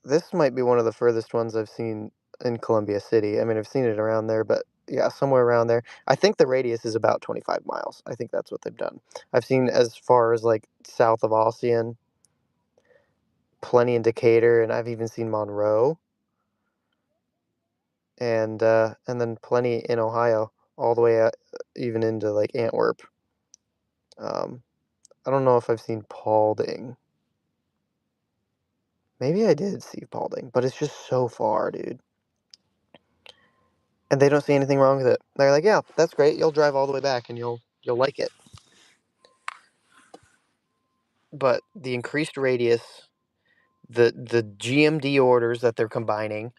This might be one of the furthest ones I've seen in Columbia City. I mean, I've seen it around there, but yeah, somewhere around there. I think the radius is about 25 miles. I think that's what they've done. I've seen as far as like south of Ossian, plenty in Decatur, and I've even seen Monroe, and then plenty in Ohio, all the way out, even into like Antwerp. I don't know if I've seen Paulding. Maybe I did see Paulding, but it's just so far, dude. And they don't see anything wrong with it. They're like, yeah, that's great. You'll drive all the way back and you'll like it. But the increased radius, the GMD orders that they're combining,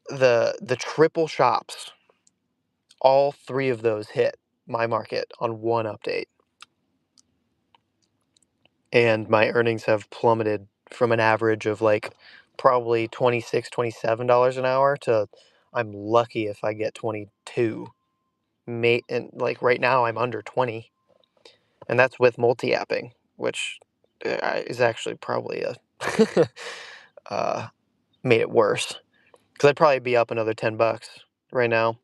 the triple shops, all 3 of those hit my market on one update. And my earnings have plummeted from an average of like probably $26, $27 an hour to I'm lucky if I get 22. And like right now I'm under 20. And that's with multi-apping, which is actually probably made it worse. Because I'd probably be up another $10 right now.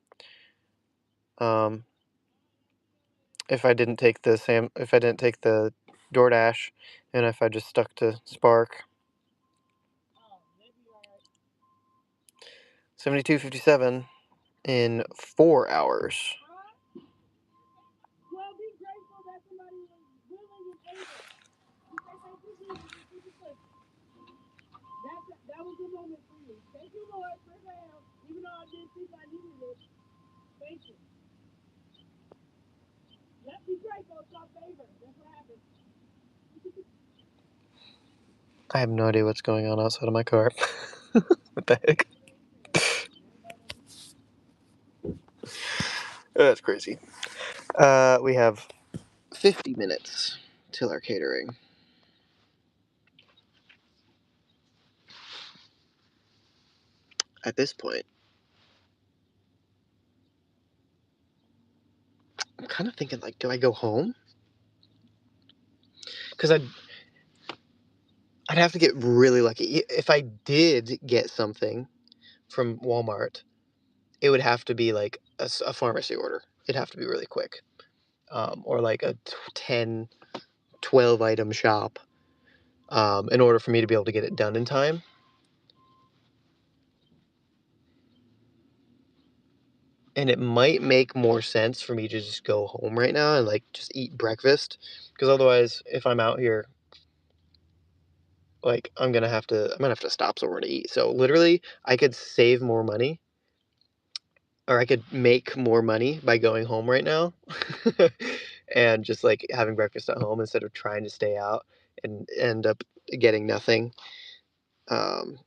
If I didn't take the DoorDash, and if I just stuck to Spark. 72.57 in 4 hours. Well, be grateful that somebody was willing and able. You say thank you, Jesus, and keep it pushing. That was the moment for you. Thank you, Lord, for now. Even though I didn't think I needed it. Thank you. Let's be grateful. It's our favor. That's what happens. I have no idea what's going on outside of my car. What the heck? That's crazy. We have 50 minutes till our catering. At this point, I'm kind of thinking, like, do I go home? Because I'd have to get really lucky. If I did get something from Walmart, it would have to be like a pharmacy order. It'd have to be really quick. Or like a 10, 12 item shop in order for me to be able to get it done in time. And it might make more sense for me to just go home right now and like just eat breakfast. Because otherwise, if I'm out here, like I'm gonna have to stop somewhere to eat. So literally, I could save more money, or I could make more money by going home right now, and just like having breakfast at home instead of trying to stay out and end up getting nothing, and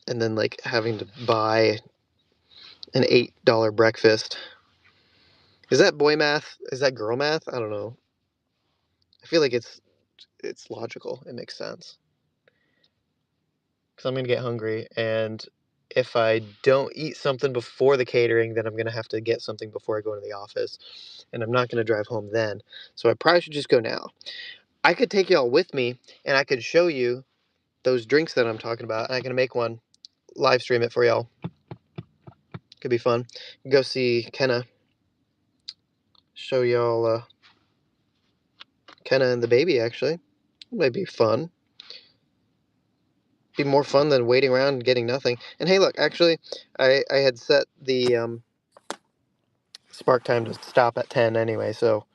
then like having to buy an $8 breakfast. Is that boy math? Is that girl math? I don't know. I feel like it's logical. It makes sense. Because I'm gonna get hungry, and if I don't eat something before the catering, then I'm gonna have to get something before I go into the office, and I'm not gonna drive home then. So I probably should just go now. I could take y'all with me, and I could show you those drinks that I'm talking about, and I can make one, live stream it for y'all. Could be fun. Go see Kenna. Show y'all Kenna and the baby. Actually, it might be fun. Be more fun than waiting around and getting nothing. And hey, look, actually, I had set the Spark time to stop at 10 anyway, so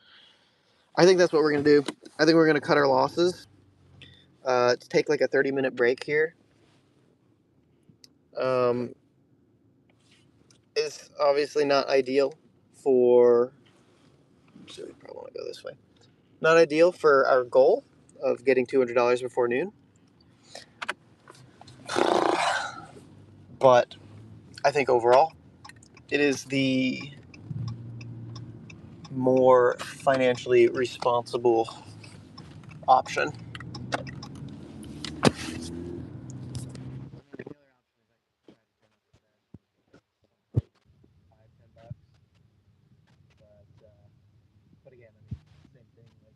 I think that's what we're gonna do. I think we're gonna cut our losses. Take like a 30-minute break here. Is obviously not ideal for. So we probably want to go this way. Not ideal for our goal of getting $200 before noon, but I think overall it is the more financially responsible option. But again, I mean, same thing. Like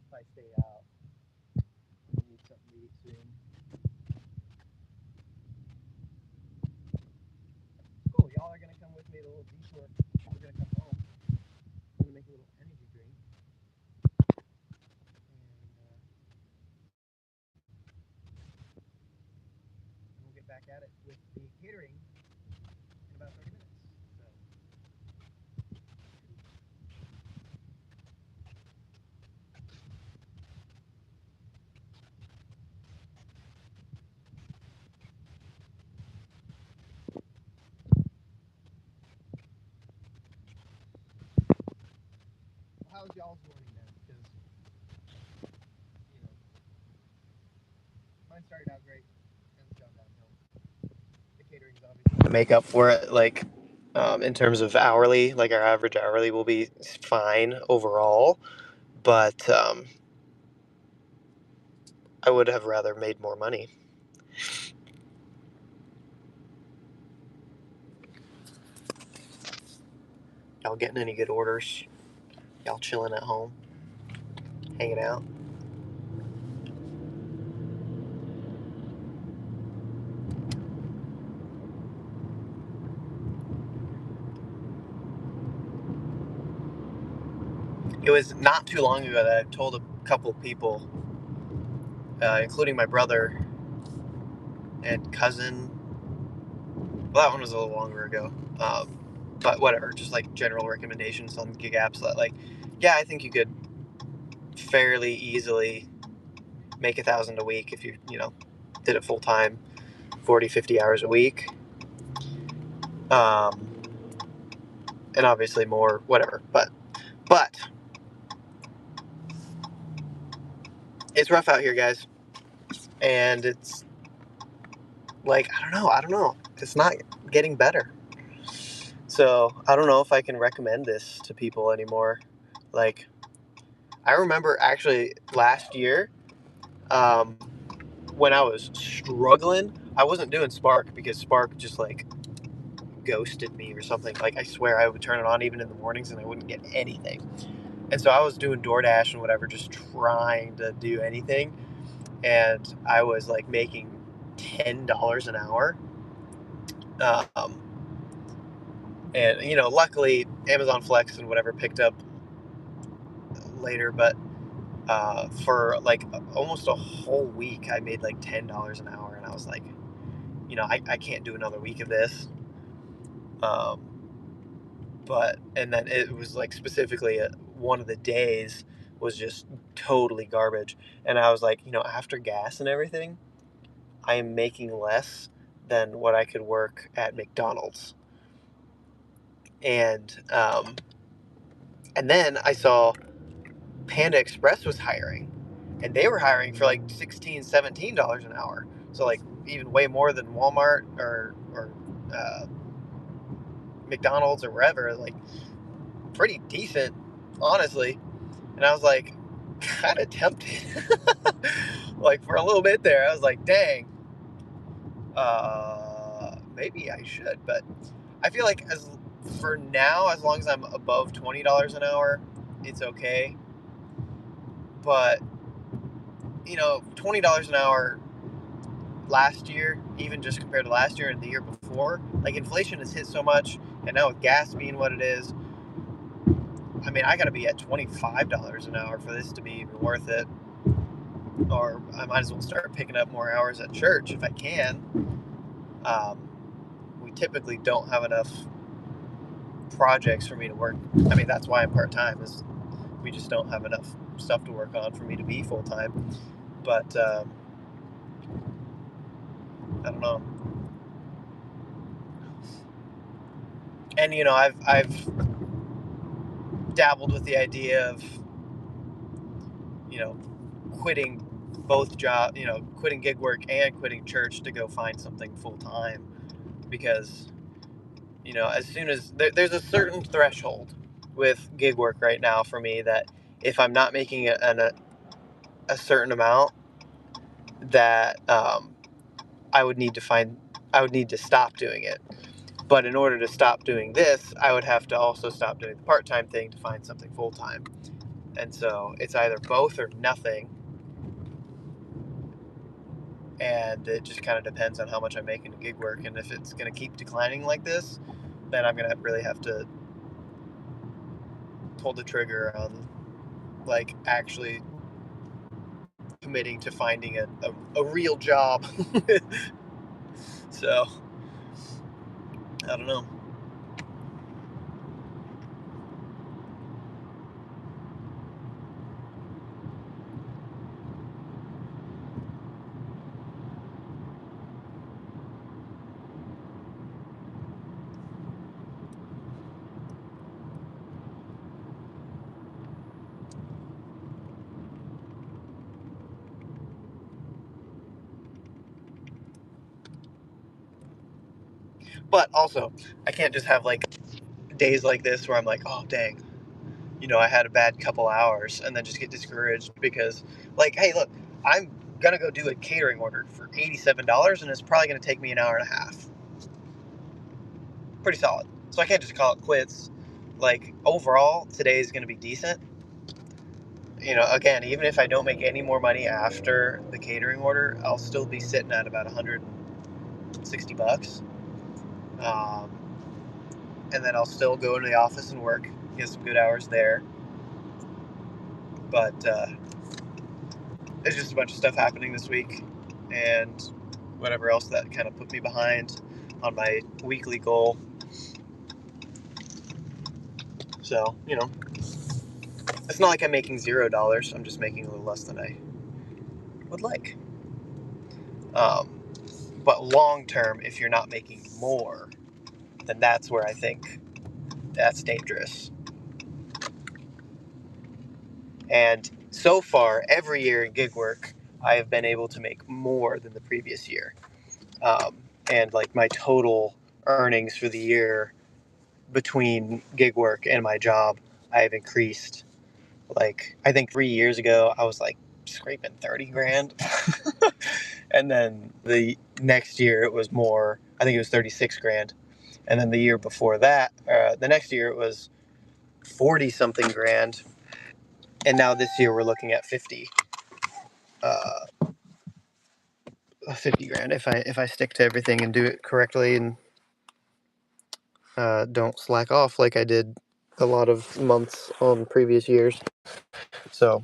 if I stay out, I need something to eat soon. Cool, y'all are gonna come with me to a little detour. We're gonna come home. I'm gonna make a little energy drink, and we'll get back at it with the catering in about 30 minutes. So. How's y'all's morning then? Because, you know, mine started out great and it's gone downhill. The catering's obviously to make up for it, like, in terms of hourly, like our average hourly will be fine overall, but I would have rather made more money. Y'all getting any good orders? Y'all chilling at home? Hanging out? It was not too long ago that I told couple people, including my brother and cousin. Well, that one was a little longer ago. But whatever, just like general recommendations on gig apps that, like, yeah, I think you could fairly easily make 1,000 a week if you did it full time, 40, 50 hours a week. And obviously more, whatever. But it's rough out here, guys. And it's like, I don't know. It's not getting better. So I don't know if I can recommend this to people anymore. Like, I remember actually last year, when I was struggling, I wasn't doing Spark because Spark just like ghosted me or something. Like, I swear I would turn it on even in the mornings and I wouldn't get anything. And so I was doing DoorDash and whatever, just trying to do anything. And I was like making $10 an hour. And luckily Amazon Flex and whatever picked up later, but for like almost a whole week, I made like $10 an hour, and I was like, I can't do another week of this. And then it was like specifically one of the days was just totally garbage, and I was like, after gas and everything, I am making less than what I could work at McDonald's. And then I saw Panda Express was hiring, and they were hiring for like $16, $17 an hour. So like even way more than Walmart or McDonald's or wherever. Like pretty decent, honestly. And I was like, kind of tempted. Like for a little bit there, I was like, dang, maybe I should. But I feel like for now, as long as I'm above $20 an hour, it's okay. But $20 an hour last year, even just compared to last year and the year before, like inflation has hit so much, and now with gas being what it is, I mean, I got to be at $25 an hour for this to be even worth it. Or I might as well start picking up more hours at church if I can. We typically don't have enough projects for me to work. I mean, that's why I'm part-time, is we just don't have enough stuff to work on for me to be full-time. But I don't know. And I've dabbled with the idea of quitting both jobs, quitting gig work and quitting church to go find something full-time, because as soon as there's a certain threshold with gig work right now for me, that if I'm not making a certain amount, that I would need to stop doing it. But in order to stop doing this, I would have to also stop doing the part-time thing to find something full-time. And so it's either both or nothing. And it just kind of depends on how much I'm making in gig work. And if it's going to keep declining like this, then I'm going to really have to pull the trigger on like actually committing to finding a real job. So I don't know. But also, I can't just have like days like this where I'm like, oh dang, I had a bad couple hours, and then just get discouraged because, like, hey, look, I'm gonna go do a catering order for $87, and it's probably gonna take me an hour and a half. Pretty solid. So I can't just call it quits. Like, overall, today is gonna be decent. Again, even if I don't make any more money after the catering order, I'll still be sitting at about $160. And then I'll still go into the office and work, get some good hours there. But there's just a bunch of stuff happening this week, and whatever else that kind of put me behind on my weekly goal. So, it's not like I'm making $0. I'm just making a little less than I would like. But long term, if you're not making more, then that's where I think that's dangerous. And so far, every year in gig work, I have been able to make more than the previous year. And like my total earnings for the year between gig work and my job, I have increased. Like, I think 3 years ago, I was like scraping 30 grand. And then the next year, it was more, I think it was 36 grand. And then the year before that, the next year, it was 40 something grand. And now this year, we're looking at 50 grand if I stick to everything and do it correctly and don't slack off like I did a lot of months on previous years. So,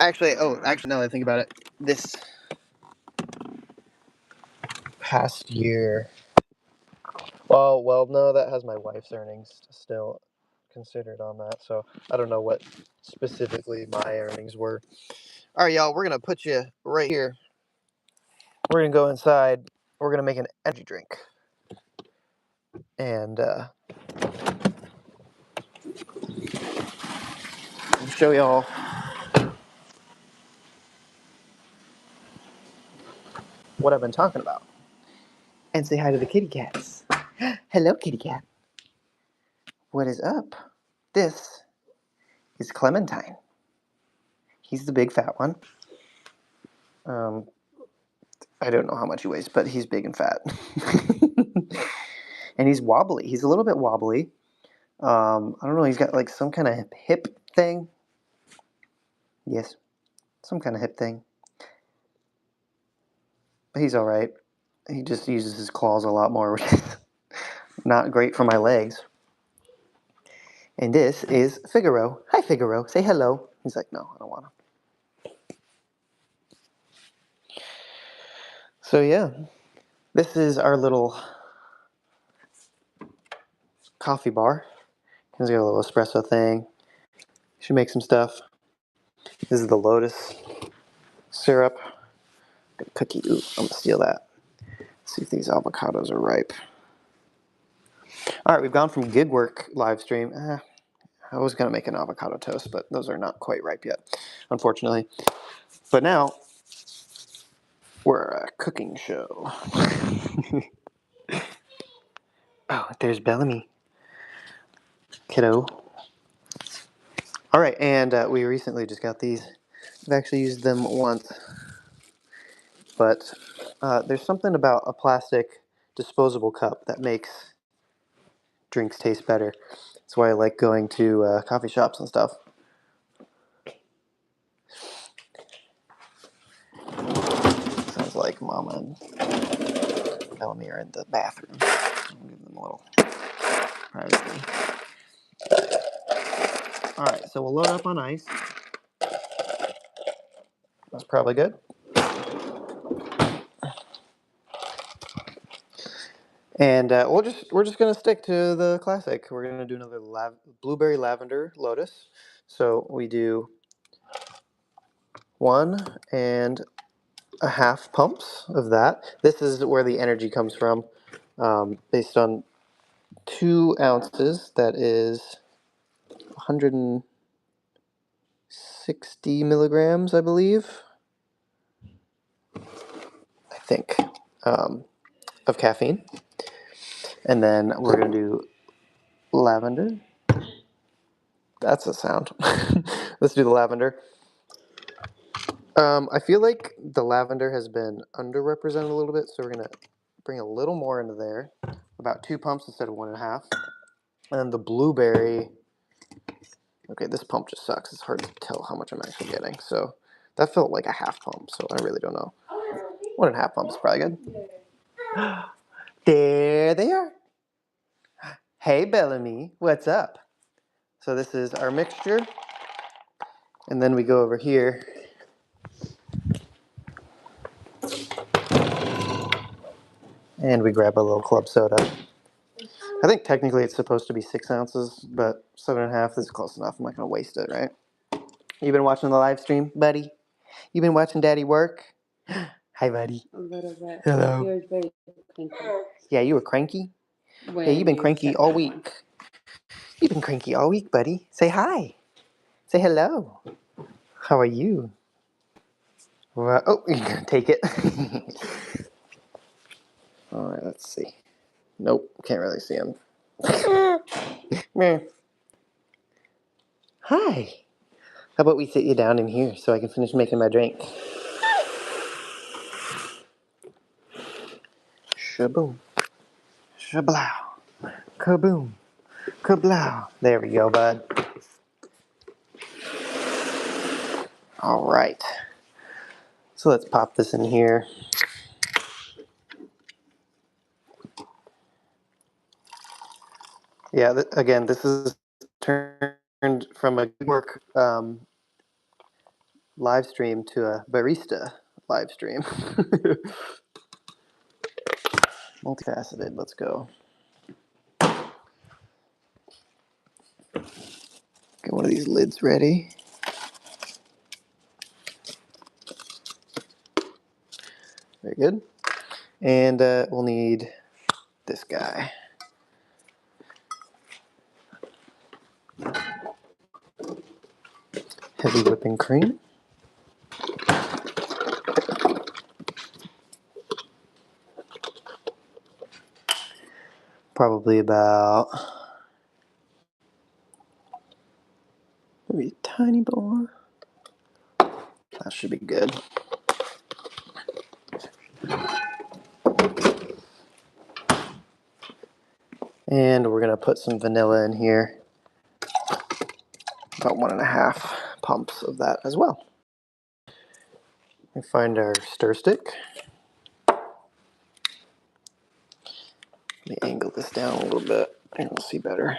actually, now that I think about it, this past year, well, no, that has my wife's earnings still considered on that. So I don't know what specifically my earnings were. All right, y'all, we're gonna put you right here. We're gonna go inside. We're gonna make an energy drink, and show y'all what I've been talking about. And say hi to the kitty cats. Hello, kitty cat. What is up? This is Clementine. He's the big fat one. I don't know how much he weighs, but he's big and fat. And he's wobbly. He's a little bit wobbly. I don't know. He's got like some kind of hip thing. Yes, some kind of hip thing. But he's all right. He just uses his claws a lot more, which is not great for my legs. And this is Figaro. Hi, Figaro. Say hello. He's like, no, I don't want to. So yeah, this is our little coffee bar. He's got a little espresso thing. Should make some stuff. This is the lotus syrup. Got a cookie. Ooh, I'm gonna steal that. Let's see if these avocados are ripe. All right, we've gone from gig work live stream. I was gonna make an avocado toast, but those are not quite ripe yet, unfortunately. But now we're a cooking show. Oh, there's Bellamy, kiddo. All right, and we recently just got these. I've actually used them once, but there's something about a plastic disposable cup that makes drinks taste better. That's why I like going to coffee shops and stuff. Sounds like Mama and Bellamy are in the bathroom. I'll give them a little privacy. All right, so we'll load up on ice. That's probably good. And we're just gonna stick to the classic. We're gonna do another blueberry lavender lotus. So we do 1.5 pumps of that. This is where the energy comes from, based on 2 ounces. That is 160 milligrams, I believe. I think, of caffeine. And then we're gonna do lavender. That's a sound. Let's do the lavender. I feel like the lavender has been underrepresented a little bit, so we're gonna bring a little more into there, about 2 pumps instead of 1.5. And then the blueberry. Okay, this pump just sucks. It's hard to tell how much I'm actually getting. So that felt like a half pump, so I really don't know. 1.5 pumps is probably good. There they are. Hey, Bellamy, what's up? So this is our mixture. And then we go over here. And we grab a little club soda. I think technically it's supposed to be 6 ounces, but 7.5 is close enough. I'm not going to waste it, right? You been watching the live stream, buddy? You been watching Daddy work? Hi, buddy. A little bit. Hello. He was very cranky. Yeah, you were cranky? When Yeah, you've been you cranky said all that week. one. You've been cranky all week, buddy. Say hi. Say hello. How are you? Oh, you're going to take it. All right, let's see. Nope, can't really see him. Meh. Hi. How about we sit you down in here so I can finish making my drink? Shaboom. Shablow. Kaboom. Kablow. There we go, bud. All right. So let's pop this in here. Yeah, again, this is turned from a work live stream to a barista live stream. Multifaceted. Let's go. Get one of these lids ready. Very good. And we'll need this guy. Heavy whipping cream. Probably about maybe a tiny bit more. That should be good. And we're gonna put some vanilla in here. About 1.5 pumps of that as well. We find our stir stick. Let me angle this down a little bit and we'll see better.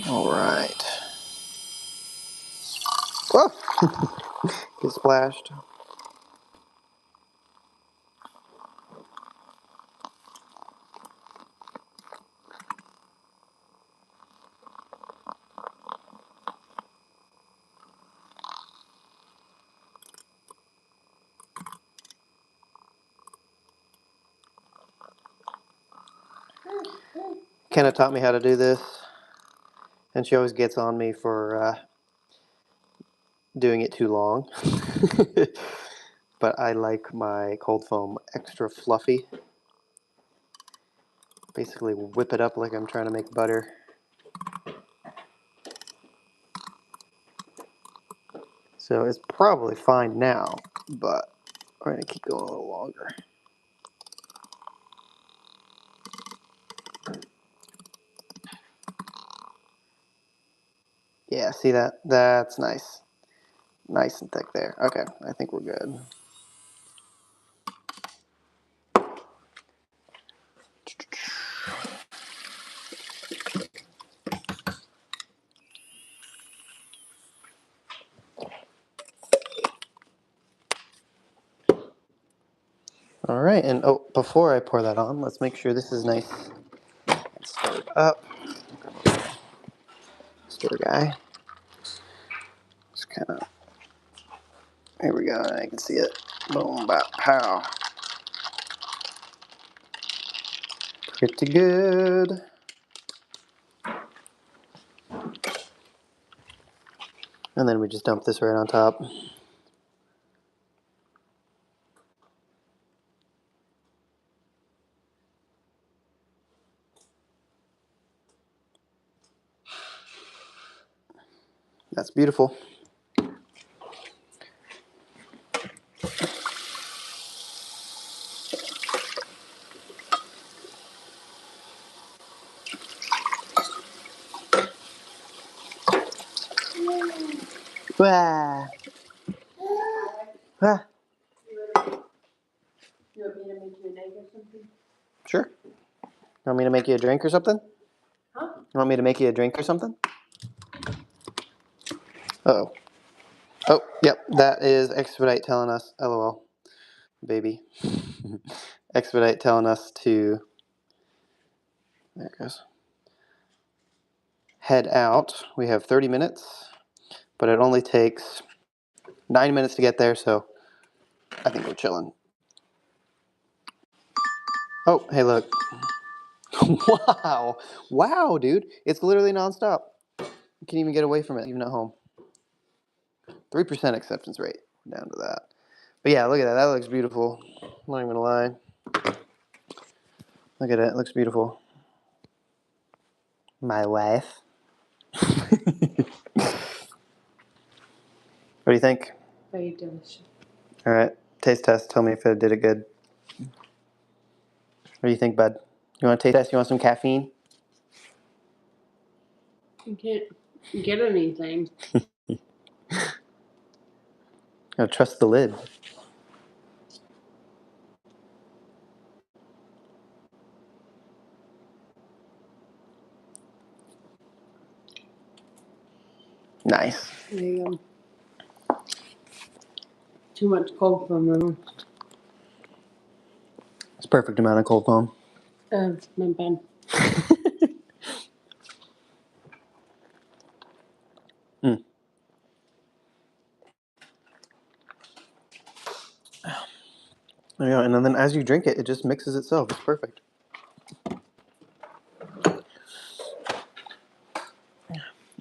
All right. Whoa! Get splashed. Kenna taught me how to do this, and she always gets on me for doing it too long. But I like my cold foam extra fluffy. Basically whip it up like I'm trying to make butter. So it's probably fine now, but we're gonna keep going a little longer. Yeah, see that? That's nice. Nice and thick there. Okay, I think we're good. All right, and oh, before I pour that on, let's make sure this is nice and stirred up. Stir guy. Just kind of, here we go, I can see it. Boom, bop, pow. Pretty good. And then we just dump this right on top. That's beautiful. Wah. Wah. You want me to make you a drink or something? Sure. Want me to make you a drink or something? Huh? You want me to make you a drink or something? Uh-oh. Oh, yep, that is Expedite telling us, LOL, baby. Expedite telling us to, there it goes, head out. We have 30 minutes, but it only takes 9 minutes to get there, so I think we're chilling. Oh, hey, look. Wow. Wow, dude. It's literally nonstop. You can't even get away from it, even at home. 3% acceptance rate. Down to that. But yeah, look at that. That looks beautiful. I'm not even gonna lie. Look at it. It looks beautiful. My wife. What do you think? Very delicious. All right. Taste test. Tell me if it did it good. What do you think, bud? You want to taste test? You want some caffeine? You can't get anything. Gotta trust the lid. Nice. There you go. Too much cold foam, though. It's perfect amount of cold foam. Not bad. Mm. There you go. And then as you drink it, it just mixes itself. It's perfect.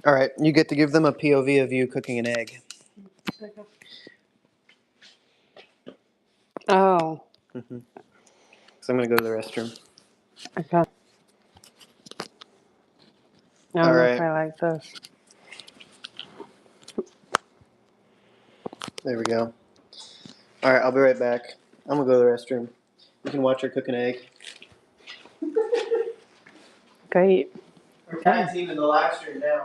All right. You get to give them a POV of you cooking an egg. Oh. Mm-hmm. So I'm going to go to the restroom. Okay. I don't All know right. if I like this. There we go. All right. I'll be right back. I'm going to go to the restroom. You can watch her cook an egg. Great. We're tag team in the live stream now.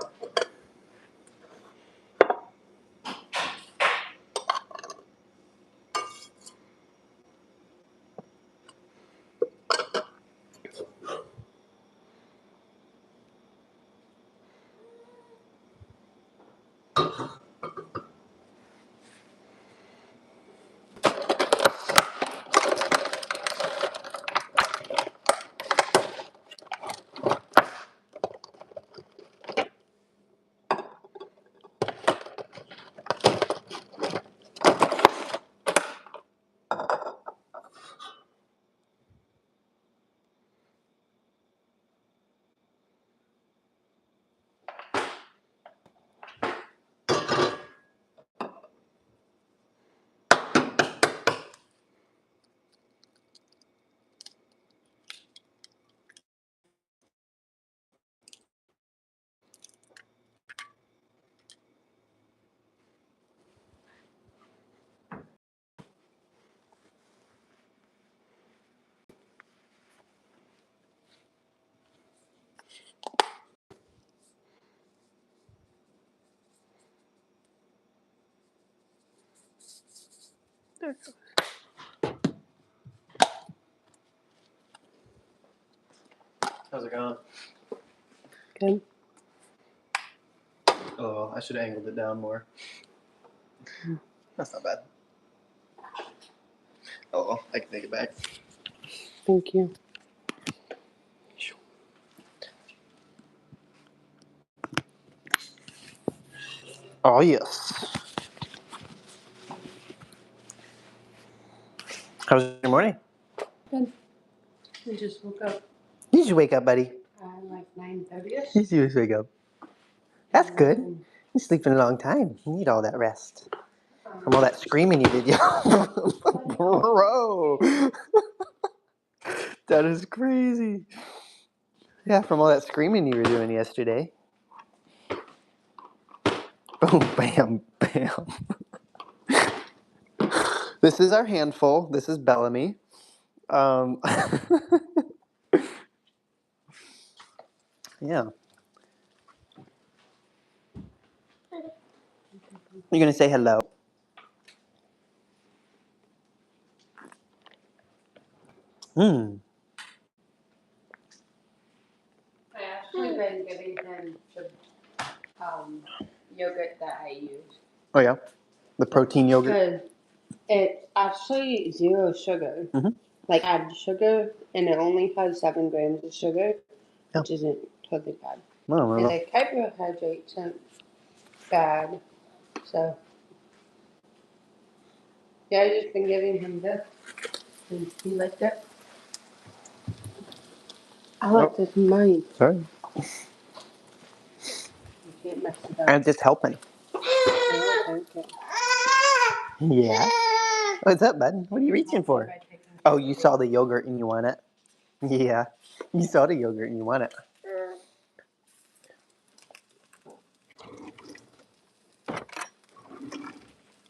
How's it going? Good. Oh, I should have angled it down more. That's not bad. Oh, well, I can take it back. Thank you. Oh, yes. How was your morning? Good. I just woke up Did you wake up, buddy? like 9:30ish. Did you just wake up? That's good. You're sleeping a long time. You need all that rest. From all that screaming you did. Bro. That is crazy. Yeah, from all that screaming you were doing yesterday. Boom, bam, bam. This is our handful. This is Bellamy. Yeah. You're going to say hello. Hmm. yogurt that I use. Oh yeah, the protein yogurt. Because it's actually 0 sugar. Mhm. Like add sugar, and it only has 7 grams of sugar, Yeah. which isn't totally bad. No, And the carbohydrates aren't bad, so yeah, I've just been giving him this, and he liked it. I like this mine. Sorry. You can't mess it up. I'm just helping. Oh, okay. Yeah. What's up, bud? What are you reaching for? Oh, you saw the yogurt and you want it? Yeah. You saw the yogurt and you want it.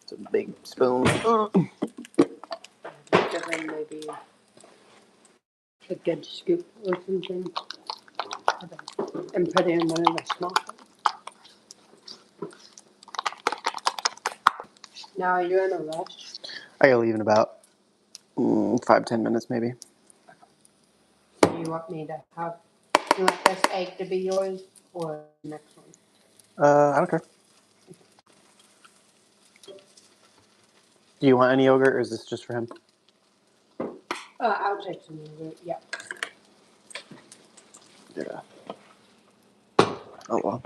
It's a big spoon. Give him maybe a good scoop or something, and put it in one of the small ones. Now, are you in a rush? I gotta leave in about 5-10 minutes, maybe. Do you want me to have? You want this egg to be yours or the next one? I don't care. Do you want any yogurt, or is this just for him? I'll take some yogurt. Yeah. Yeah. Oh well.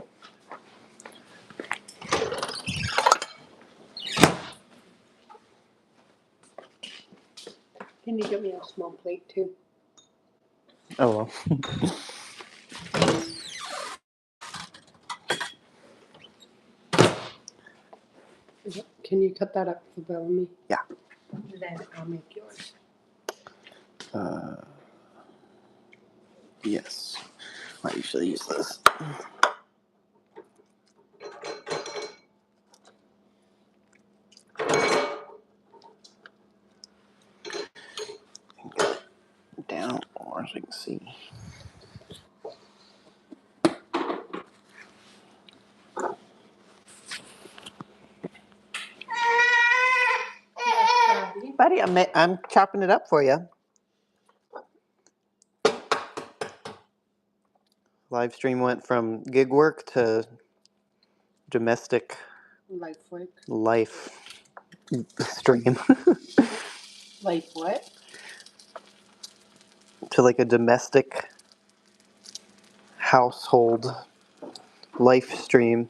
Can you give me a small plate too? Oh well. Can you cut that up for Bellamy? Yeah. Then I'll make yours. Yes. I usually use this. Down, or as you can see. Buddy, I'm chopping it up for you. Live stream went from gig work to domestic Life work. life stream. Life what? To like a domestic household life stream.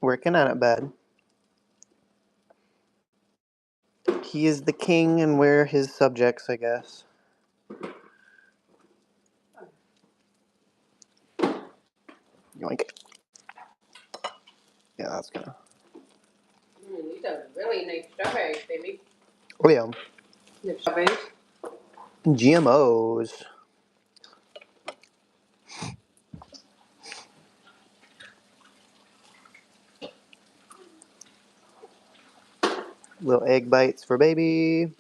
Working on it, bud. He is the king and we're his subjects, I guess. Yoink. Yeah, that's gonna. These are really nice strawberries, baby. Oh yeah. The strawberries. GMOs. Little egg bites for baby.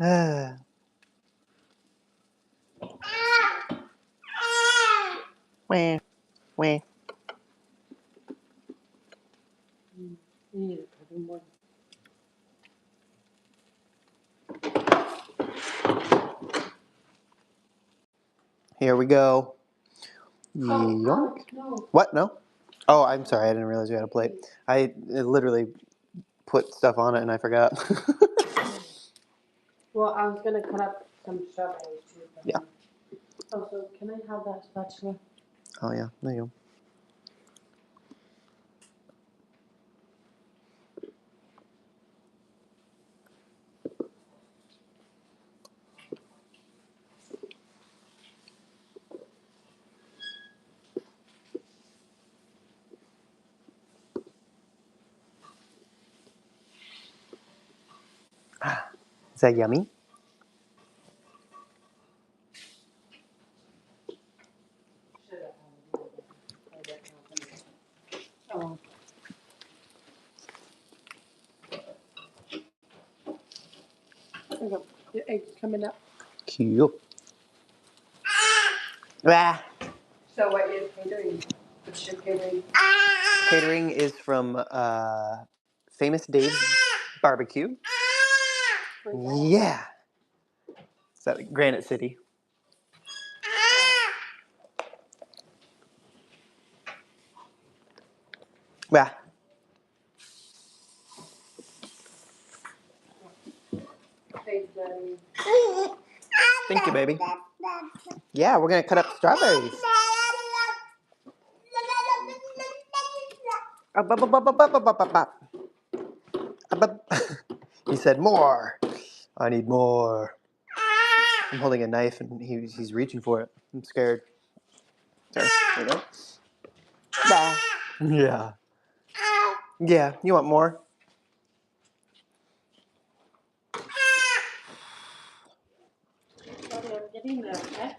Ah. Wah, wah. You need to put in more. Here we go. Oh, no. What? No? Oh, I'm sorry. I didn't realize you had a plate. I literally put stuff on it and I forgot. Well, I was gonna cut up some strawberries too. Yeah. Also, can I have that spatula? Oh yeah, there you go. Is that yummy? Your egg's coming up. Cute. Ah. So what is catering? What's your catering? Catering is from Famous Dave's Barbecue. Yeah. It's at Granite City. Yeah. Thanks, Daddy. Thank you, baby. Yeah, we're gonna cut up strawberries. Up, up, up, up, up, up, up, up, up, up. Up, up. He said more. I need more. I'm holding a knife and he's reaching for it. I'm scared. There you go. Bah. Yeah. Yeah. You want more? Daddy, I'm getting there, okay?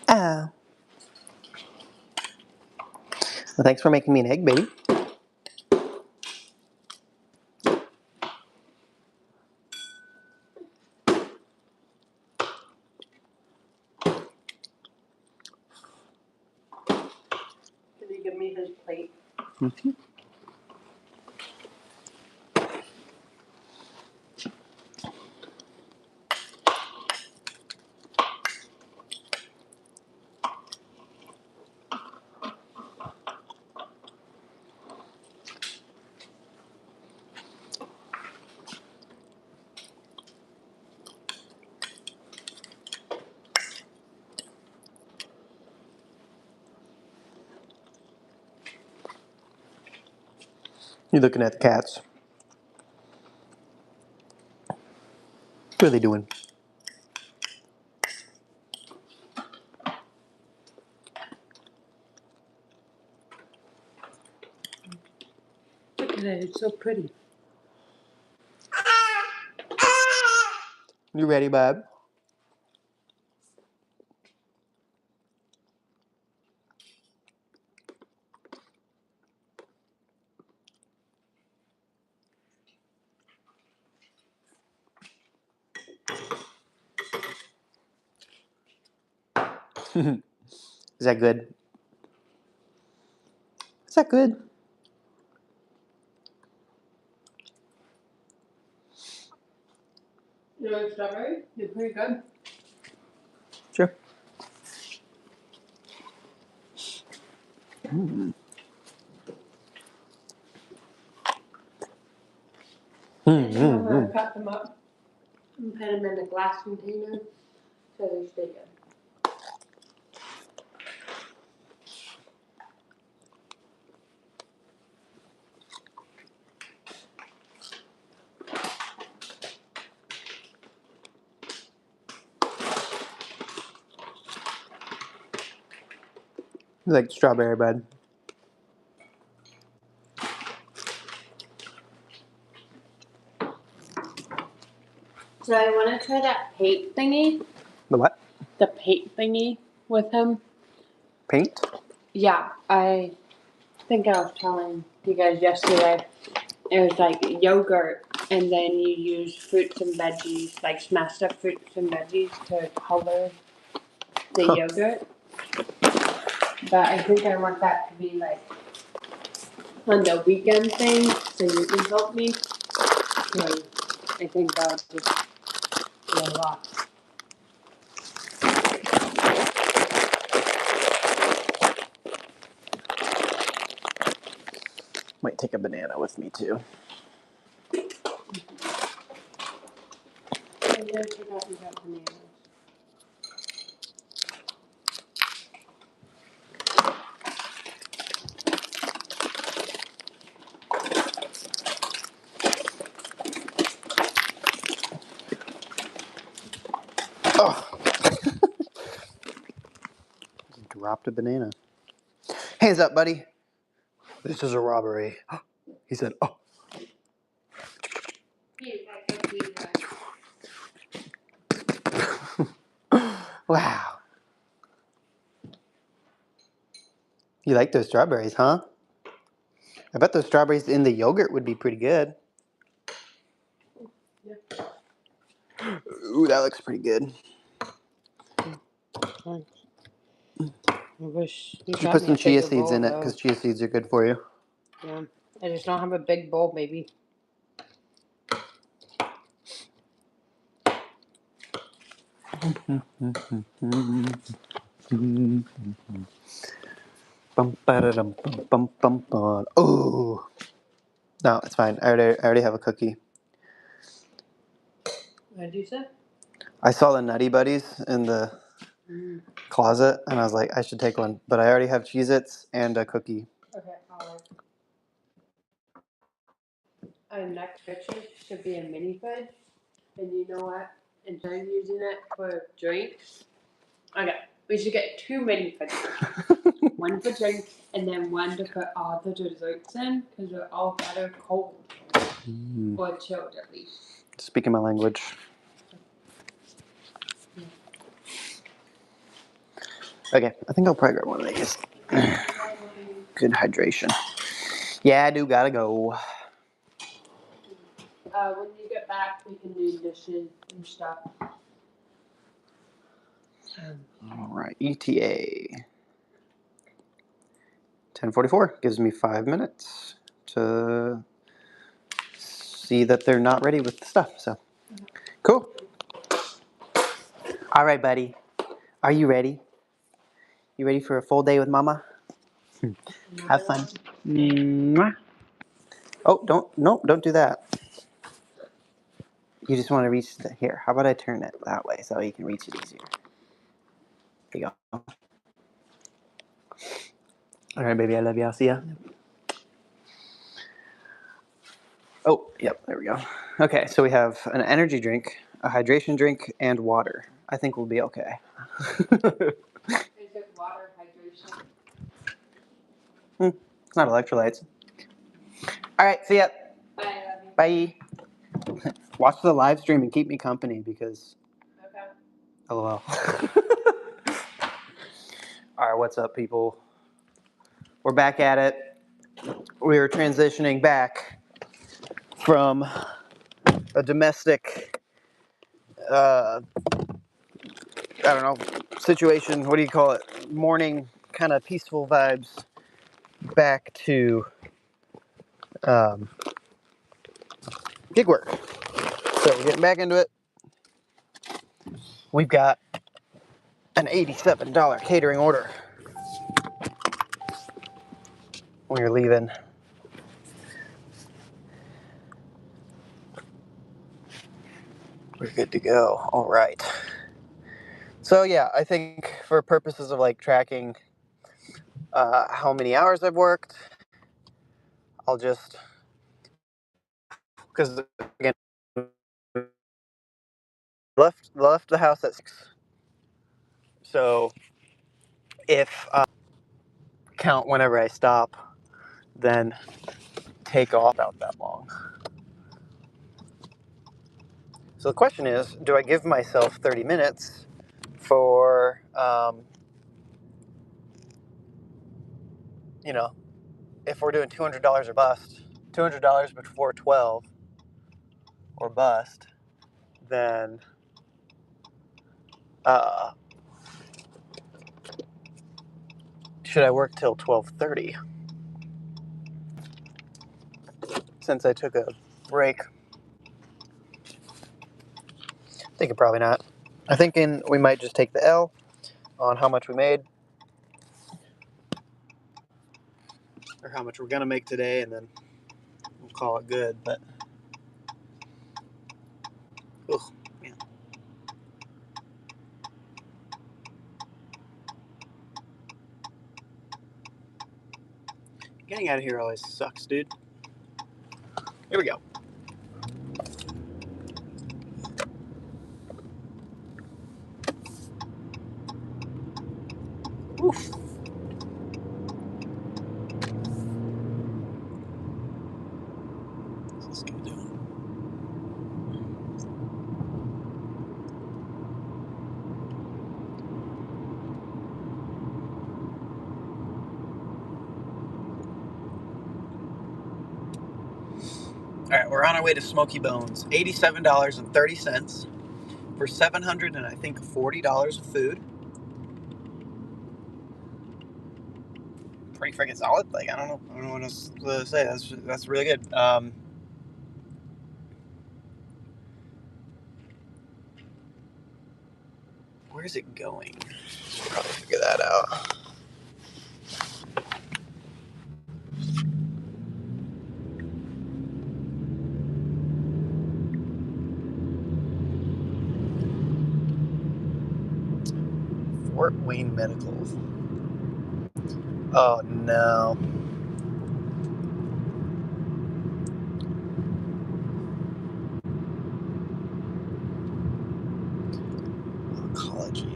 Ah. Well, thanks for making me an egg, baby. Can you give me his plate? Mm-hmm. You're looking at the cats. What are they doing? Look at it, it's so pretty. You ready, bub? Is that good? Is that good? You want strawberry? You're pretty good. Sure. Mm. I'm gonna cut them up and put them in a glass container so they stay good. You like strawberry, bud? So I want to try that paint thingy. The what? The paint thingy with him. Paint? Yeah, I think I was telling you guys yesterday. It was like yogurt, and then you use fruits and veggies, like smashed up fruits and veggies to color the Huh. yogurt. But I think I want that to be like on the weekend thing, so you can help me. So I think that would just be a lot. Might take a banana with me too. I never forgot you got bananas. Oh, dropped a banana. Hands up, buddy. This is a robbery. He said, oh. Here, I got these, Wow. You like those strawberries, huh? I bet those strawberries in the yogurt would be pretty good. Ooh, that looks pretty good. I wish you You should got put me some a chia bigger seeds bowl, in it though. because chia seeds are good for you. Yeah. I just don't have a big bowl, maybe. Oh, no, it's fine. I already have a cookie. What did you say? I saw the Nutty Buddies in the closet, and I was like, I should take one. But I already have Cheez-Its and a cookie. Okay, our next picture should be a mini fridge. And you know what? Instead of using it for drinks, okay, we should get 2 mini fridges. One for drinks, and then one to put all the desserts in, because they're all better cold. Or chilled, at least. Speaking my language. Okay, I think I'll probably grab one of these. Good hydration. Yeah, I do gotta go. When you get back, we can do dishes and stuff. Alright, ETA. 10:44 gives me 5 minutes to see that they're not ready with the stuff. So, cool. All right, buddy. Are you ready? You ready for a full day with Mama? Have fun. Mwah. Oh, don't do that. You just want to reach here. How about I turn it that way so you can reach it easier? There you go. All right, baby. I love you. I'll see ya. Oh, yep. There we go. Okay, so we have an energy drink, a hydration drink, and water. I think we'll be okay. Is it water hydration? It's not electrolytes. All right, see ya. Bye. Watch the live stream and keep me company because. Okay. LOL. All right, what's up, people? We're back at it. We're transitioning back from a domestic, I don't know, situation. What do you call it? Morning kind of peaceful vibes back to gig work. So we're getting back into it. We've got an $87 catering order. We're leaving. We're good to go. All right. So yeah, I think for purposes of like tracking how many hours I've worked, I'll just, because again, left the house at 6. So if count whenever I stop, then take off about that long. So the question is, do I give myself 30 minutes for, if we're doing $200 or bust, $200 before 12 or bust, then should I work till 12:30? Since I took a break. Thinking probably not. I'm thinking we might just take the L on how much we made. Or how much we're going to make today, and then we'll call it good. But, oh, man. Getting out of here always sucks, dude. Here we go. Oof. What's this guy doing? right, we're on our way to Smoky Bones. $87.30 for $700 and I think $40 of food. Pretty freaking solid. Like, I don't know what else to say. That's really good. Where's it going? Should probably figure that out. Fort Wayne Medical. Oh no. Oncology.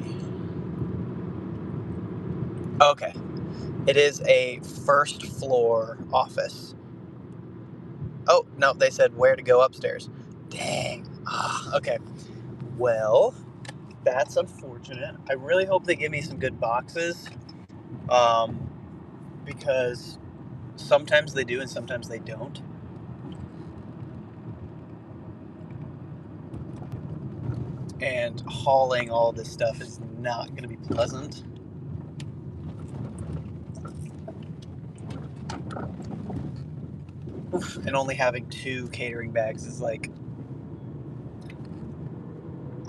Okay. It is a first floor office. Oh, no, they said where to go upstairs. Dang. Okay. Well, that's unfortunate. I really hope they give me some good boxes. Because sometimes they do and sometimes they don't. And hauling all this stuff is not going to be pleasant. Oof. And only having 2 catering bags is like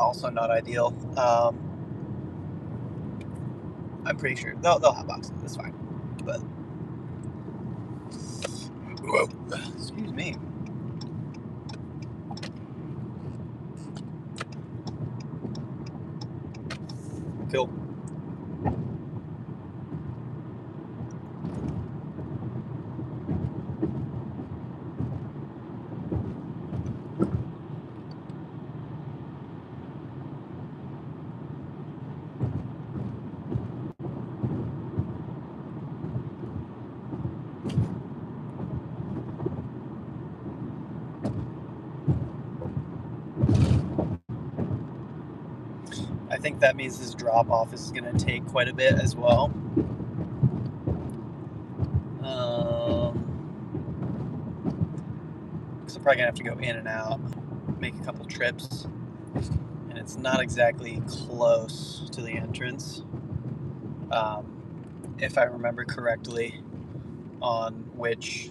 also not ideal. I'm pretty sure they'll have boxes. That's fine. But whoa, excuse me. Cool. I think that means this drop off is going to take quite a bit as well. Because I'm probably going to have to go in and out, make a couple trips. And it's not exactly close to the entrance. If I remember correctly, on which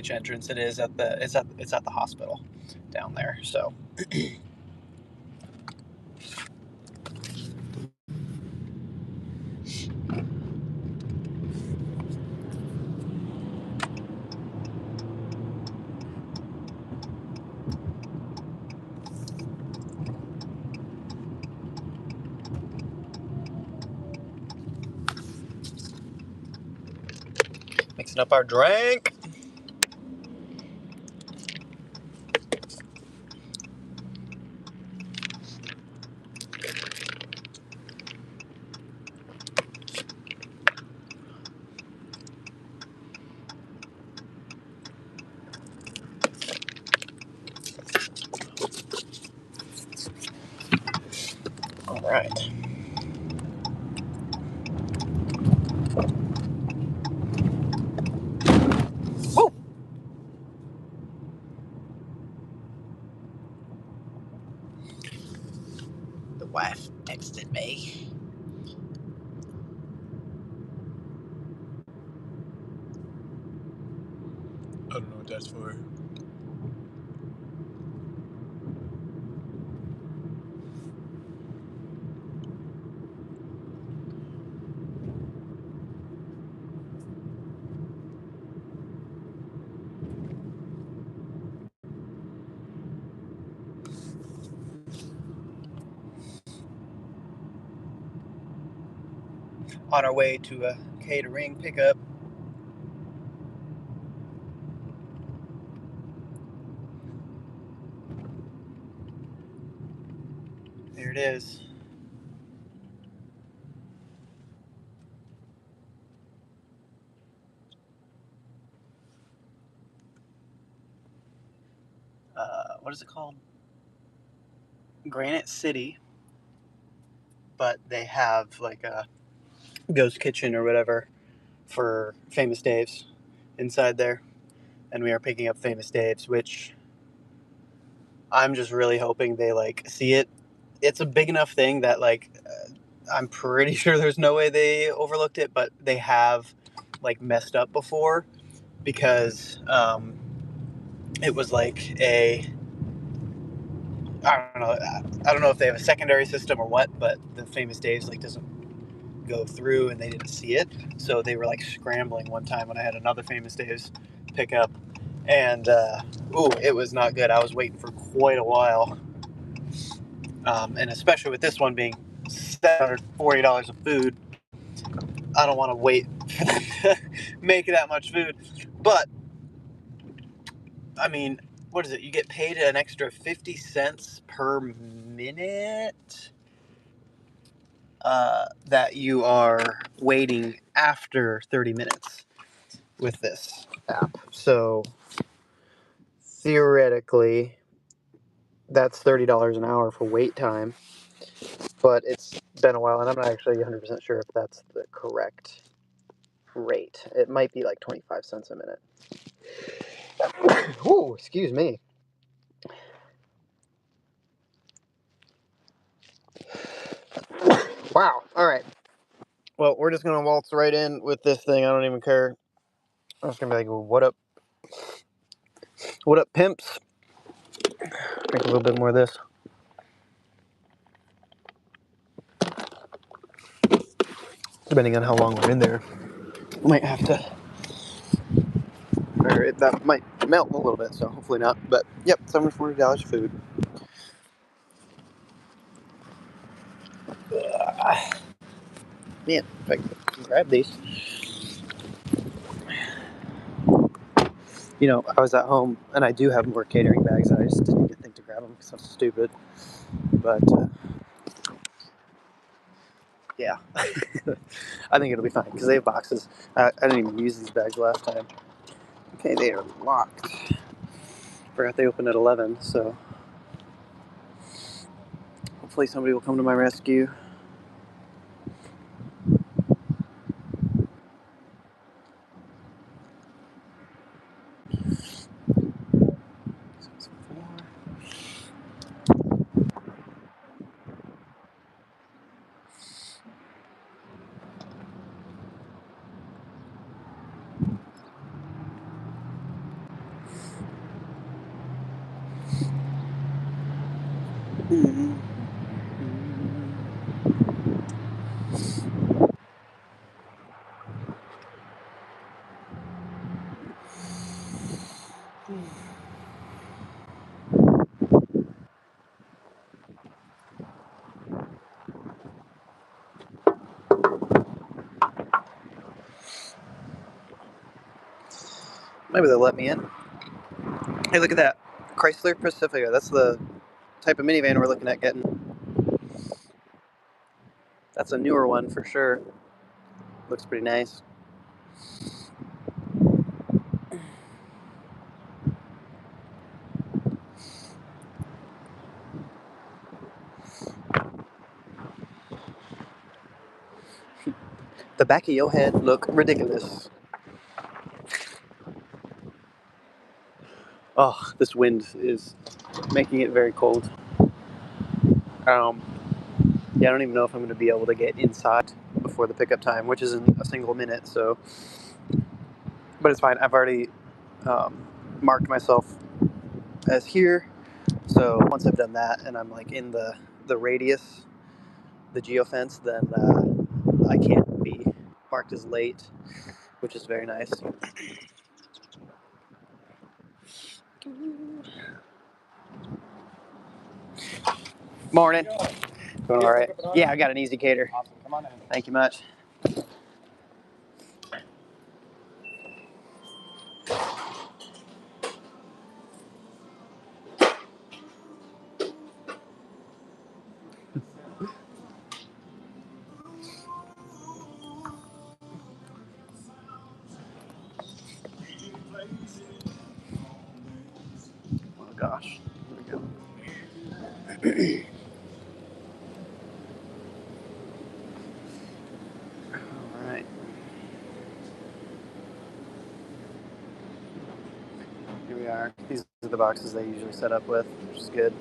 entrance it is it's at the hospital down there. So mixing up our drink. All right. Woo! The wife texted me. I don't know what that's for. On our way to a catering pickup. There it is. What is it called? Granite City. But they have like a ghost kitchen or whatever for Famous Dave's inside there. and we are picking up Famous Dave's, which I'm just really hoping they like see it. It's a big enough thing that like I'm pretty sure there's no way they overlooked it, but they have like messed up before because it was like I don't know if they have a secondary system or what, but the Famous Dave's like doesn't go through and they didn't see it, so they were like scrambling one time when I had another Famous Dave's pickup, and it was not good. I was waiting for quite a while, and especially with this one being $740 of food, I don't want to wait for them to make that much food. But I mean, what is it? You get paid an extra 50 cents per minute that you are waiting after 30 minutes with this app. So theoretically, that's $30 an hour for wait time. But it's been a while, and I'm not actually 100% sure if that's the correct rate. It might be like 25 cents a minute. Ooh, excuse me. Wow. All right. Well, we're just gonna waltz right in with this thing. I don't even care. I'm just gonna be like, "What up? What up, pimps?" Drink a little bit more of this. Depending on how long we're in there, might have to, or that might melt a little bit. So hopefully not. But yep, $740 food. Man, if I can grab these. You know, I was at home, and I do have more catering bags, and I just didn't even think to grab them because I'm stupid. But yeah, I think it'll be fine because they have boxes. I didn't even use these bags last time. Okay, they are locked. Forgot they opened at 11, so hopefully somebody will come to my rescue. Maybe they'll let me in. Hey, look at that. Chrysler Pacifica. That's the type of minivan we're looking at getting. That's a newer one for sure. Looks pretty nice. The back of your head look ridiculous. Oh, this wind is making it very cold. Yeah, I don't even know if I'm going to be able to get inside before the pickup time, which is in a single minute. So, but it's fine. I've already marked myself as here. So once I've done that and I'm like in the radius, the geofence, then I can't be marked as late, which is very nice. Morning. Doing all right. Yeah, I got an easy cater. Awesome. Come on in. Thank you much. Oh gosh. Here we go. All right. are. These are the boxes they usually set up with, which is good.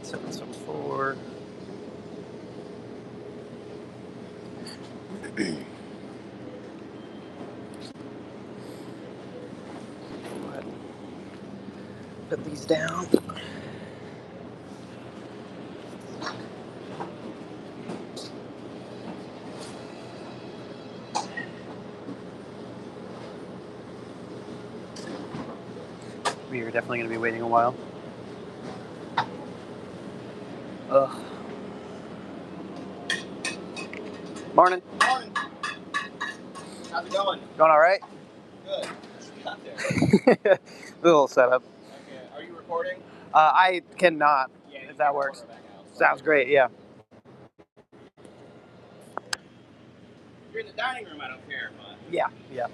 Seven, 4. Put these down. We are definitely going to be waiting a while. Ugh. Morning. Morning. How's it going? Going all right? Good. Just got there. A little setup. Okay. Are you recording? I cannot, Yeah. if that works. Back out. Sounds great, yeah. If you're in the dining room, I don't care, but. Yeah, yeah.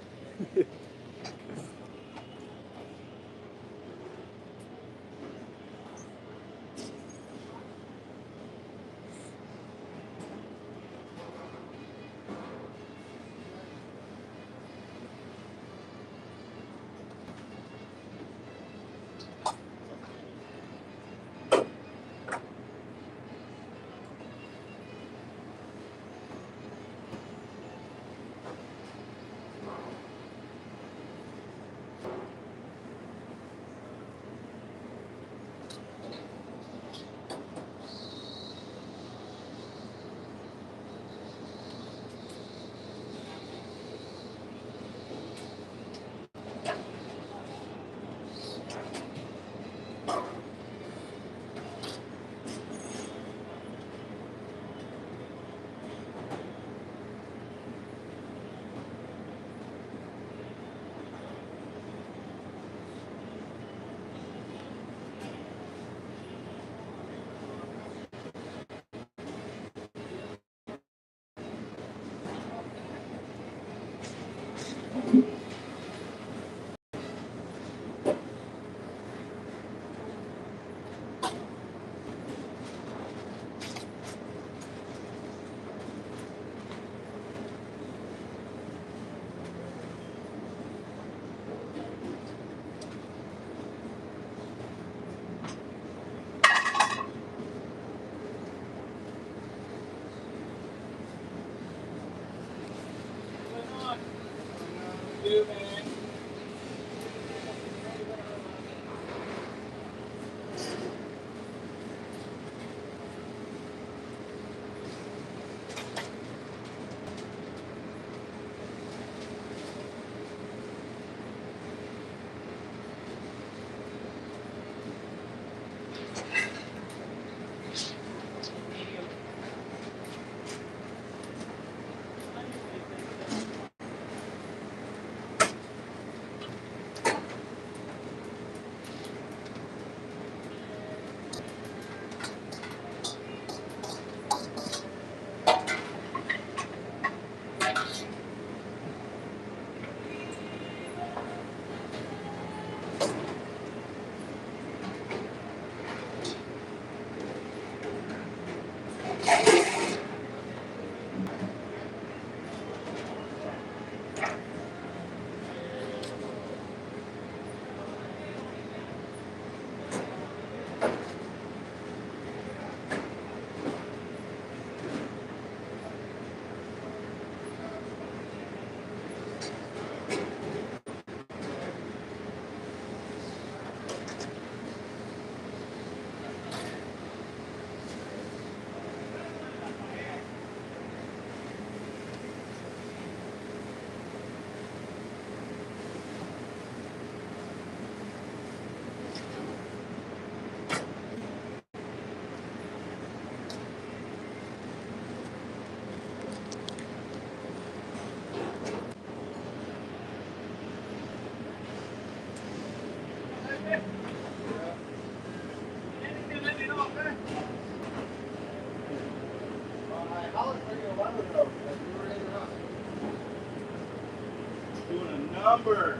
lumber.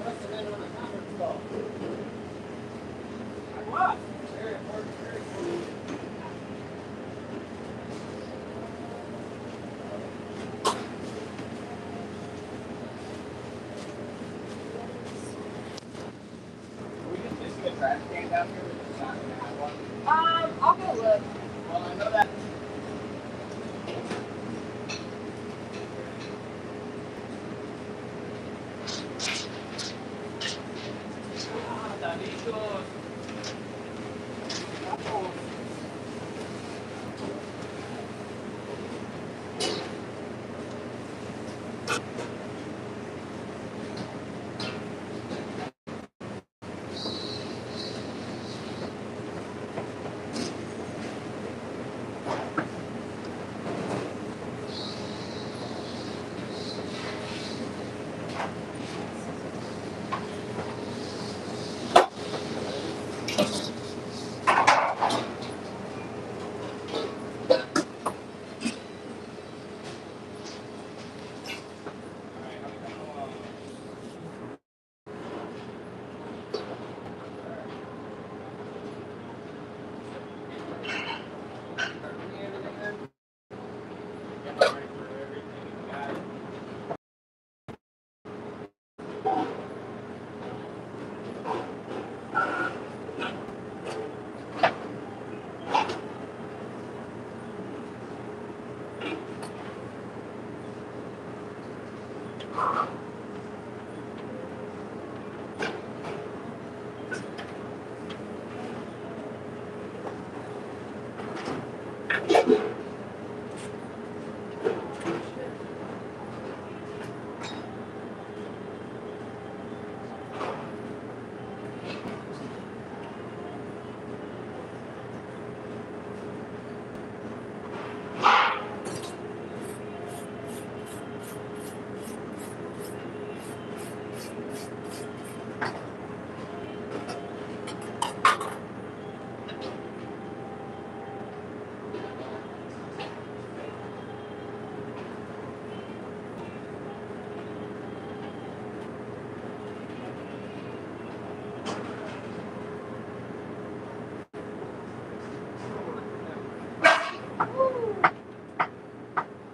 Must have been on a conference call. I was. Very important, very important. We just missing a trash can down here. We're just not gonna have one. I'll go look. Well, I know that.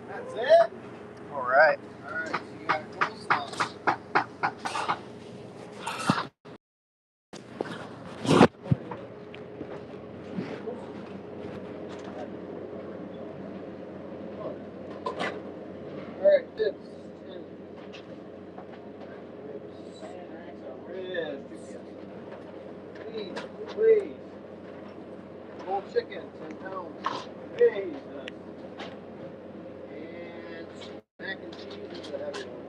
That's it? All right. Alright, so you got coleslaw. Alright, tips. Ribs. Please. Whole chicken, 10 pounds. Jesus. And mac and cheese is the heavy one.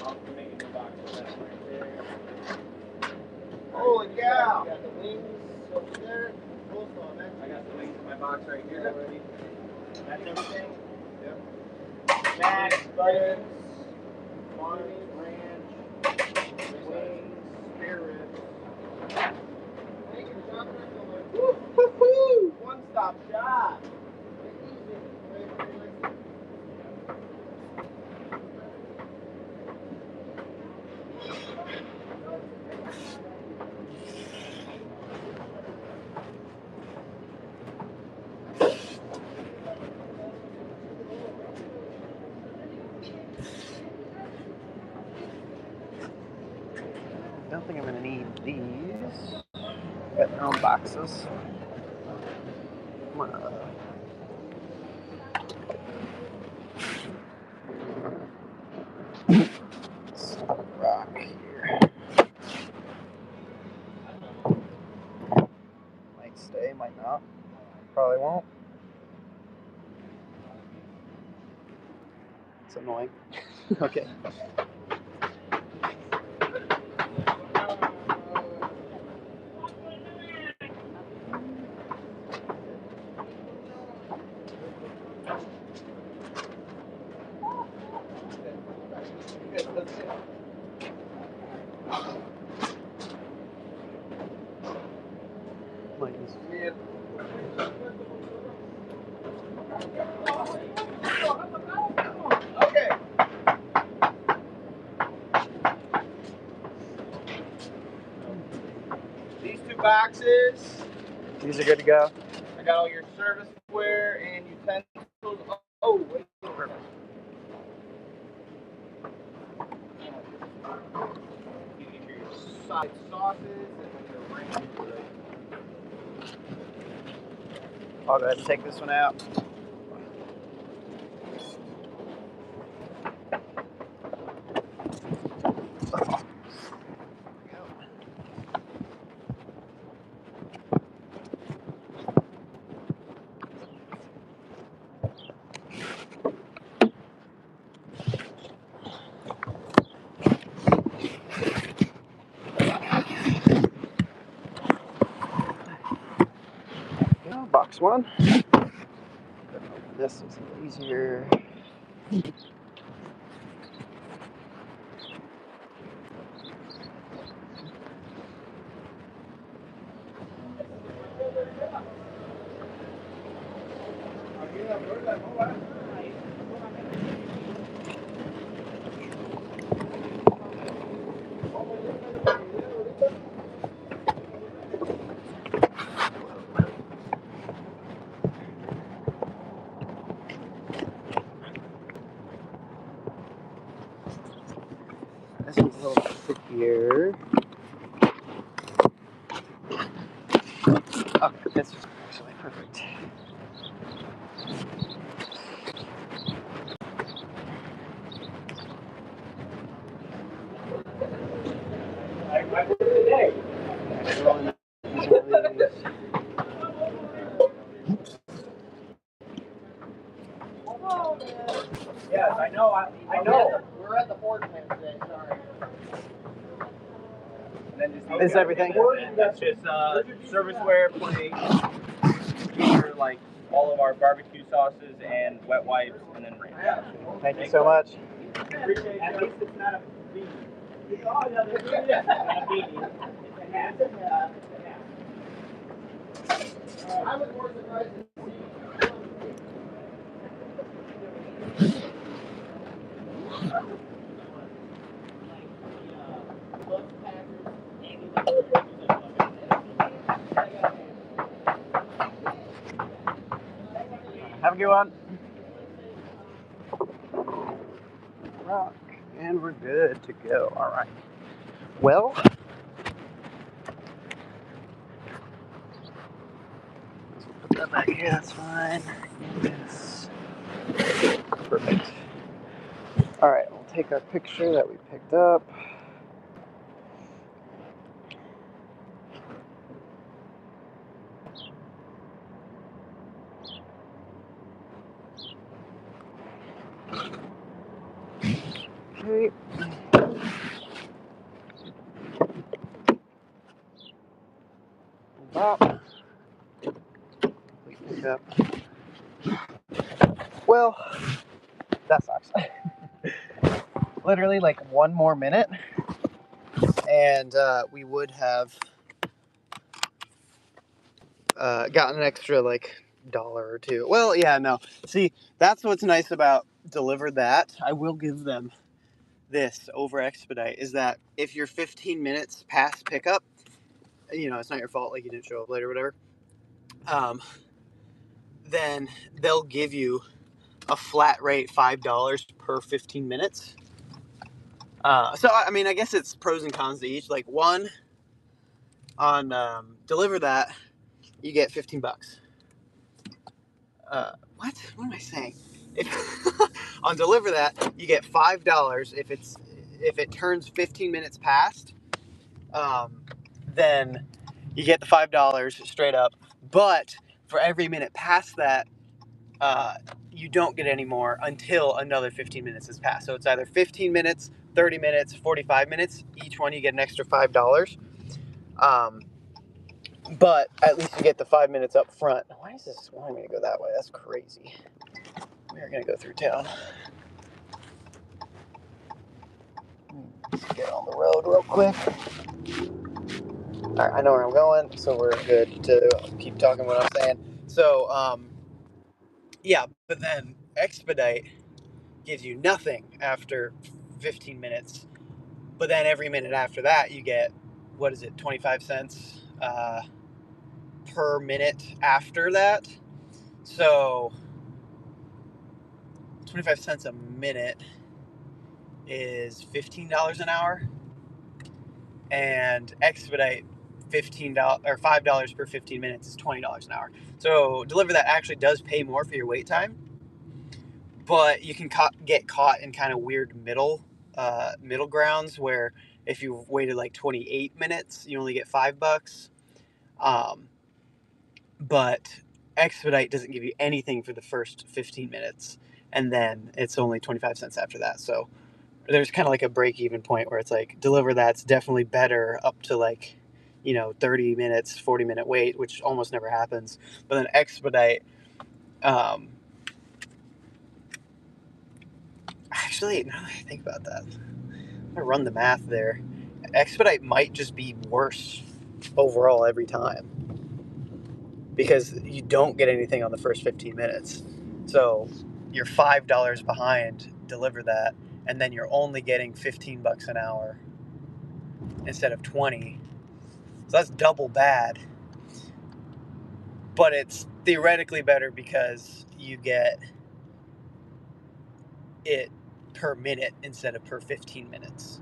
I'll make a new box of that right there. Holy cow! You got the wings over there. Coleslaw, man. I got the wings in my box right here already. That's everything? Yep. Max, buttons, Barney, ranch, wings, spare ribs. Thank you for dropping that. Woo-hoo-hoo! One-stop shop. I don't think I'm gonna need these. Got their own boxes. Rock here. Might stay, might not. Probably won't. It's annoying. Okay. Mine's Okay. These 2 boxes. These are good to go. I got all your serviceware and utensils. Oh, wait. You get your side sauces and your ranch. I'll go ahead and take this one out. Box one. This is a little easier. This one's a little stickier. Okay, this is actually perfect. Yes, I know. I know. We're at the Ford plant today. Sorry. And then just Is everything? That's just serviceware, plates, here, like all of our barbecue sauces and wet wipes, and then ranch. Thank you so much. At least it's not a baby. Oh, yeah, it's not a baby. It's a hat. I was more surprised to see. Have a good one. Rock, and we're good to go. All right. Well, put that back here. That's fine. Yes. Perfect. All right. We'll take our picture that we picked up. Okay. About. We pick up. Well, that sucks. Literally like one more minute, and we would have gotten an extra like $1 or $2. Well, yeah, no. See, that's what's nice about Deliver That. I will give them this over Expedite, is that if you're 15 minutes past pickup, you know, it's not your fault, like you didn't show up late or whatever, then they'll give you a flat rate $5 per 15 minutes. So, I mean, I guess it's pros and cons to each. Like, one, on Deliver That, you get $15. What am I saying? On Deliver That, you get $5 if it turns 15 minutes past. Then you get the $5 straight up. But for every minute past that, you don't get any more until another 15 minutes has passed. So it's either 15 minutes, 30 minutes, 45 minutes. Each one you get an extra $5. But at least you get the 5 minutes up front. Why is this wanting me to go that way? That's crazy. We are going to go through town. Let's get on the road real quick. All right, I know where I'm going, so we're good to keep talking what I'm saying. So, yeah, but then Expedite gives you nothing after 15 minutes. But then every minute after that, you get what is it, 25 cents per minute after that. So 25 cents a minute is $15 an hour, and Expedite $15 or $5 per 15 minutes is $20 an hour. So Deliver That actually does pay more for your wait time, but you can get caught in kind of weird middle grounds where if you waited like 28 minutes, you only get $5. But Expedite doesn't give you anything for the first 15 minutes, and then it's only 25 cents after that. So there's kind of like a break-even point where it's like Deliver That's definitely better up to like, 30 minutes, 40-minute wait, which almost never happens. But then Expedite, actually, now that I think about that, I'm gonna run the math there. Expedite might just be worse overall every time because you don't get anything on the first 15 minutes. So you're $5 behind Deliver That, and then you're only getting $15 an hour instead of 20. So that's double bad. But it's theoretically better because you get it per minute instead of per 15 minutes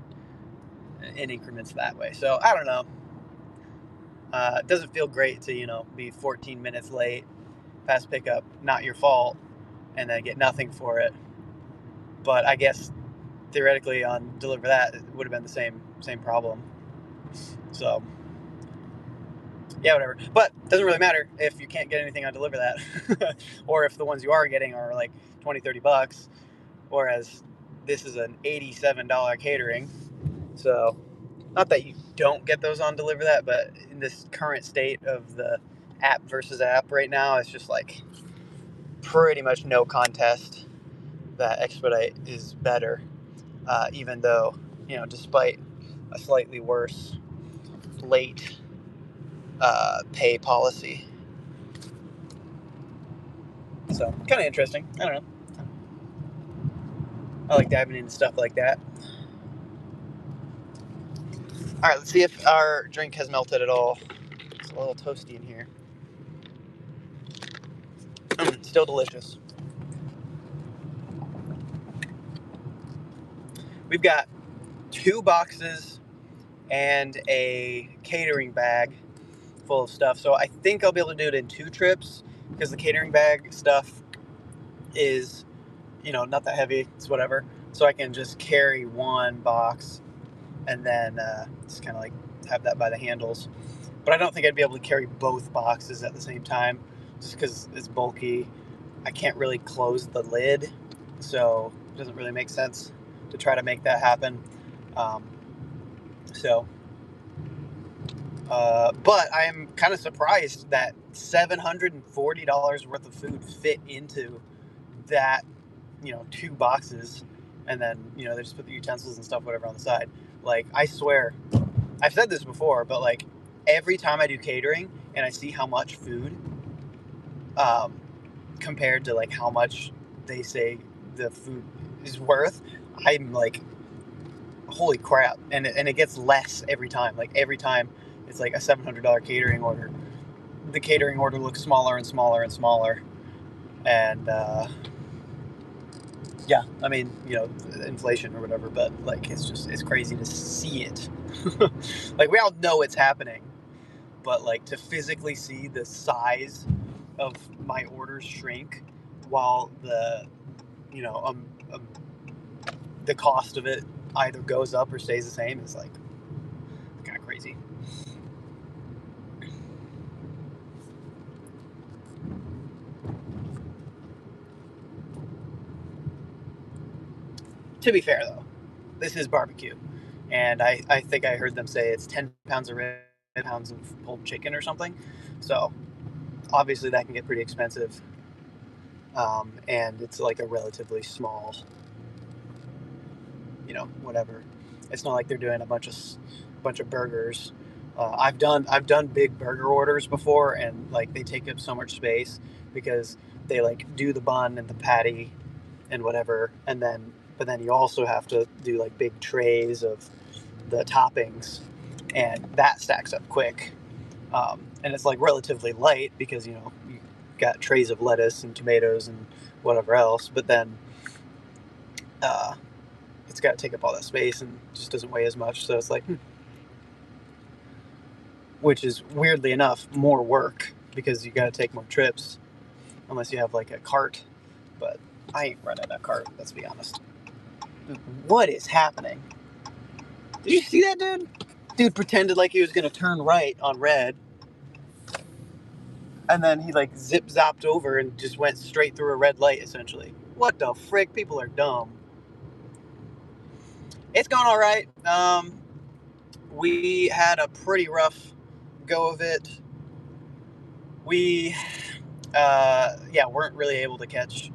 in increments that way. So I don't know. It doesn't feel great to, be 14 minutes late, past pickup, not your fault, and then get nothing for it. But I guess theoretically on Deliver That, it would have been the same problem. So yeah, whatever. But it doesn't really matter if you can't get anything on Deliver That, or if the ones you are getting are like $20-$30, whereas this is an $87 catering. So not that you don't get those on Deliver That, but in this current state of the app versus app right now, it's just like pretty much no contest that Expedite is better, even though, despite a slightly worse late pay policy. So kind of interesting. I don't know. I like diving into stuff like that. All right, let's see if our drink has melted at all. It's a little toasty in here. Still delicious. We've got 2 boxes and a catering bag full of stuff. So I think I'll be able to do it in 2 trips because the catering bag stuff is, not that heavy. It's whatever. So I can just carry 1 box and then just kind of like have that by the handles. But I don't think I'd be able to carry both boxes at the same time just because it's bulky. I can't really close the lid, so it doesn't really make sense to try to make that happen. But I am kind of surprised that $740 worth of food fit into that, 2 boxes, and then, they just put the utensils and stuff, whatever, on the side. Like, I swear, I've said this before, but like every time I do catering and I see how much food, compared to like how much they say the food is worth, I'm like, holy crap. And it gets less every time. Like every time it's like a $700 catering order. The catering order looks smaller and smaller and smaller. And yeah, I mean, inflation or whatever, but like it's crazy to see it. Like we all know it's happening, but like to physically see the size of my orders shrink while the the cost of it either goes up or stays the same is like kind of crazy. To be fair though, this is barbecue, and I think I heard them say it's 10 pounds of ribs, 10 pounds of pulled chicken or something. So obviously that can get pretty expensive, and it's like a relatively small, whatever. It's not like they're doing a bunch of burgers. I've done big burger orders before, and like they take up so much space because they like do the bun and the patty and whatever, but then you also have to do like big trays of the toppings, and that stacks up quick. And it's like relatively light because you got trays of lettuce and tomatoes and whatever else, but then it's got to take up all that space and just doesn't weigh as much. So it's like, which is weirdly enough more work because you got to take more trips unless you have like a cart. But I ain't running a cart, let's be honest. What is happening? Did you see that dude? Dude pretended like he was gonna turn right on red, and then he like zip zopped over and just went straight through a red light essentially. What the frick? People are dumb. It's going all right. We had a pretty rough go of it. We weren't really able to catch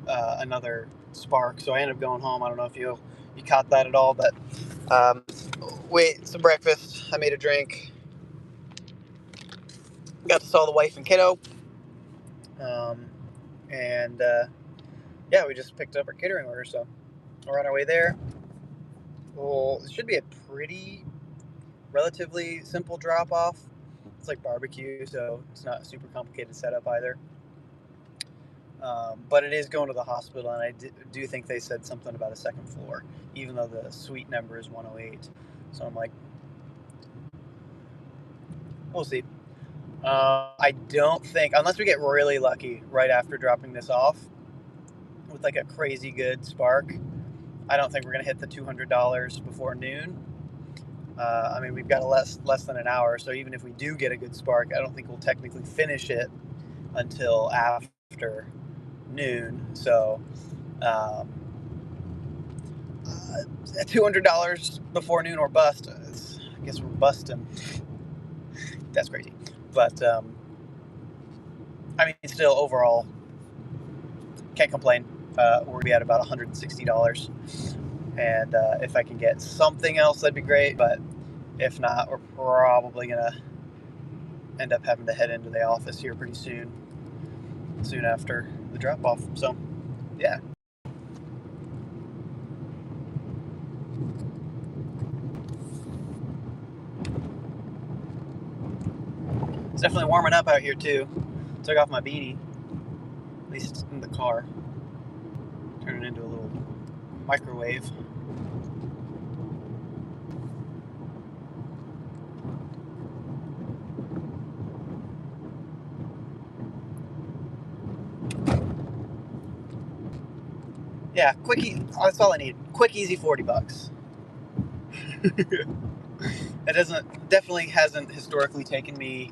another spark, so I ended up going home. I don't know if you caught that at all, but some breakfast. I made a drink. Got to saw the wife and kiddo, and we just picked up our catering order, so we're on our way there. Well, it should be a pretty relatively simple drop off. It's like barbecue, so it's not a super complicated setup either. But it is going to the hospital, and I do think they said something about a second floor, even though the suite number is 108. So I'm like, we'll see. I don't think, unless we get really lucky right after dropping this off with like a crazy good spark, I don't think we're going to hit the $200 before noon. We've got less than an hour, so even if we do get a good spark, I don't think we'll technically finish it until after noon. So $200 before noon or bust. I guess we're busting. That's crazy. But still overall, can't complain. We're going to be at about $160. And if I can get something else, that'd be great. But if not, we're probably going to end up having to head into the office here pretty soon after the drop-off. So, yeah. It's definitely warming up out here, too. Took off my beanie, at least in the car. Turn it into a little microwave. Yeah, that's all I need. Quick, easy $40. It definitely hasn't historically taken me,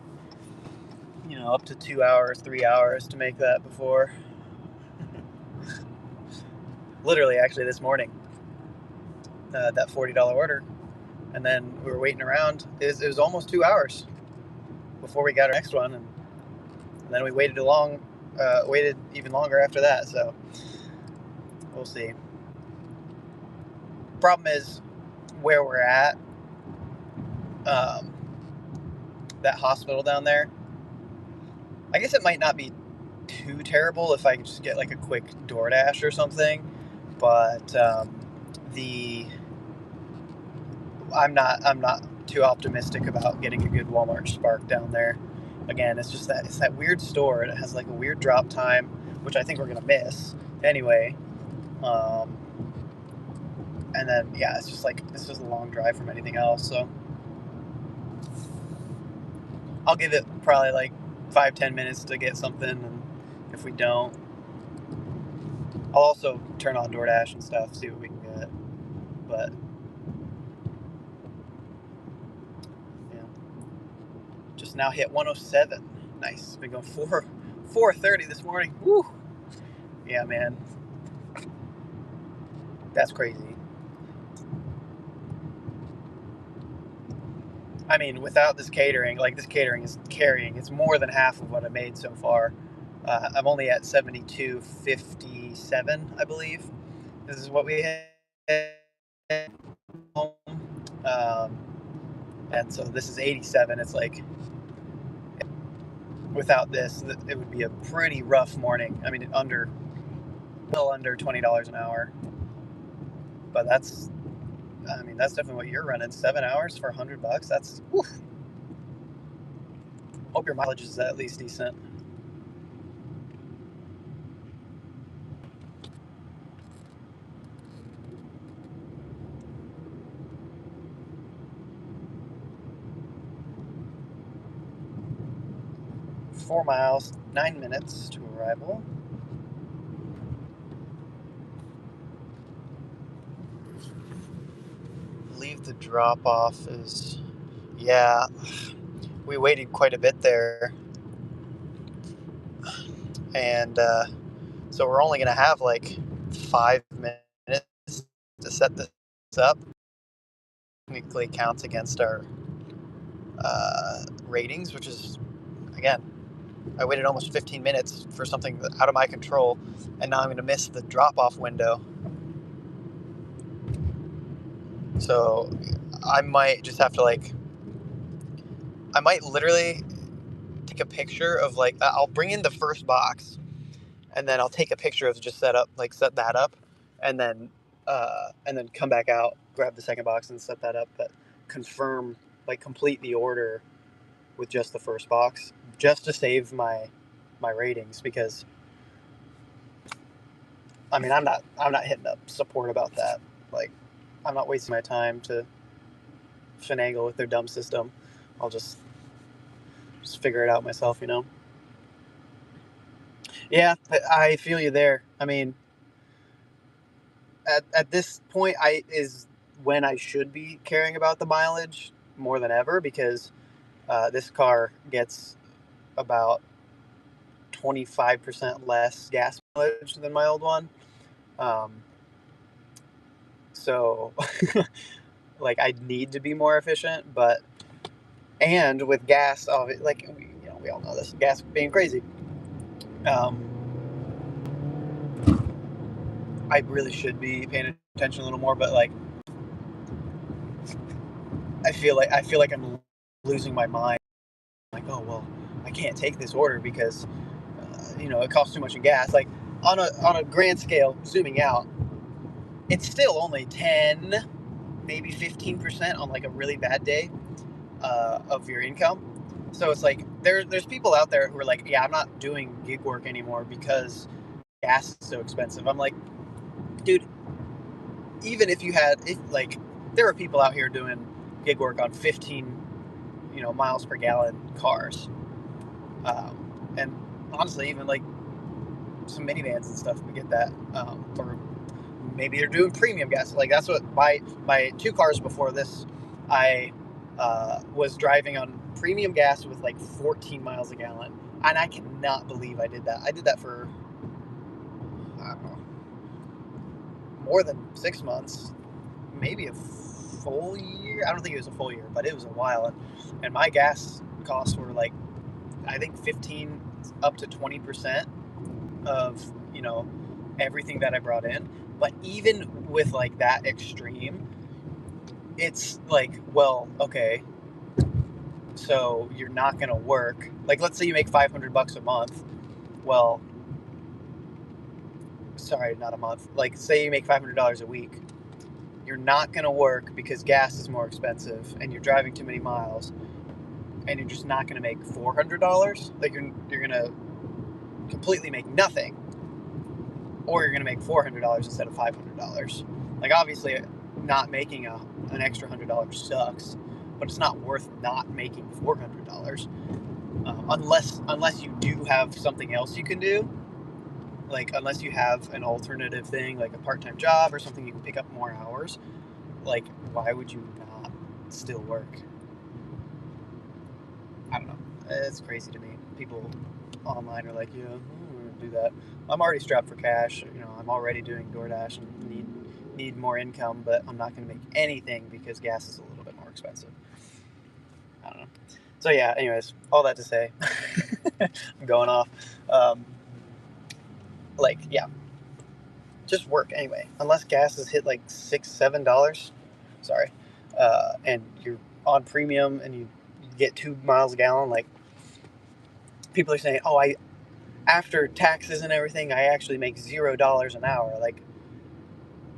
up to 2 hours, 3 hours to make that before. Literally, actually, this morning, that $40 order, and then we were waiting around. It was almost 2 hours before we got our next one, and then we waited even longer after that. So we'll see. Problem is where we're at. That hospital down there. I guess it might not be too terrible if I can just get like a quick DoorDash or something, but I'm not too optimistic about getting a good Walmart Spark down there. Again, it's that weird store, and it has like a weird drop time, which I think we're gonna miss anyway. And then it's just a long drive from anything else, so I'll give it probably like 5-10 minutes to get something, and if we don't, I'll also turn on DoorDash and stuff, see what we can get. But just now hit 107. Nice. Been going 4:30 this morning. Woo. Yeah, man. That's crazy. Without this catering, this catering is carrying. It's more than half of what I made so far. I'm only at 72.57, I believe. This is what we had home. And so this is 87. It's like, without this, it would be a pretty rough morning. well under $20 an hour. But that's I mean, that's definitely what you're running. 7 hours for $100. That's. Whew. Hope your mileage is at least decent. Four miles, 9 minutes to arrival. I believe the drop off is. Yeah, we waited quite a bit there, and so we're only going to have like 5 minutes to set this up. Technically counts against our ratings, which is, again, I waited almost 15 minutes for something out of my control, and now I'm going to miss the drop-off window. So I might just have to I might literally take a picture of I'll bring in the first box, and then I'll take a picture of just set that up, and then come back out, grab the second box and set that up, but confirm, complete the order with just the first box, just to save my ratings, because I mean, I'm not hitting up support about that. Like, I'm not wasting my time to finagle with their dumb system. I'll just figure it out myself, you know. Yeah, I feel you there. I mean, at this point, I is when I should be caring about the mileage more than ever, because this car gets about 25% less gas mileage than my old one. So I need to be more efficient, and with gas, we all know this, gas being crazy. I really should be paying attention a little more, but I feel like I'm losing my mind. Like, oh well, I can't take this order because it costs too much in gas. Like, on a grand scale, zooming out, it's still only 10, maybe 15% on a really bad day of your income. So it's there's people out there who are like, yeah, I'm not doing gig work anymore because gas is so expensive. I'm like, dude, even if there are people out here doing gig work on 15 miles per gallon cars, and honestly, even some minivans and stuff, we get that, or maybe they're doing premium gas. That's what my two cars before this, I was driving on premium gas with 14 miles a gallon, and I cannot believe I did that. I did that for, I don't know, more than 6 months, maybe a full year. I don't think it was a full year, but it was a while, and my gas costs were I think 15 up to 20% of everything that I brought in. But even with that extreme, it's well, okay, so you're not gonna work. Let's say you make $500 a month. Well, sorry, not a month. Say you make $500 a week. You're not gonna work because gas is more expensive, and you're driving too many miles, and you're just not gonna make $400. You're gonna completely make nothing, or you're gonna make $400 instead of $500. Obviously, not making an extra $100 sucks, but it's not worth not making $400, unless you do have something else you can do. Unless you have an alternative thing, like a part-time job or something you can pick up more hours. Why would you not still work? I don't know. It's crazy to me. People online are like, yeah, we're gonna do that. I'm already strapped for cash. I'm already doing DoorDash and need more income, but I'm not gonna make anything because gas is a little bit more expensive. I don't know. So yeah. Anyways, all that to say, I'm going off. Yeah, just work anyway. Unless gas has hit $6-7, sorry, and you're on premium and you get 2 miles a gallon. People are saying, oh, after taxes and everything, I actually make $0 an hour.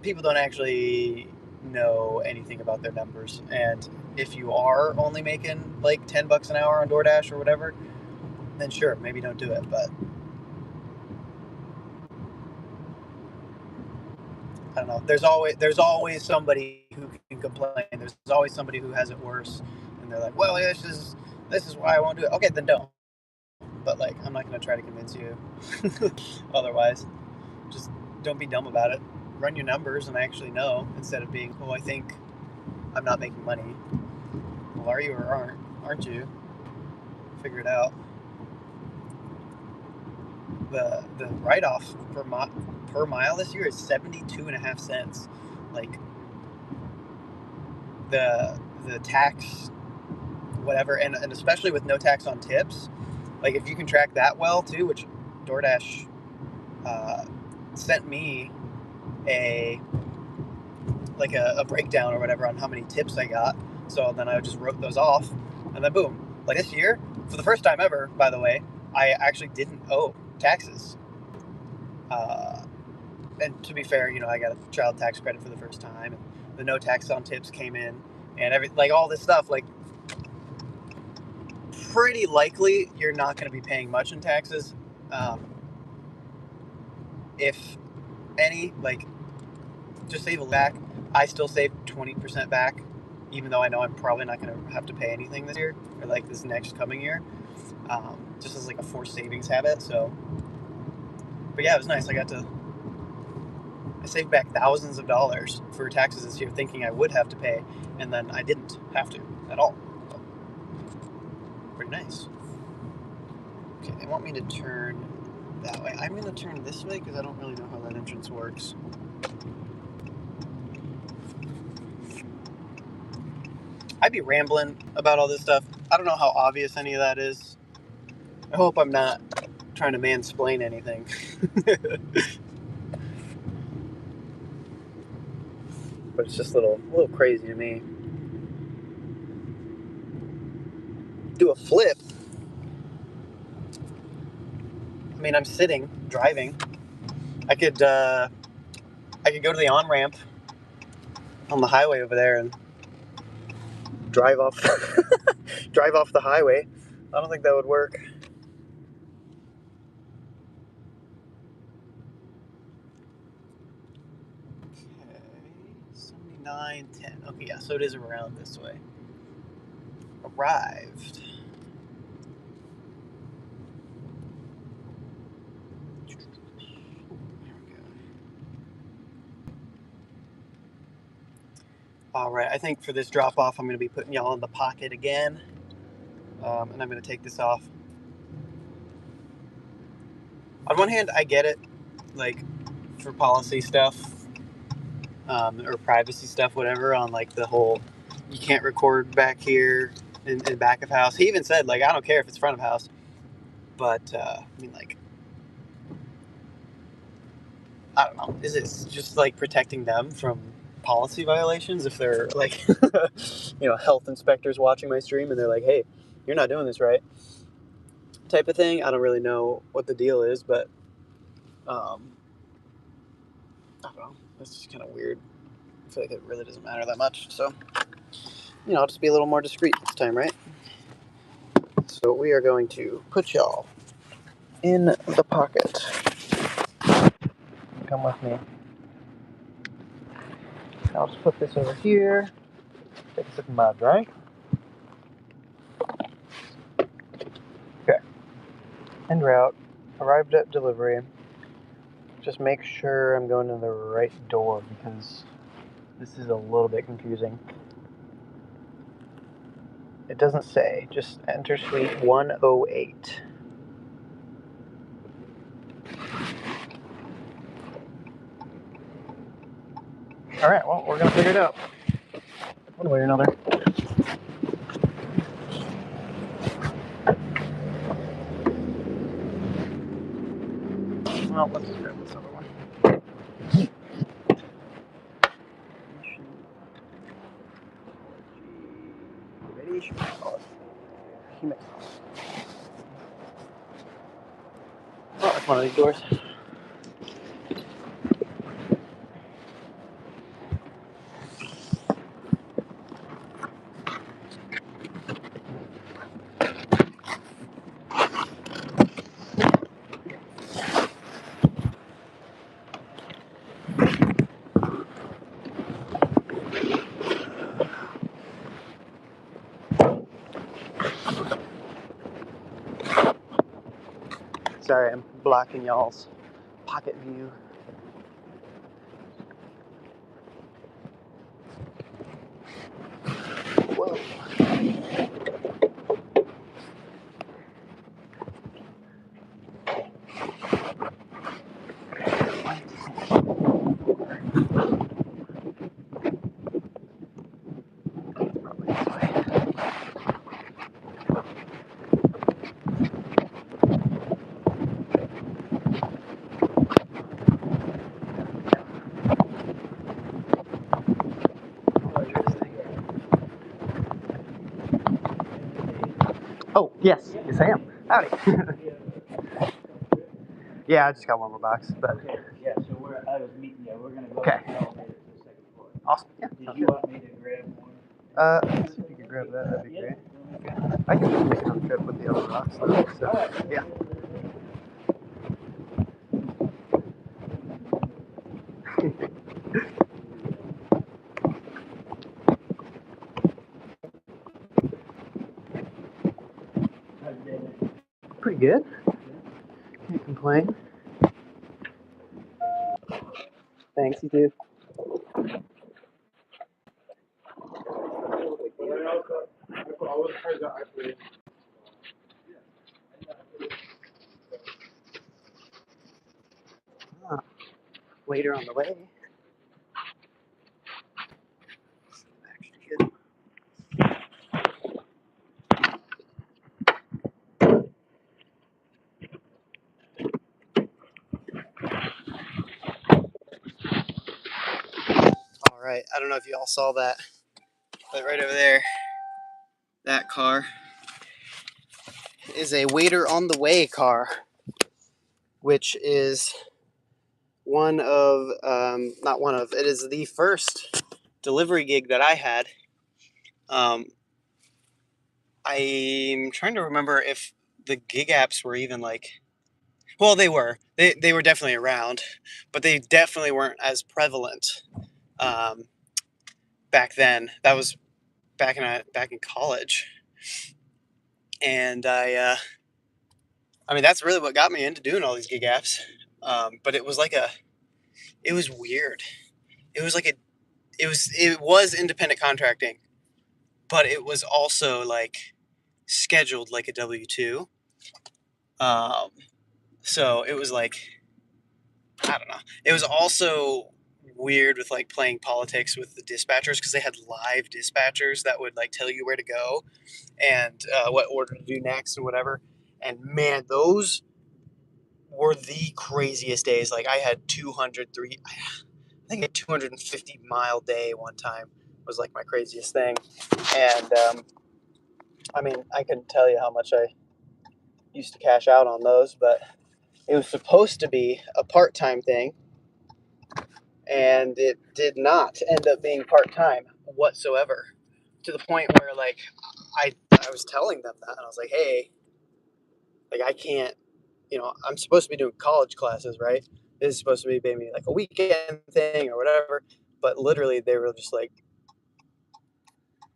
People don't actually know anything about their numbers. And if you are only making like $10 an hour on DoorDash or whatever, then sure, maybe don't do it. But I don't know. There's always somebody who can complain. There's always somebody who has it worse, and they're like, well, this is why I won't do it. Okay, then don't. But like, I'm not gonna try to convince you otherwise. Just don't be dumb about it. Run your numbers and actually know, instead of being, oh, I think I'm not making money. Well, are you or aren't you? Figure it out. The write-off per mile this year is 72.5 cents. Like the tax, whatever, and especially with no tax on tips, like if you can track that well too, which DoorDash sent me a breakdown or whatever on how many tips I got. So then I just wrote those off, and then boom. Like this year, for the first time ever, by the way, I actually didn't owe taxes. And to be fair, I got a child tax credit for the first time, and the no tax on tips came in, and all this stuff. Like, pretty likely you're not going to be paying much in taxes, if any. Like, just save a back. I still save 20% back, even though I know I'm probably not going to have to pay anything this year or like this next coming year, just as like a forced savings habit. So, but yeah, it was nice. I saved back thousands of dollars for taxes this year, thinking I would have to pay, and then I didn't have to at all. So, pretty nice. Okay, they want me to turn that way. I'm going to turn this way because I don't really know how that entrance works. I'd be rambling about all this stuff. I don't know how obvious any of that is. I hope I'm not trying to mansplain anything. But it's just a little crazy to me. Do a flip. I mean, I'm sitting, driving. I could go to the on-ramp on the highway over there and drive off the highway. I don't think that would work. Okay, 7910. Okay, yeah, so it is around this way. Arrived. There we go. All right, I think for this drop off, I'm going to be putting y'all in the pocket again, and I'm going to take this off. On one hand, I get it, like for policy stuff, or privacy stuff, whatever, on like the whole, you can't record back here in back of house. He even said, like, I don't care if it's front of house, but I mean, like, I don't know, is it just like protecting them from policy violations if they're like, health inspectors watching my stream and they're like, hey, you're not doing this right, type of thing? I don't really know what the deal is, but I don't know, it's just kind of weird. I feel like it really doesn't matter that much, so I'll just be a little more discreet this time, right? So we are going to put y'all in the pocket. Come with me. I'll just put this over here. Take a sip of my drink. Okay. En route. Arrived at delivery. Just make sure I'm going to the right door because this is a little bit confusing. It doesn't say. Just enter suite 108. Alright, well, we're going to figure it out. One way or another. Well, let's just grab this other one. Radiation policy. Oh, it's one of these doors. Sorry, I'm blocking y'all's pocket view. Whoa. Probably this way. Oh, yes. Yes, I am. Howdy. Yeah, I just got one more box. But Yeah, so I was meeting you. We're going to go Okay. to the elevator to the second floor. awesome. Yeah. Did sounds you good. want me to grab one? Let's see if you could grab that. That'd be great. I can make another trip with the other rocks, though. So, yeah. Pretty good. Can't complain. Thanks, you too. Ah, waiter on the way. Actually good. All right. I don't know if you all saw that, but right over there, that car is a waiter on the way car, which is it is the first delivery gig that I had. I'm trying to remember if the gig apps were even well, they were. They were definitely around, but they definitely weren't as prevalent back then. That was back in college, and I mean that's really what got me into doing all these gig apps. But it was it was weird. It was it was independent contracting, but it was also scheduled like a W-2. So it was I don't know. It was also weird with playing politics with the dispatchers because they had live dispatchers that would tell you where to go and what order to do next and whatever. And man, those were the craziest days. I had 203, I think a 250-mile day one time was my craziest thing. And I mean, I couldn't tell you how much I used to cash out on those, but it was supposed to be a part-time thing, and it did not end up being part-time whatsoever, to the point where I was telling them that, and I was like, hey, I can't, I'm supposed to be doing college classes, right? This is supposed to be maybe a weekend thing or whatever, but literally they were just like,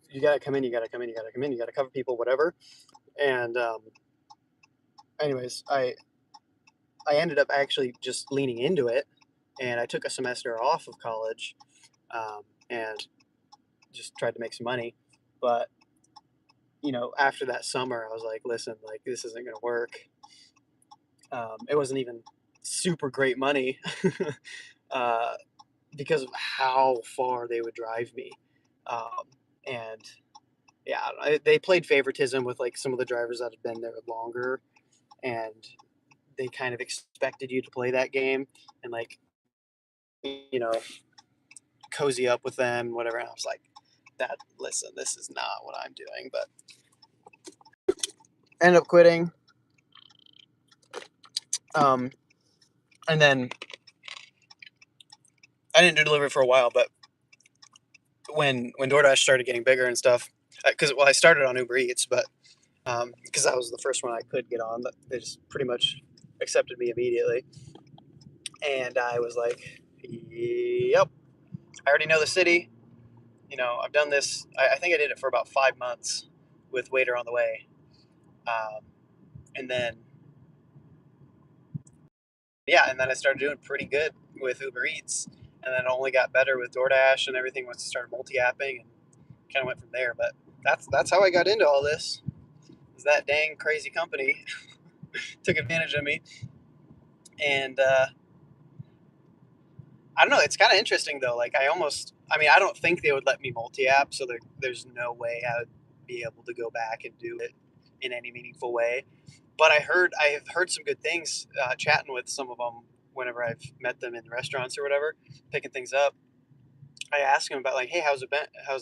you gotta come in, you gotta come in, you gotta come in, you gotta cover people, whatever. And anyways, I ended up actually just leaning into it, and I took a semester off of college, and just tried to make some money. But after that summer, I was like, listen, this isn't gonna work. It wasn't even super great money because of how far they would drive me, and yeah, they played favoritism with some of the drivers that had been there longer, and they kind of expected you to play that game and you know cozy up with them, whatever. And I was like, listen, this is not what I'm doing. But ended up quitting. And then I didn't do delivery for a while, but when DoorDash started getting bigger and stuff, because I started on Uber Eats, but because that was the first one I could get on, they just pretty much accepted me immediately, and I was like, yep, I already know the city. I've done this. I think I did it for about 5 months with Waiter on the Way, and then yeah, and then I started doing pretty good with Uber Eats, and then it only got better with DoorDash and everything once I started multi-apping, and kind of went from there. But that's how I got into all this. Is that dang crazy company took advantage of me, and I don't know. It's kind of interesting though. Like I mean, I don't think they would let me multi-app, so there's no way I would be able to go back and do it in any meaningful way. But I have heard some good things chatting with some of them whenever I've met them in restaurants or whatever, picking things up. I ask them about like, hey, how's it been? How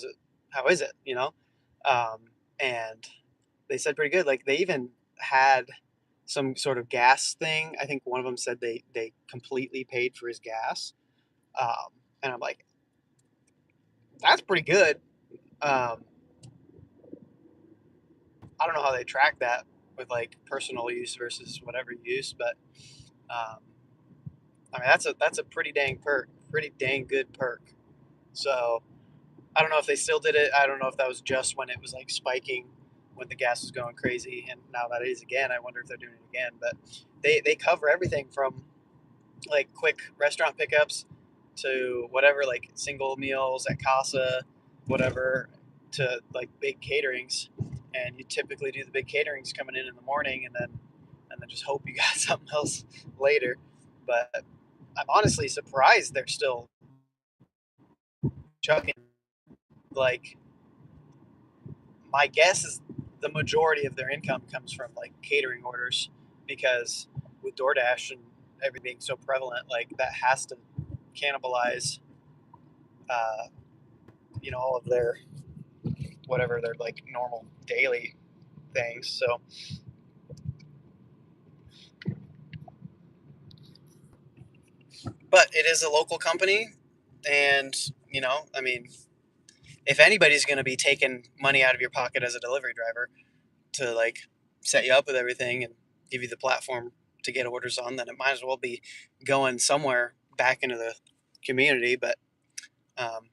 is it? And they said pretty good. Like they even had some sort of gas thing. I think one of them said they completely paid for his gas. And I'm like, that's pretty good. I don't know how they track that with like personal use versus whatever use, but um, I mean that's a pretty dang perk, pretty dang good perk. So I don't know if they still did it. I don't know if that was just when it was like spiking when the gas was going crazy, and now that it is again. I wonder if they're doing it again. But they cover everything from like quick restaurant pickups to whatever, like single meals at casa, whatever, to like big caterings. And you typically do the big caterings coming in the morning, and then just hope you got something else later. But I'm honestly surprised they're still chucking. Like my guess is the majority of their income comes from like catering orders, because with DoorDash and everything being so prevalent, like that has to cannibalize, uh, all of their whatever their like normal daily things. So, but it is a local company, and I mean, if anybody's going to be taking money out of your pocket as a delivery driver to like set you up with everything and give you the platform to get orders on, then it might as well be going somewhere back into the community. But um,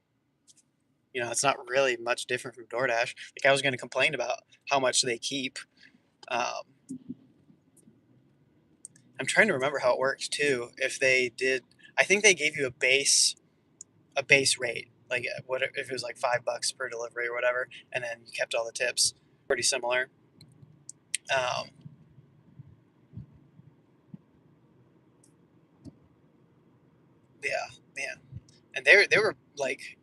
it's not really much different from DoorDash. Like I was going to complain about how much they keep. Um, I'm trying to remember how it works too. If they did, I think they gave you a base rate, like what if it was like $5 per delivery or whatever, and then you kept all the tips. Pretty similar. Um, yeah, man, and they were like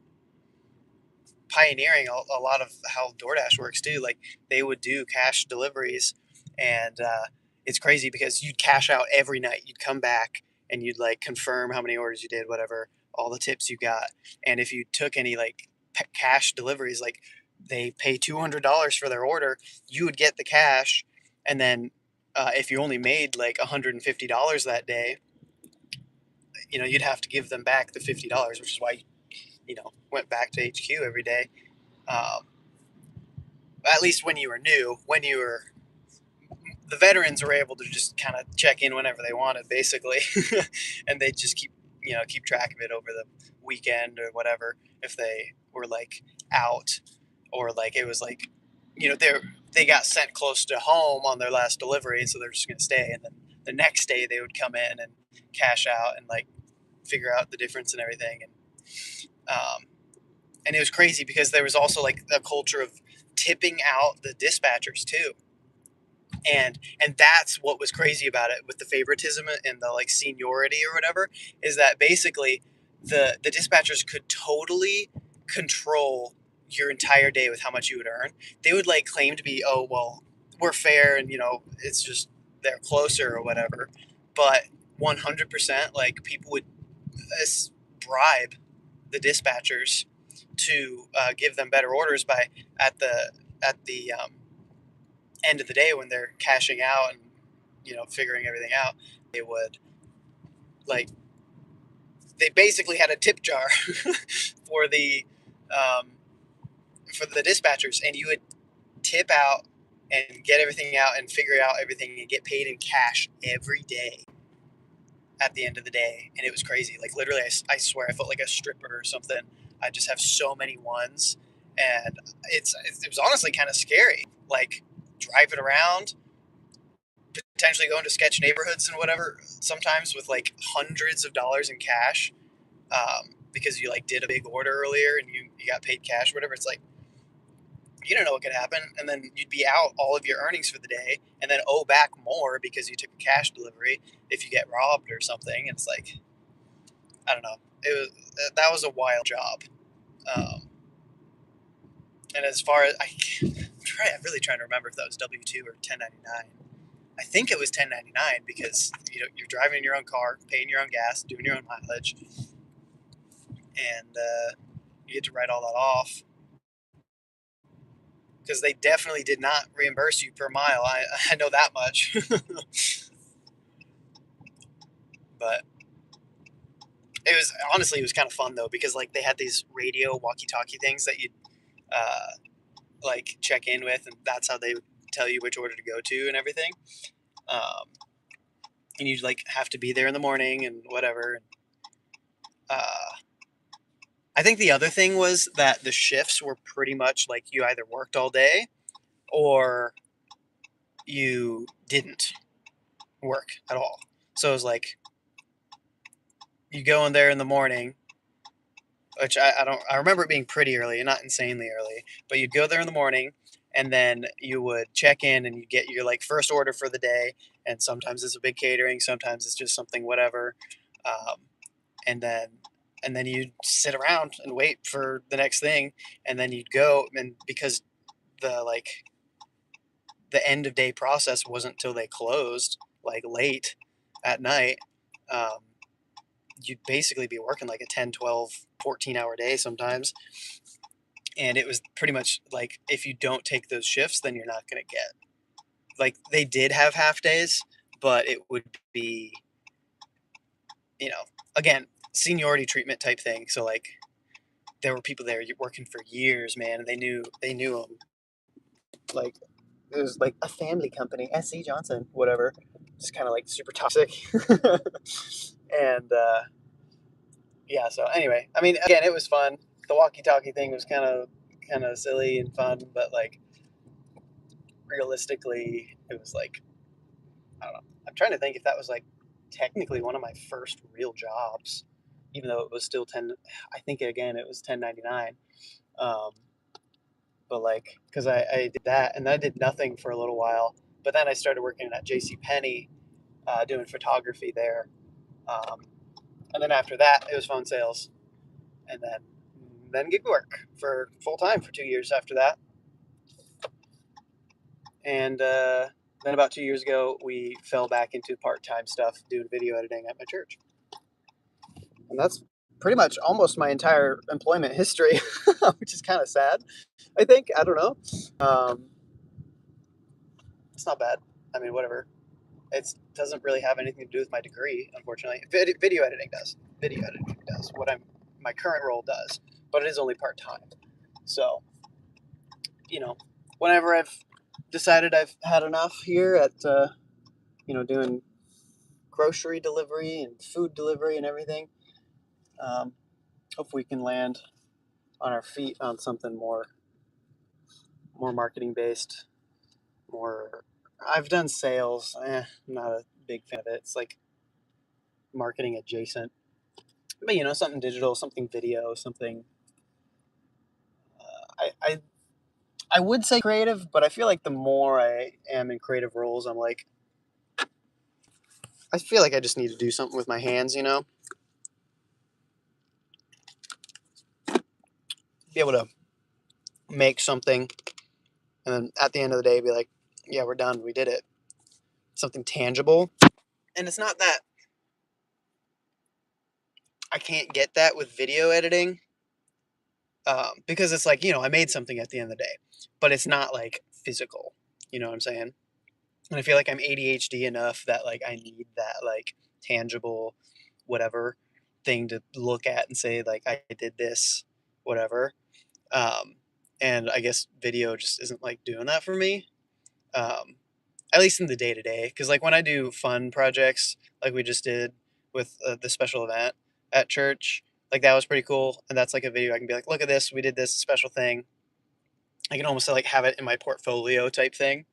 pioneering a lot of how DoorDash works too. Like they would do cash deliveries, and it's crazy because you'd cash out every night. You'd come back and you'd like confirm how many orders you did, whatever, all the tips you got, and if you took any like cash deliveries, like they pay $200 for their order, you would get the cash, and then if you only made like $150 that day, you'd have to give them back the $50, which is why went back to HQ every day. Um, at least when you were new, the veterans were able to just kind of check in whenever they wanted, basically, and they just keep track of it over the weekend or whatever. If they were like out, or like it was like, they got sent close to home on their last delivery, so they're just gonna stay, and then the next day they would come in and cash out and like figure out the difference and everything. And it was crazy because there was also like a culture of tipping out the dispatchers too. And that's what was crazy about it, with the favoritism and the like seniority or whatever, is that basically the dispatchers could totally control your entire day with how much you would earn. They would like claim to be, oh well, we're fair, and it's just they're closer or whatever, but 100% like people would bribe the dispatchers to give them better orders by at the end of the day when they're cashing out and figuring everything out. They would like they basically had a tip jar for the um, for the dispatchers, and you would tip out and get everything out and figure out everything and get paid in cash every day at the end of the day. And it was crazy. Like literally, I swear I felt like a stripper or something. I just have so many ones, and it was honestly kind of scary. Like driving around potentially go into sketch neighborhoods and whatever, sometimes with like hundreds of dollars in cash, because you like did a big order earlier and you got paid cash or whatever. It's like, you don't know what could happen, and then you'd be out all of your earnings for the day and then owe back more because you took a cash delivery if you get robbed or something. And it's like, I don't know, that was a wild job. And as far as I'm really trying to remember if that was W-2 or 1099. I think it was 1099 because you're driving in your own car, paying your own gas, doing your own mileage, and you get to write all that off. Because they definitely did not reimburse you per mile. I know that much. But it was kind of fun though, because like they had these radio walkie-talkie things that you'd like check in with, and that's how they would tell you which order to go to and everything. And you'd like have to be there in the morning and whatever. I think the other thing was that the shifts were pretty much like you either worked all day or you didn't work at all. So it was like you go in there in the morning, which I remember it being pretty early, not insanely early, but you'd go there in the morning and then you would check in and you get your like first order for the day. And sometimes it's a big catering, sometimes it's just something whatever. And then you'd sit around and wait for the next thing, and then you'd go, and because the end of day process wasn't until they closed, like late at night, you'd basically be working like a 10, 12, 14-hour day sometimes. And it was pretty much like, if you don't take those shifts, then you're not going to get, like, they did have half days, but it would be, again, seniority treatment type thing. So like there were people there working for years, man, and they knew them. Like it was like a family company, SC Johnson, whatever. Just kind of like super toxic. And yeah, so anyway, I mean, again, it was fun. The walkie-talkie thing was kind of silly and fun, but like realistically, it was like, I don't know. I'm trying to think if that was like technically one of my first real jobs, even though it was still 10. I think again it was 1099. But like, because I did that and I did nothing for a little while, but then I started working at JCPenney, doing photography there. And then after that, it was phone sales, and then gig work for full time for 2 years after that. And then about 2 years ago, we fell back into part-time stuff, doing video editing at my church. And that's pretty much almost my entire employment history, which is kind of sad, I think. I don't know. It's not bad. I mean, whatever. It doesn't really have anything to do with my degree, unfortunately. Video editing does. Video editing does. My current role does, but it is only part-time. So, whenever I've decided I've had enough here at, doing grocery delivery and food delivery and everything, hopefully we can land on our feet on something more marketing based, more. I've done sales. I'm not a big fan of it. It's like marketing adjacent, but something digital, something video, something. I would say creative, but I feel like the more I am in creative roles, I'm like, I feel like I just need to do something with my hands, be able to make something, and then at the end of the day, be like, yeah, we're done, we did it. Something tangible. And it's not that I can't get that with video editing, because it's like, I made something at the end of the day, but it's not like physical, you know what I'm saying? And I feel like I'm ADHD enough that like I need that like tangible whatever thing to look at and say like I did this, whatever. And I guess video just isn't like doing that for me, at least in the day to day. Because like when I do fun projects like we just did with the special event at church, like that was pretty cool. And that's like a video I can be like, look at this, we did this special thing. I can almost like have it in my portfolio type thing.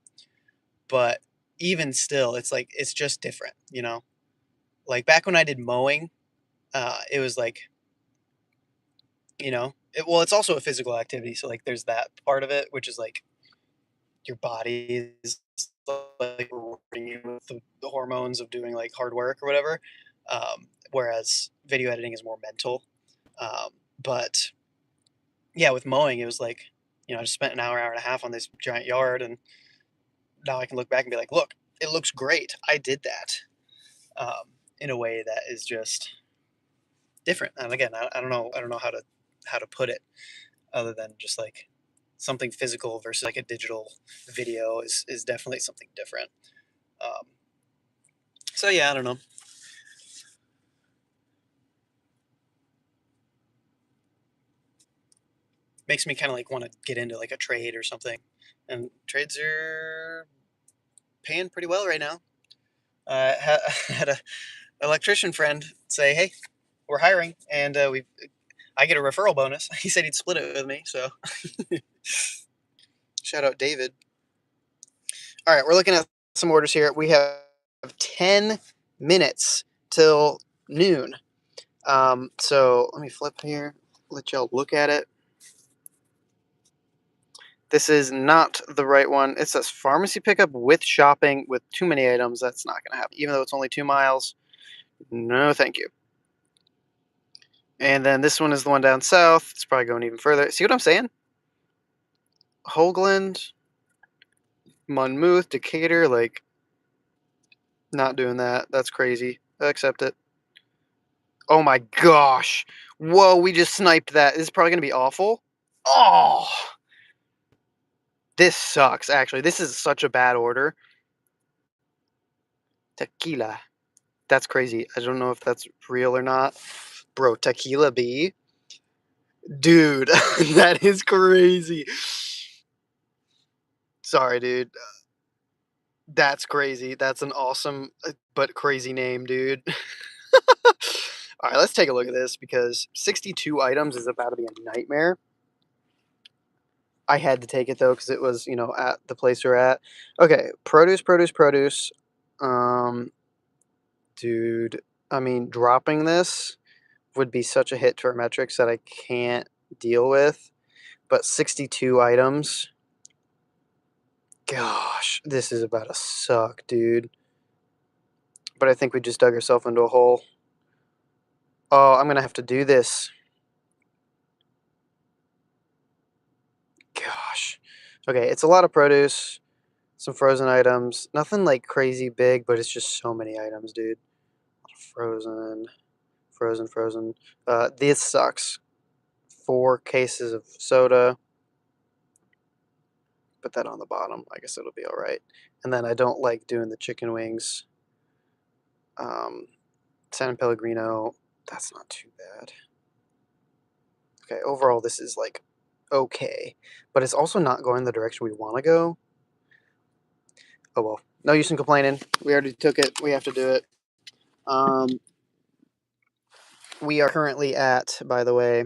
But even still, it's like it's just different, you know. Like back when I did mowing, it was like, you know, well, it's also a physical activity, so like there's that part of it, which is like your body is like rewarding you with the hormones of doing like hard work or whatever. Whereas video editing is more mental. But yeah, with mowing, it was like, you know, I just spent an hour, hour and a half on this giant yard, and now I can look back and be like, look, it looks great. I did that in a way that is just different. And again, I don't know how to put it other than just like something physical versus like a digital video is definitely something different. Um, so yeah, I don't know. Makes me kind of like want to get into like a trade or something. And trades are paying pretty well right now. Had a electrician friend say, "Hey, we're hiring, and I get a referral bonus." He said he'd split it with me. So shout out David. All right, we're looking at some orders here. We have 10 minutes till noon. So let me flip here, let y'all look at it. This is not the right one. It says pharmacy pickup with shopping with too many items. That's not going to happen. Even though it's only 2 miles. No, thank you. And then this one is the one down south. It's probably going even further. See what I'm saying? Hoagland, Monmouth, Decatur, like, not doing that. That's crazy. I accept it. Oh my gosh. Whoa, we just sniped that. This is probably going to be awful. Oh, this sucks, actually. This is such a bad order. Tequila. That's crazy. I don't know if that's real or not. Bro, Tequila B? Dude, that is crazy. Sorry, dude. That's crazy. That's an awesome but crazy name, dude. All right, let's take a look at this because 62 items is about to be a nightmare. I had to take it though because it was, you know, at the place we're at. Okay, produce. Dude, I mean, dropping this would be such a hit to our metrics that I can't deal with. But 62 items. Gosh, this is about to suck, dude. But I think we just dug ourselves into a hole. Oh, I'm going to have to do this. Gosh. Okay, it's a lot of produce, some frozen items. Nothing like crazy big, but it's just so many items, dude. Frozen. This sucks. 4 cases of soda. Put that on the bottom. I guess it'll be all right. And then I don't like doing the chicken wings. San Pellegrino. That's not too bad. Okay, overall this is like okay, but it's also not going the direction we want to go. Oh well, no use in complaining. We already took it. We have to do it. We are currently at, by the way,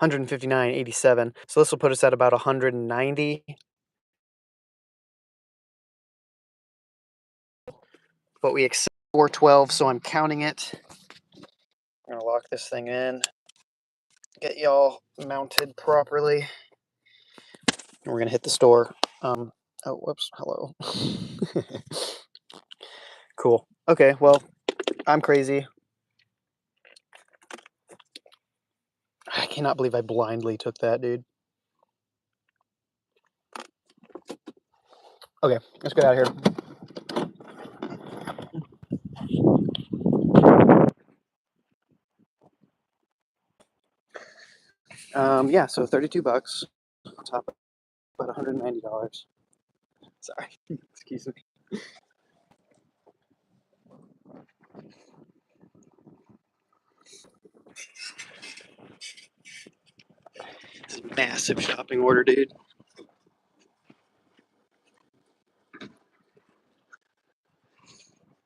159.87. So this will put us at about 190. But we accept 412, so I'm counting it. I'm gonna lock this thing in. Get y'all mounted properly. And we're gonna hit the store. Oh, whoops. Hello. Cool. Okay, well, I'm crazy. I cannot believe I blindly took that, dude. Okay, let's get out of here. Yeah, so 32 bucks on top of about $190. Sorry, excuse me. This is a massive shopping order, dude.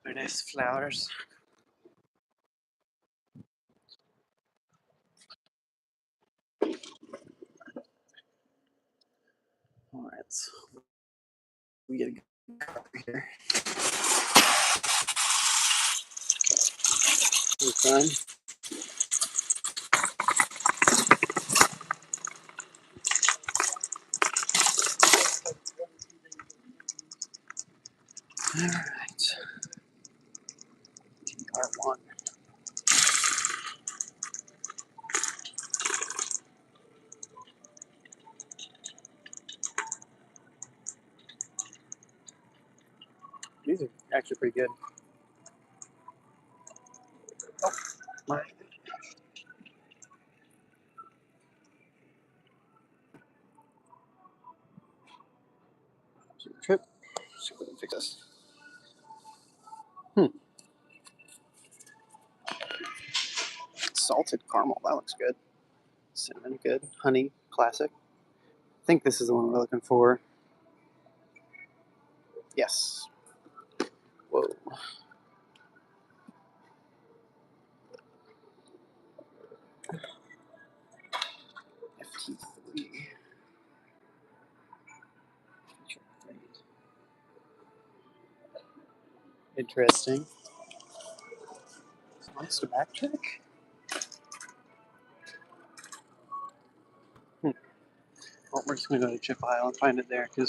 Very nice flowers. All right, so we get here. Fun. All right. TR1. These are actually pretty good. Oh, my. Trip. See if we can fix this. Salted caramel. That looks good. Cinnamon, good. Honey, classic. I think this is the one we're looking for. Yes. Whoa. FT3. Interesting. Wants to backtrack? Well, we're just going to go to chip aisle and find it there because